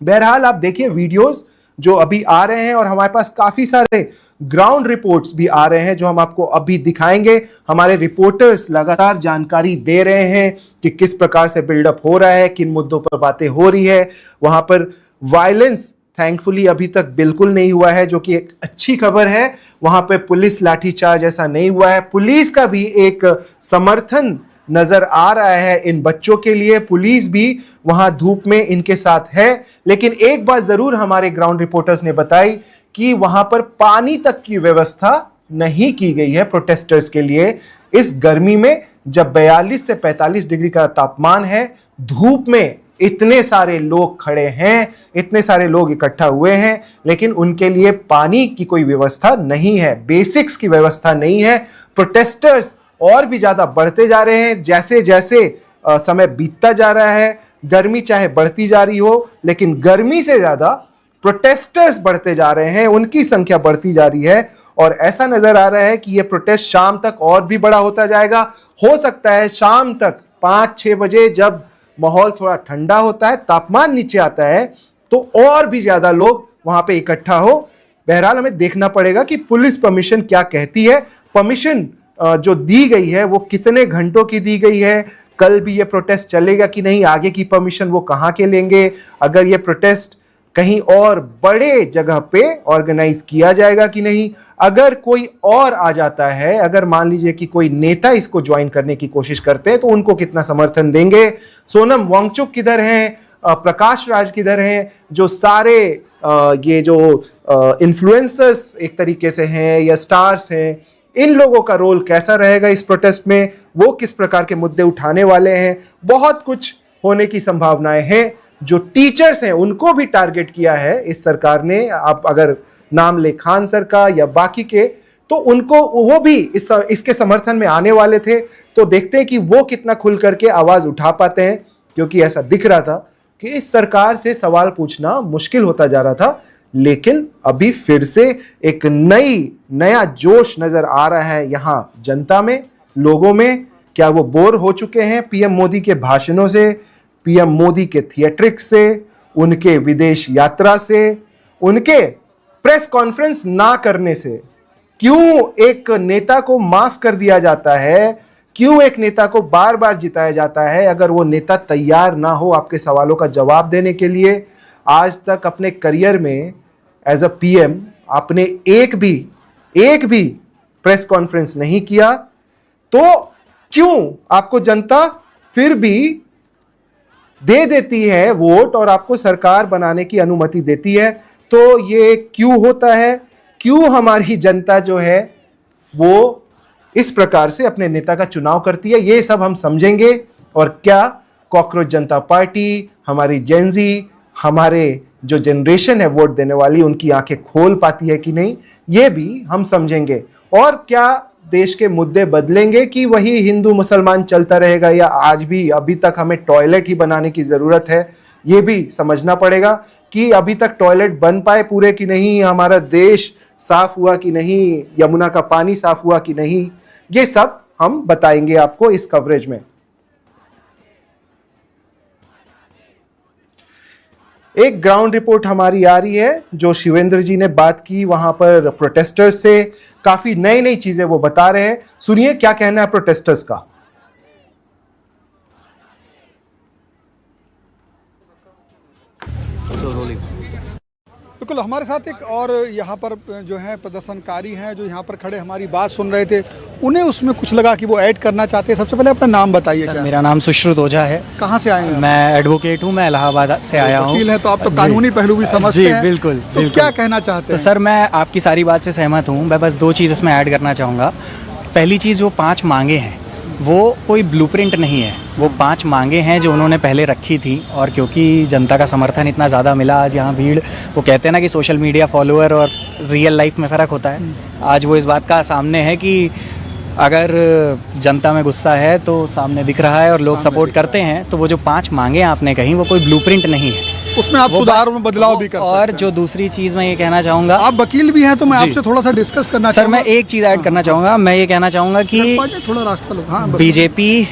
बहरहाल आप देखिए वीडियोस जो अभी आ रहे हैं और हमारे पास काफी सारे ग्राउंड रिपोर्ट्स भी आ रहे हैं जो हम आपको अभी दिखाएंगे। हमारे रिपोर्टर्स लगातार जानकारी दे रहे हैं कि किस प्रकार से बिल्डअप हो रहा है, किन मुद्दों पर बातें हो रही है। वहां पर वायलेंस थैंकफुली अभी तक बिल्कुल नहीं हुआ है, जो कि एक अच्छी खबर है। वहां पे पुलिस लाठीचार्ज ऐसा नहीं हुआ है। पुलिस का भी एक समर्थन नजर आ रहा है इन बच्चों के लिए, पुलिस भी वहां धूप में इनके साथ है। लेकिन एक बात जरूर हमारे ग्राउंड रिपोर्टर्स ने बताई कि वहां पर पानी तक की व्यवस्था नहीं की गई है प्रोटेस्टर्स के लिए। इस गर्मी में जब 42 से 45 डिग्री का तापमान है, धूप में इतने सारे लोग खड़े हैं, इतने सारे लोग इकट्ठा हुए हैं, लेकिन उनके लिए पानी की कोई व्यवस्था नहीं है, बेसिक्स की व्यवस्था नहीं है। प्रोटेस्टर्स और भी ज्यादा बढ़ते जा रहे हैं जैसे जैसे समय बीतता जा रहा है। गर्मी चाहे बढ़ती जा रही हो, लेकिन गर्मी से ज्यादा प्रोटेस्टर्स बढ़ते जा रहे हैं, उनकी संख्या बढ़ती जा रही है। और ऐसा नजर आ रहा है कि यह प्रोटेस्ट शाम तक और भी बड़ा होता जाएगा। हो सकता है शाम तक 5-6 बजे जब माहौल थोड़ा ठंडा होता है, तापमान नीचे आता है, तो और भी ज्यादा लोग वहां पे इकट्ठा हो। बहरहाल हमें देखना पड़ेगा कि पुलिस परमिशन क्या कहती है। परमिशन जो दी गई है वो कितने घंटों की दी गई है, कल भी ये प्रोटेस्ट चलेगा कि नहीं, आगे की परमिशन वो कहाँ के लेंगे। अगर ये प्रोटेस्ट कहीं और बड़े जगह पे ऑर्गेनाइज किया जाएगा कि नहीं? अगर कोई और आ जाता है, अगर मान लीजिए कि कोई नेता इसको ज्वाइन करने की कोशिश करते हैं, तो उनको कितना समर्थन देंगे? सोनम वांगचुक किधर हैं? प्रकाश राज किधर हैं? जो सारे ये जो इन्फ्लुएंसर्स एक तरीके से हैं या स्टार्स हैं, इन लोगों का रोल कैसा रहेगा इस प्रोटेस्ट में? वो किस प्रकार के मुद्दे उठाने वाले हैं? बहुत कुछ होने की संभावनाएं हैं। जो टीचर्स हैं उनको भी टारगेट किया है इस सरकार ने। आप अगर नाम ले खान सर का या बाकी के, तो उनको वो भी इसके समर्थन में आने वाले थे। तो देखते हैं कि वो कितना खुल करके आवाज उठा पाते हैं, क्योंकि ऐसा दिख रहा था कि इस सरकार से सवाल पूछना मुश्किल होता जा रहा था। लेकिन अभी फिर से एक नया जोश नजर आ रहा है यहां जनता में, लोगों में। क्या वो बोर हो चुके हैं पीएम मोदी के भाषणों से, पीएम मोदी के थिएट्रिक्स से, उनके विदेश यात्रा से, उनके प्रेस कॉन्फ्रेंस ना करने से? क्यों एक नेता को माफ कर दिया जाता है? क्यों एक नेता को बार बार जिताया जाता है अगर वो नेता तैयार ना हो आपके सवालों का जवाब देने के लिए? आज तक अपने करियर में एज अ पीएम आपने एक भी प्रेस कॉन्फ्रेंस नहीं किया, तो क्यों आपको जनता फिर भी दे देती है वोट और आपको सरकार बनाने की अनुमति देती है? तो ये क्यों होता है? क्यों हमारी जनता जो है वो इस प्रकार से अपने नेता का चुनाव करती है? ये सब हम समझेंगे। और क्या कॉकरोच जनता पार्टी, हमारी जेनजी, हमारे जो जनरेशन है वोट देने वाली, उनकी आंखें खोल पाती है कि नहीं, ये भी हम समझेंगे। और क्या देश के मुद्दे बदलेंगे कि वही हिंदू मुसलमान चलता रहेगा, या आज भी अभी तक हमें टॉयलेट ही बनाने की जरूरत है? ये भी समझना पड़ेगा कि अभी तक टॉयलेट बन पाए पूरे कि नहीं, हमारा देश साफ हुआ कि नहीं, यमुना का पानी साफ हुआ कि नहीं, ये सब हम बताएंगे आपको इस कवरेज में। एक ग्राउंड रिपोर्ट हमारी आ रही है, जो शिवेंद्र जी ने बात की वहां पर प्रोटेस्टर्स से, काफी नई चीजें वो बता रहे हैं। सुनिए क्या कहना है प्रोटेस्टर्स का। बिल्कुल, हमारे साथ एक और यहाँ पर जो है प्रदर्शनकारी हैं जो यहाँ पर खड़े हमारी बात सुन रहे थे, उन्हें उसमें कुछ लगा कि वो ऐड करना चाहते हैं। सबसे पहले अपना नाम बताइए। सर, मेरा नाम सुश्रुत ओझा है। कहाँ से आए हैं? मैं एडवोकेट हूँ, मैं इलाहाबाद से आया हूँ। वकील हैं तो आप तो कानूनी पहलू भी समझते हैं। जी बिल्कुल, तो क्या कहना चाहते हैं? तो सर, मैं आपकी सारी बात से सहमत हूँ। मैं बस 2 चीज़ इसमें ऐड करना चाहूँगा। पहली चीज़, वो 5 मांगे हैं वो कोई ब्लूप्रिंट नहीं है। वो 5 मांगे हैं जो उन्होंने पहले रखी थी, और क्योंकि जनता का समर्थन इतना ज़्यादा मिला आज यहाँ भीड़, वो कहते हैं ना कि सोशल मीडिया फॉलोअर और रियल लाइफ में फ़र्क होता है। आज वो इस बात का सामने है कि अगर जनता में गुस्सा है तो सामने दिख रहा है और लोग सपोर्ट करते हैं। तो वो जो 5 मांगे आपने कही, वो कोई ब्लूप्रिंट नहीं है, उसमें आप सुधार में बदलाव भी कर सकते हैं। और जो दूसरी चीज़ मैं ये कहना चाहूँगा, आप वकील भी हैं तो मैं आपसे थोड़ा सा डिस्कस करना सर, मैं एक चीज़ ऐड करना चाहूँगा। मैं ये कहना चाहूँगा कि थोड़ा रास्ता लो। हाँ, बीजेपी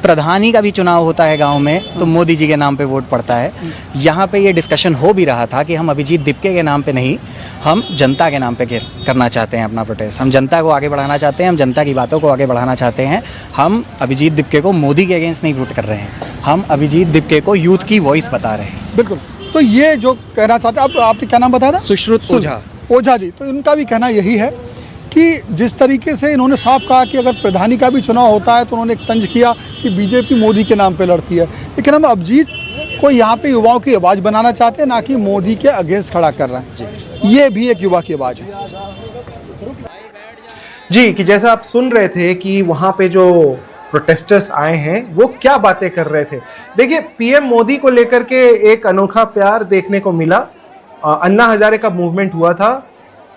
प्रधानी का भी चुनाव होता है गांव में, तो मोदी जी के नाम पे वोट पड़ता है। यहाँ पे ये डिस्कशन हो भी रहा था कि हम अभिजीत दिपके के नाम पे नहीं, हम जनता के नाम पे करना चाहते हैं अपना प्रोटेस्ट। हम जनता को आगे बढ़ाना चाहते हैं, हम जनता की बातों को आगे बढ़ाना चाहते हैं। हम अभिजीत दिपके को मोदी के अगेंस्ट नहीं वोट कर रहे हैं, हम अभिजीत दिपके को यूथ की वॉइस बता रहे हैं। बिल्कुल। तो ये जो कहना चाहते हैं, आपने क्या नाम बताया था? सुश्रुत ओझा। ओझा जी, तो इनका भी कहना यही है कि जिस तरीके से इन्होंने साफ कहा कि अगर प्रधानी का भी चुनाव होता है तो उन्होंने एक तंज किया कि बीजेपी मोदी के नाम पे लड़ती है, लेकिन हम अभिजीत को यहाँ पे युवाओं की आवाज़ बनाना चाहते हैं, ना कि मोदी के अगेंस्ट खड़ा कर रहे हैं। ये भी एक युवा की आवाज़ है जी। कि जैसा आप सुन रहे थे कि वहां पे जो प्रोटेस्टर्स आए हैं वो क्या बातें कर रहे थे। देखिए, पीएम मोदी को लेकर के एक अनोखा प्यार देखने को मिला। अन्ना हजारे का मूवमेंट हुआ था,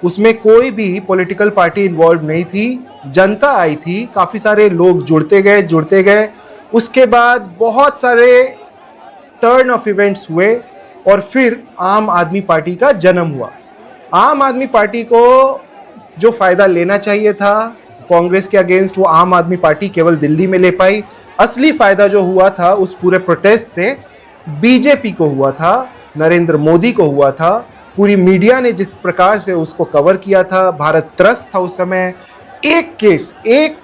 उसमें कोई भी पॉलिटिकल पार्टी इन्वॉल्व नहीं थी, जनता आई थी, काफ़ी सारे लोग जुड़ते गए। उसके बाद बहुत सारे टर्न ऑफ इवेंट्स हुए और फिर आम आदमी पार्टी का जन्म हुआ। आम आदमी पार्टी को जो फायदा लेना चाहिए था कांग्रेस के अगेंस्ट, वो आम आदमी पार्टी केवल दिल्ली में ले पाई। असली फायदा जो हुआ था उस पूरे प्रोटेस्ट से बीजेपी को हुआ था, नरेंद्र मोदी को हुआ था। पूरी मीडिया ने जिस प्रकार से उसको कवर किया था, भारत त्रस्त था उस समय। एक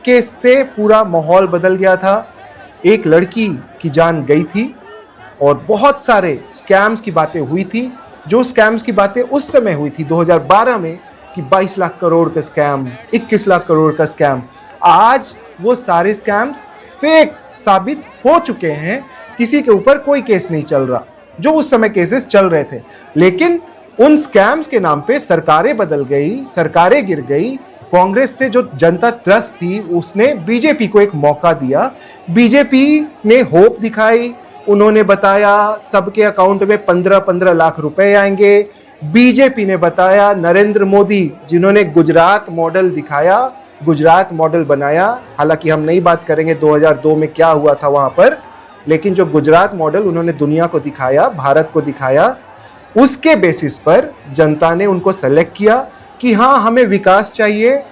केस से पूरा माहौल बदल गया था। एक लड़की की जान गई थी और बहुत सारे स्कैम्स की बातें हुई थी। जो स्कैम्स की बातें उस समय हुई थी 2012 में कि 22 लाख करोड़ का स्कैम, 21 लाख करोड़ का स्कैम, आज वो सारे स्कैम्स फेक साबित हो चुके हैं। किसी के ऊपर कोई केस नहीं चल रहा, जो उस समय केसेस चल रहे थे। लेकिन उन स्कैम्स के नाम पे सरकारें बदल गई, सरकारें गिर गई। कांग्रेस से जो जनता त्रस्त थी उसने बीजेपी को एक मौका दिया। बीजेपी ने होप दिखाई, उन्होंने बताया सबके अकाउंट में 15-15 लाख रुपए आएंगे। बीजेपी ने बताया, नरेंद्र मोदी जिन्होंने गुजरात मॉडल दिखाया, गुजरात मॉडल बनाया, हालांकि हम नहीं बात करेंगे 2002 में क्या हुआ था वहां पर, लेकिन जो गुजरात मॉडल उन्होंने दुनिया को दिखाया, भारत को दिखाया, उसके बेसिस पर जनता ने उनको सेलेक्ट किया कि हाँ हमें विकास चाहिए।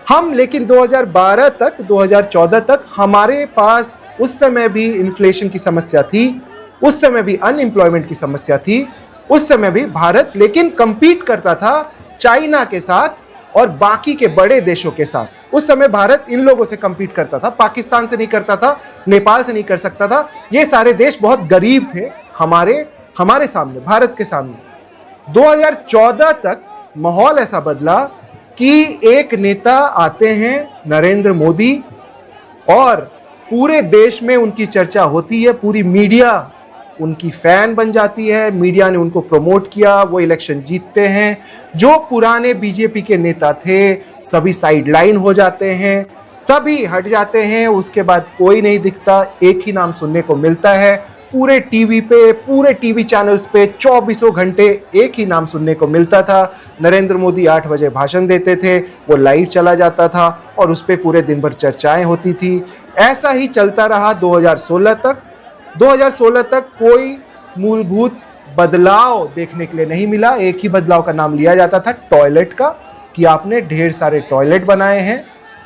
हम लेकिन 2012 तक 2014 तक हमारे पास उस समय भी इन्फ्लेशन की समस्या थी, उस समय भी अनएम्प्लॉयमेंट की समस्या थी, उस समय भी भारत लेकिन compete करता था चाइना के साथ और बाकी के बड़े देशों के साथ। उस समय भारत इन लोगों से compete करता था, पाकिस्तान से नहीं करता था, नेपाल से नहीं कर सकता था। ये सारे देश बहुत गरीब थे हमारे सामने, भारत के सामने। 2014 तक माहौल ऐसा बदला कि एक नेता आते हैं नरेंद्र मोदी और पूरे देश में उनकी चर्चा होती है, पूरी मीडिया उनकी फैन बन जाती है, मीडिया ने उनको प्रमोट किया, वो इलेक्शन जीतते हैं। जो पुराने बीजेपी के नेता थे सभी साइडलाइन हो जाते हैं, सभी हट जाते हैं, उसके बाद कोई नहीं दिखता, एक ही नाम सुनने को मिलता है। पूरे टीवी पे, पूरे टीवी चैनल्स पे 24 घंटे एक ही नाम सुनने को मिलता था। नरेंद्र मोदी 8 बजे भाषण देते थे, वो लाइव चला जाता था और उस पे पूरे दिन भर चर्चाएं होती थी। ऐसा ही चलता रहा 2016 तक। 2016 तक कोई मूलभूत बदलाव देखने के लिए नहीं मिला। एक ही बदलाव का नाम लिया जाता था, टॉयलेट का, कि आपने ढेर सारे टॉयलेट बनाए हैं,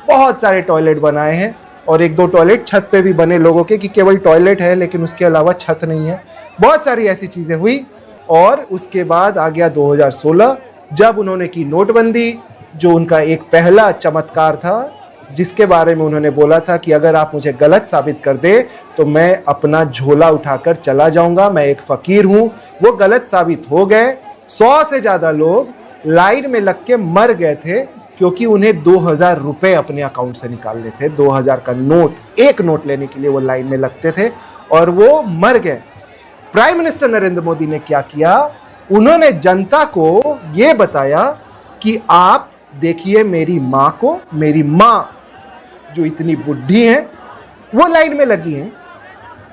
बहुत सारे टॉयलेट बनाए हैं, और 1-2 टॉयलेट छत पे भी बने लोगों के कि केवल टॉयलेट है लेकिन उसके अलावा छत नहीं है। बहुत सारी ऐसी चीजें हुई। और उसके बाद आ गया 2016, जब उन्होंने की नोटबंदी, जो उनका एक पहला चमत्कार था, जिसके बारे में उन्होंने बोला था कि अगर आप मुझे गलत साबित कर दे तो मैं अपना झोला उठाकर चला जाऊंगा, मैं एक फकीर हूं। वो गलत साबित हो गए। 100 से ज्यादा लोग लाइन में लग के मर गए थे क्योंकि उन्हें 2000 रुपए अपने अकाउंट से निकालने थे। 2000 का नोट, एक नोट लेने के लिए वो लाइन में लगते थे और वो मर गए। प्राइम मिनिस्टर नरेंद्र मोदी ने क्या किया? उन्होंने जनता को ये बताया कि आप देखिए मेरी माँ को, मेरी माँ जो इतनी बुढ़ी है वो लाइन में लगी हैं,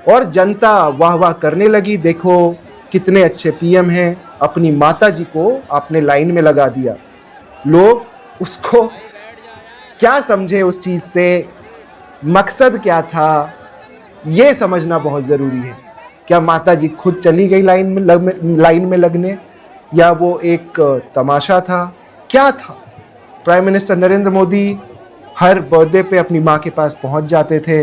और जनता वाह वाह करने लगी, देखो कितने अच्छे पीएम हैं, अपनी माता जी को आपने लाइन में लगा दिया। लोग उसको क्या समझे, उस चीज से मकसद क्या था, ये समझना बहुत जरूरी है। क्या माता जी खुद चली गई लाइन में लगने, या वो एक तमाशा था, क्या था? प्राइम मिनिस्टर नरेंद्र मोदी हर बर्थडे पे अपनी माँ के पास पहुंच जाते थे।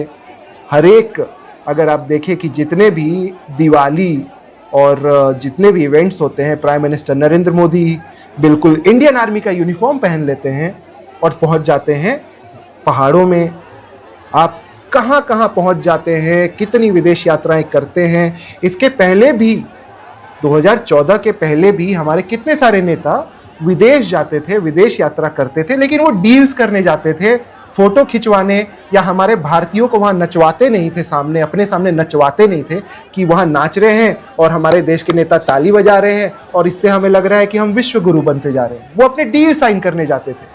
हर एक, अगर आप देखें कि जितने भी दिवाली और जितने भी इवेंट्स होते हैं, प्राइम मिनिस्टर नरेंद्र मोदी बिल्कुल इंडियन आर्मी का यूनिफॉर्म पहन लेते हैं और पहुंच जाते हैं पहाड़ों में। आप कहां कहां पहुंच जाते हैं, कितनी विदेश यात्राएं करते हैं। इसके पहले भी 2014 के पहले भी हमारे कितने सारे नेता विदेश जाते थे, विदेश यात्रा करते थे, लेकिन वो डील्स करने जाते थे, फोटो खिंचवाने, या हमारे भारतीयों को वहां नचवाते नहीं थे, सामने अपने सामने नचवाते नहीं थे कि वहां नाच रहे हैं और हमारे देश के नेता ताली बजा रहे हैं और इससे हमें लग रहा है कि हम विश्व गुरु बनते जा रहे हैं। वो अपने डील साइन करने जाते थे,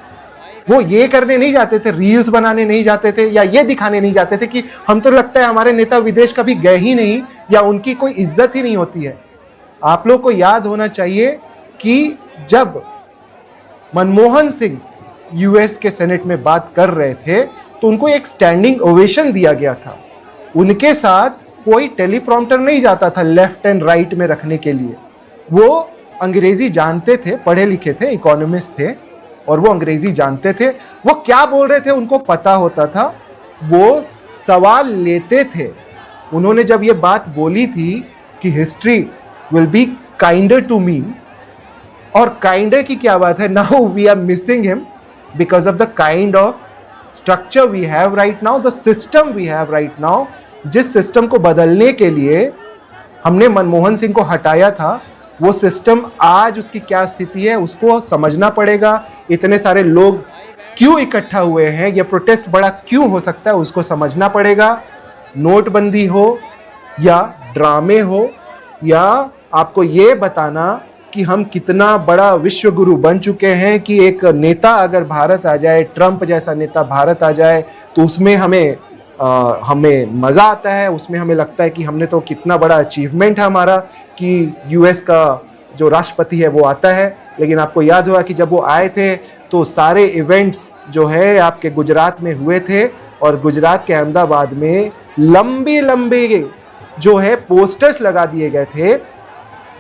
वो ये करने नहीं जाते थे, रील्स बनाने नहीं जाते थे, या ये दिखाने नहीं जाते थे कि हम तो लगता है हमारे नेता विदेश कभी गए ही नहीं, या उनकी कोई इज्जत ही नहीं होती है। आप लोग को याद होना चाहिए कि जब मनमोहन सिंह यूएस के सेनेट में बात कर रहे थे तो उनको एक स्टैंडिंग ओवेशन दिया गया था। उनके साथ कोई टेलीप्रॉम्प्टर नहीं जाता था लेफ्ट एंड राइट में रखने के लिए। वो अंग्रेजी जानते थे, पढ़े लिखे थे, इकोनॉमिस्ट थे, और वो अंग्रेजी जानते थे। वो क्या बोल रहे थे उनको पता होता था, वो सवाल लेते थे। उन्होंने जब ये बात बोली थी कि history will be kinder to me, और काइंडर की क्या बात है, now we are missing him because of the kind of structure we have right now, the system we have right now, जिस सिस्टम को बदलने के लिए हमने मनमोहन सिंह को हटाया था, वो सिस्टम आज उसकी क्या स्थिति है उसको समझना पड़ेगा। इतने सारे लोग क्यों इकट्ठा हुए हैं, ये प्रोटेस्ट बड़ा क्यों हो सकता है उसको समझना पड़ेगा। नोटबंदी हो या ड्रामे हो या आपको ये बताना कि हम कितना बड़ा विश्व गुरु बन चुके हैं कि एक नेता अगर भारत आ जाए, ट्रंप जैसा नेता भारत आ जाए, तो उसमें हमें मज़ा आता है, उसमें हमें लगता है कि हमने तो कितना बड़ा अचीवमेंट है हमारा कि यूएस का जो राष्ट्रपति है वो आता है। लेकिन आपको याद होगा कि जब वो आए थे तो सारे इवेंट्स जो है आपके गुजरात में हुए थे, और गुजरात के अहमदाबाद में लंबे लंबे जो है पोस्टर्स लगा दिए गए थे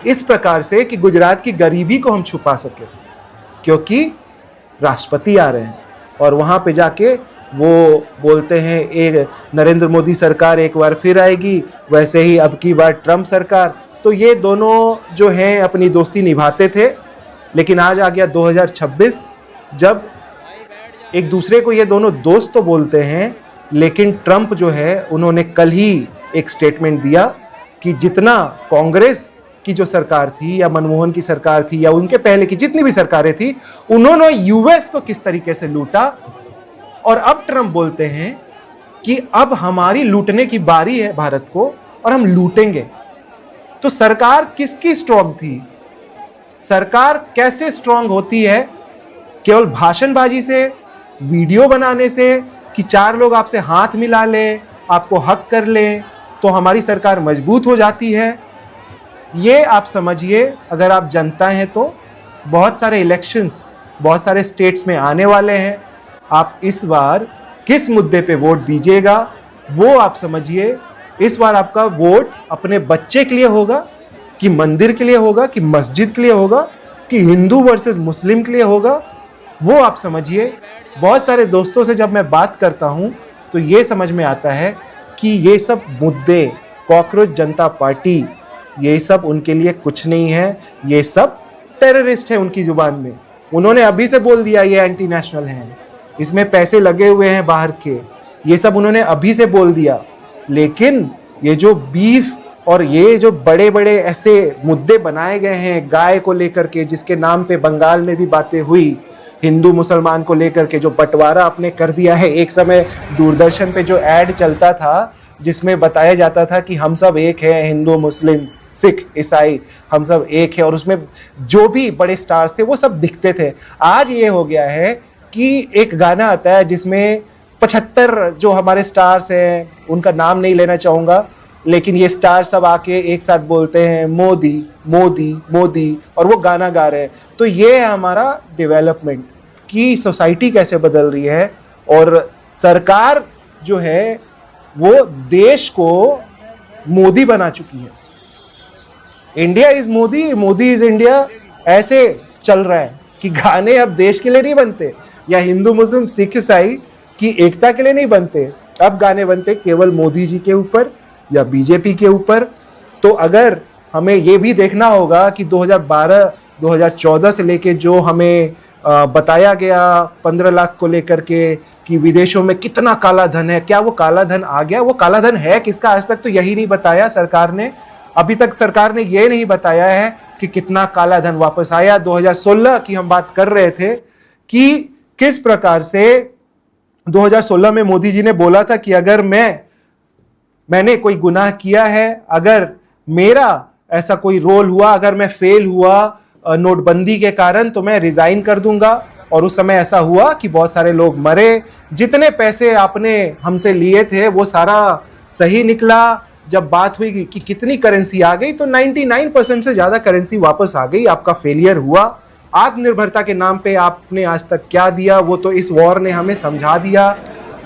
इस प्रकार से कि गुजरात की गरीबी को हम छुपा सके, क्योंकि राष्ट्रपति आ रहे हैं। और वहाँ पे जाके वो बोलते हैं एक नरेंद्र मोदी सरकार एक बार फिर आएगी, वैसे ही अब की बार ट्रंप सरकार। तो ये दोनों जो हैं अपनी दोस्ती निभाते थे। लेकिन आज आ गया 2026, जब एक दूसरे को ये दोनों दोस्त तो बोलते हैं, लेकिन ट्रंप जो है उन्होंने कल ही एक स्टेटमेंट दिया कि जितना कांग्रेस की जो सरकार थी या मनमोहन की सरकार थी या उनके पहले की जितनी भी सरकारें थी, उन्होंने यूएस को किस तरीके से लूटा, और अब ट्रंप बोलते हैं कि अब हमारी लूटने की बारी है भारत को और हम लूटेंगे। तो सरकार किसकी स्ट्रांग थी? सरकार कैसे स्ट्रांग होती है? केवल भाषणबाजी से, वीडियो बनाने से, कि 4 लोग आपसे हाथ मिला लें, आपको हक कर लें तो हमारी सरकार मजबूत हो जाती है? ये आप समझिए, अगर आप जनता हैं तो बहुत सारे इलेक्शंस बहुत सारे स्टेट्स में आने वाले हैं। आप इस बार किस मुद्दे पे वोट दीजिएगा वो आप समझिए। इस बार आपका वोट अपने बच्चे के लिए होगा कि मंदिर के लिए होगा कि मस्जिद के लिए होगा कि हिंदू वर्सेस मुस्लिम के लिए होगा, वो आप समझिए। बहुत सारे दोस्तों से जब मैं बात करता हूँ तो ये समझ में आता है कि ये सब मुद्दे, कॉकरोच जनता पार्टी, ये सब उनके लिए कुछ नहीं है, ये सब टेररिस्ट है उनकी जुबान में। उन्होंने अभी से बोल दिया ये एंटी नेशनल है, इसमें पैसे लगे हुए हैं बाहर के, ये सब उन्होंने अभी से बोल दिया। लेकिन ये जो बीफ और ये जो बड़े बड़े ऐसे मुद्दे बनाए गए हैं गाय को लेकर के, जिसके नाम पे बंगाल में भी बातें हुई, हिंदू मुसलमान को लेकर के जो बंटवारा आपने कर दिया है। एक समय दूरदर्शन पे जो ऐड चलता था जिसमें बताया जाता था कि हम सब एक हैं, हिंदू मुस्लिम सिख ईसाई हम सब एक है, और उसमें जो भी बड़े स्टार्स थे वो सब दिखते थे। आज ये हो गया है कि एक गाना आता है जिसमें 75 जो हमारे स्टार्स हैं, उनका नाम नहीं लेना चाहूँगा, लेकिन ये स्टार सब आके एक साथ बोलते हैं मोदी मोदी मोदी, और वो गाना गा रहे हैं। तो ये है हमारा डेवलपमेंट की सोसाइटी कैसे बदल रही है। और सरकार जो है वो देश को मोदी बना चुकी है। India is Modi, Modi is India, ऐसे चल रहा है कि गाने अब देश के लिए नहीं बनते या हिंदू मुस्लिम सिख ईसाई की एकता के लिए नहीं बनते, अब गाने बनते केवल मोदी जी के ऊपर या बीजेपी के ऊपर। तो अगर हमें ये भी देखना होगा कि 2012-2014 से लेके जो हमें बताया गया 15 लाख को लेकर के कि विदेशों में कितना काला धन है, क्या वो काला धन आ गया? वो काला धन है किसका? आज तक तो यही नहीं बताया सरकार ने। अभी तक सरकार ने ये नहीं बताया है कि कितना काला धन वापस आया। 2016 की हम बात कर रहे थे कि किस प्रकार से 2016 में मोदी जी ने बोला था कि अगर मैंने कोई गुनाह किया है, अगर मेरा ऐसा कोई रोल हुआ, अगर मैं फेल हुआ नोटबंदी के कारण, तो मैं रिजाइन कर दूंगा। और उस समय ऐसा हुआ कि बहुत सारे लोग मरे। जितने पैसे आपने हमसे लिए थे वो सारा सही निकला। जब बात हुई कि कितनी करेंसी आ गई, तो 99% से ज़्यादा करेंसी वापस आ गई। आपका फेलियर हुआ। आत्मनिर्भरता के नाम पे आपने आज तक क्या दिया वो तो इस वॉर ने हमें समझा दिया।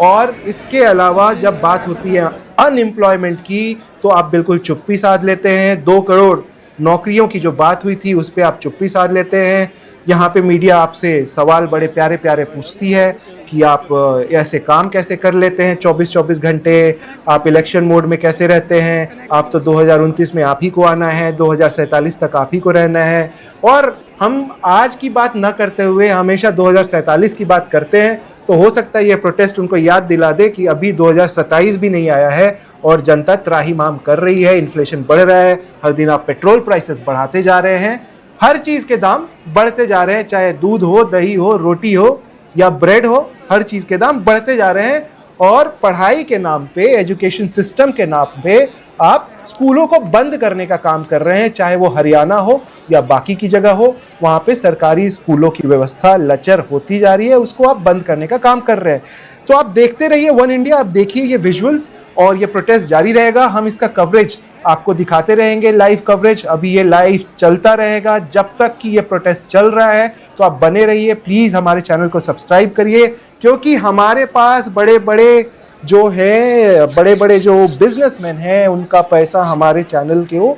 और इसके अलावा जब बात होती है अनएम्प्लॉयमेंट की, तो आप बिल्कुल चुप्पी साध लेते हैं। 2 करोड़ नौकरियों की जो बात हुई थी उस पर आप चुप्पी साध लेते हैं। यहाँ पे मीडिया आपसे सवाल बड़े प्यारे प्यारे पूछती है कि आप ऐसे काम कैसे कर लेते हैं 24-24 घंटे, आप इलेक्शन मोड में कैसे रहते हैं, आप तो 2029 में आप ही को आना है, 2047 तक आप ही को रहना है। और हम आज की बात न करते हुए हमेशा 2047 की बात करते हैं। तो हो सकता है ये प्रोटेस्ट उनको याद दिला दे कि अभी 2027 भी नहीं आया है और जनता त्राहिमाम कर रही है, इन्फ्लेशन बढ़ रहा है, हर दिन आप पेट्रोल प्राइसेस बढ़ाते जा रहे हैं, हर चीज़ के दाम बढ़ते जा रहे हैं, चाहे दूध हो, दही हो, रोटी हो या ब्रेड हो, हर चीज़ के दाम बढ़ते जा रहे हैं। और पढ़ाई के नाम पे, एजुकेशन सिस्टम के नाम पे आप स्कूलों को बंद करने का काम कर रहे हैं, चाहे वो हरियाणा हो या बाकी की जगह हो, वहाँ पे सरकारी स्कूलों की व्यवस्था लचर होती जा रही है, उसको आप बंद करने का काम कर रहे हैं। तो आप देखते रहिए वन इंडिया, आप देखिए ये विजुअल्स और ये प्रोटेस्ट जारी रहेगा। हम इसका कवरेज आपको दिखाते रहेंगे, लाइव कवरेज। अभी ये लाइव चलता रहेगा जब तक कि ये प्रोटेस्ट चल रहा है, तो आप बने रहिए। प्लीज़ हमारे चैनल को सब्सक्राइब करिए, क्योंकि हमारे पास बड़े बड़े जो बिजनेसमैन हैं, उनका पैसा हमारे चैनल के वो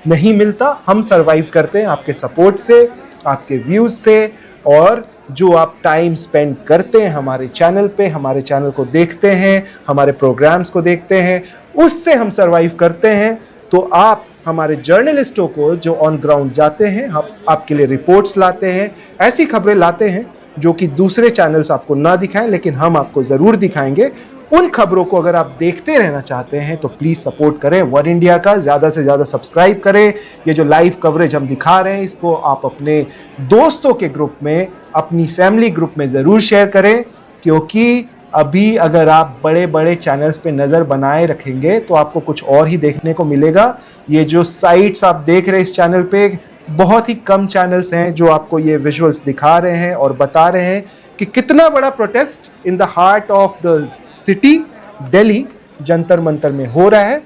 नहीं मिलता। हम सरवाइव करते हैं आपके सपोर्ट से, आपके व्यूज़ से, और जो आप टाइम स्पेंड करते हैं हमारे चैनल पे, हमारे चैनल को देखते हैं, हमारे प्रोग्राम्स को देखते हैं, उससे हम सरवाइव करते हैं। तो आप हमारे जर्नलिस्टों को जो ऑन ग्राउंड जाते हैं, हम आपके लिए रिपोर्ट्स लाते हैं, ऐसी खबरें लाते हैं जो कि दूसरे चैनल्स आपको ना दिखाएं, लेकिन हम आपको ज़रूर दिखाएंगे। उन खबरों को अगर आप देखते रहना चाहते हैं तो प्लीज़ सपोर्ट करें वन इंडिया का, ज़्यादा से ज़्यादा सब्सक्राइब करें। ये जो लाइव कवरेज हम दिखा रहे हैं, इसको आप अपने दोस्तों के ग्रुप में, अपनी फैमिली ग्रुप में ज़रूर शेयर करें, क्योंकि अभी अगर आप बड़े बड़े चैनल्स पे नज़र बनाए रखेंगे तो आपको कुछ और ही देखने को मिलेगा। ये जो साइट्स आप देख रहे हैं इस चैनल पे, बहुत ही कम चैनल्स हैं जो आपको ये विजुअल्स दिखा रहे हैं और बता रहे हैं कि कितना बड़ा protest in the heart of the city Delhi, Jantar Mantar में हो रहा है,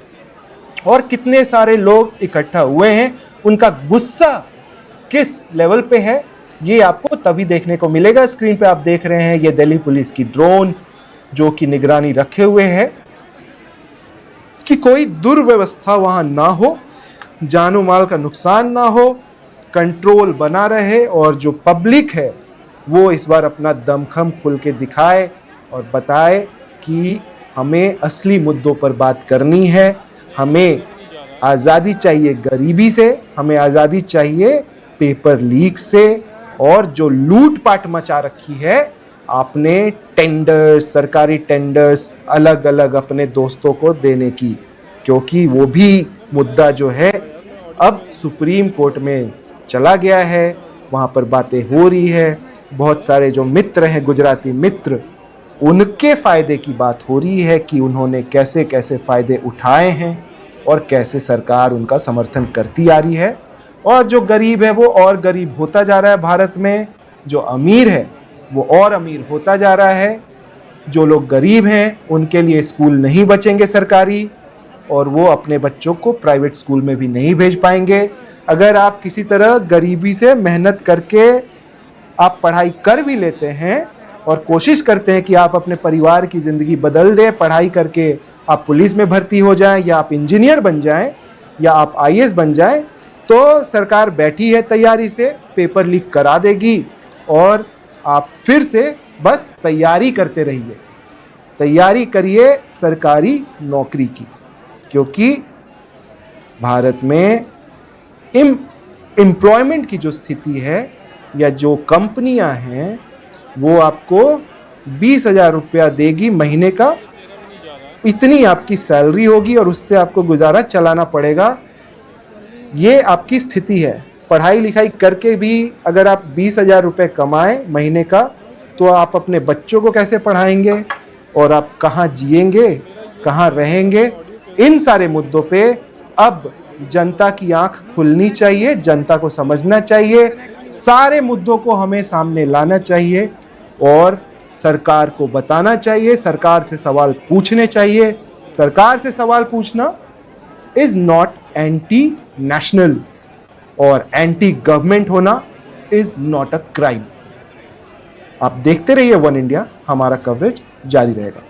और कितने सारे लोग इकट्ठा हुए हैं। उनका गुस्सा किस लेवल पे है ये आपको तभी देखने को मिलेगा। स्क्रीन पे आप देख रहे हैं ये दिल्ली पुलिस की ड्रोन जो कि निगरानी रखे हुए है कि कोई दुर्व्यवस्था वहां ना हो, जानो माल का नुकसान ना हो, कंट्रोल बना रहे, और जो पब्लिक है वो इस बार अपना दमखम खुल के दिखाए और बताए कि हमें असली मुद्दों पर बात करनी है। हमें आज़ादी चाहिए गरीबी से, हमें आज़ादी चाहिए पेपर लीक से, और जो लूट पाट मचा रखी है आपने टेंडर्स, सरकारी टेंडर्स अलग अलग अपने दोस्तों को देने की, क्योंकि वो भी मुद्दा जो है अब सुप्रीम कोर्ट में चला गया है, वहाँ पर बातें हो रही है। बहुत सारे जो मित्र हैं, गुजराती मित्र, उनके फ़ायदे की बात हो रही है कि उन्होंने कैसे कैसे फ़ायदे उठाए हैं और कैसे सरकार उनका समर्थन करती आ रही है। और जो गरीब है वो और गरीब होता जा रहा है भारत में, जो अमीर है वो और अमीर होता जा रहा है। जो लोग गरीब हैं उनके लिए स्कूल नहीं बचेंगे सरकारी, और वो अपने बच्चों को प्राइवेट स्कूल में भी नहीं भेज पाएंगे। अगर आप किसी तरह गरीबी से मेहनत करके आप पढ़ाई कर भी लेते हैं और कोशिश करते हैं कि आप अपने परिवार की ज़िंदगी बदल दें, पढ़ाई करके आप पुलिस में भर्ती हो जाएं, या आप इंजीनियर बन जाएं, या आप आईएएस बन जाएं, तो सरकार बैठी है तैयारी से, पेपर लीक करा देगी, और आप फिर से बस तैयारी करते रहिए। तैयारी करिए सरकारी नौकरी की, क्योंकि भारत में एम्प्लॉयमेंट की जो स्थिति है, या जो कंपनियां हैं, वो आपको 20,000 रुपया देगी महीने का, इतनी आपकी सैलरी होगी और उससे आपको गुजारा चलाना पड़ेगा। ये आपकी स्थिति है। पढ़ाई लिखाई करके भी अगर आप 20,000 रुपये कमाएं महीने का, तो आप अपने बच्चों को कैसे पढ़ाएंगे, और आप कहाँ जिएंगे, कहाँ रहेंगे। इन सारे मुद्दों पे अब जनता की आंख खुलनी चाहिए, जनता को समझना चाहिए, सारे मुद्दों को हमें सामने लाना चाहिए और सरकार को बताना चाहिए, सरकार से सवाल पूछने चाहिए। सरकार से सवाल पूछना इज नॉट एंटी नेशनल, और एंटी गवर्नमेंट होना इज नॉट अ क्राइम। आप देखते रहिए वन इंडिया, हमारा कवरेज जारी रहेगा।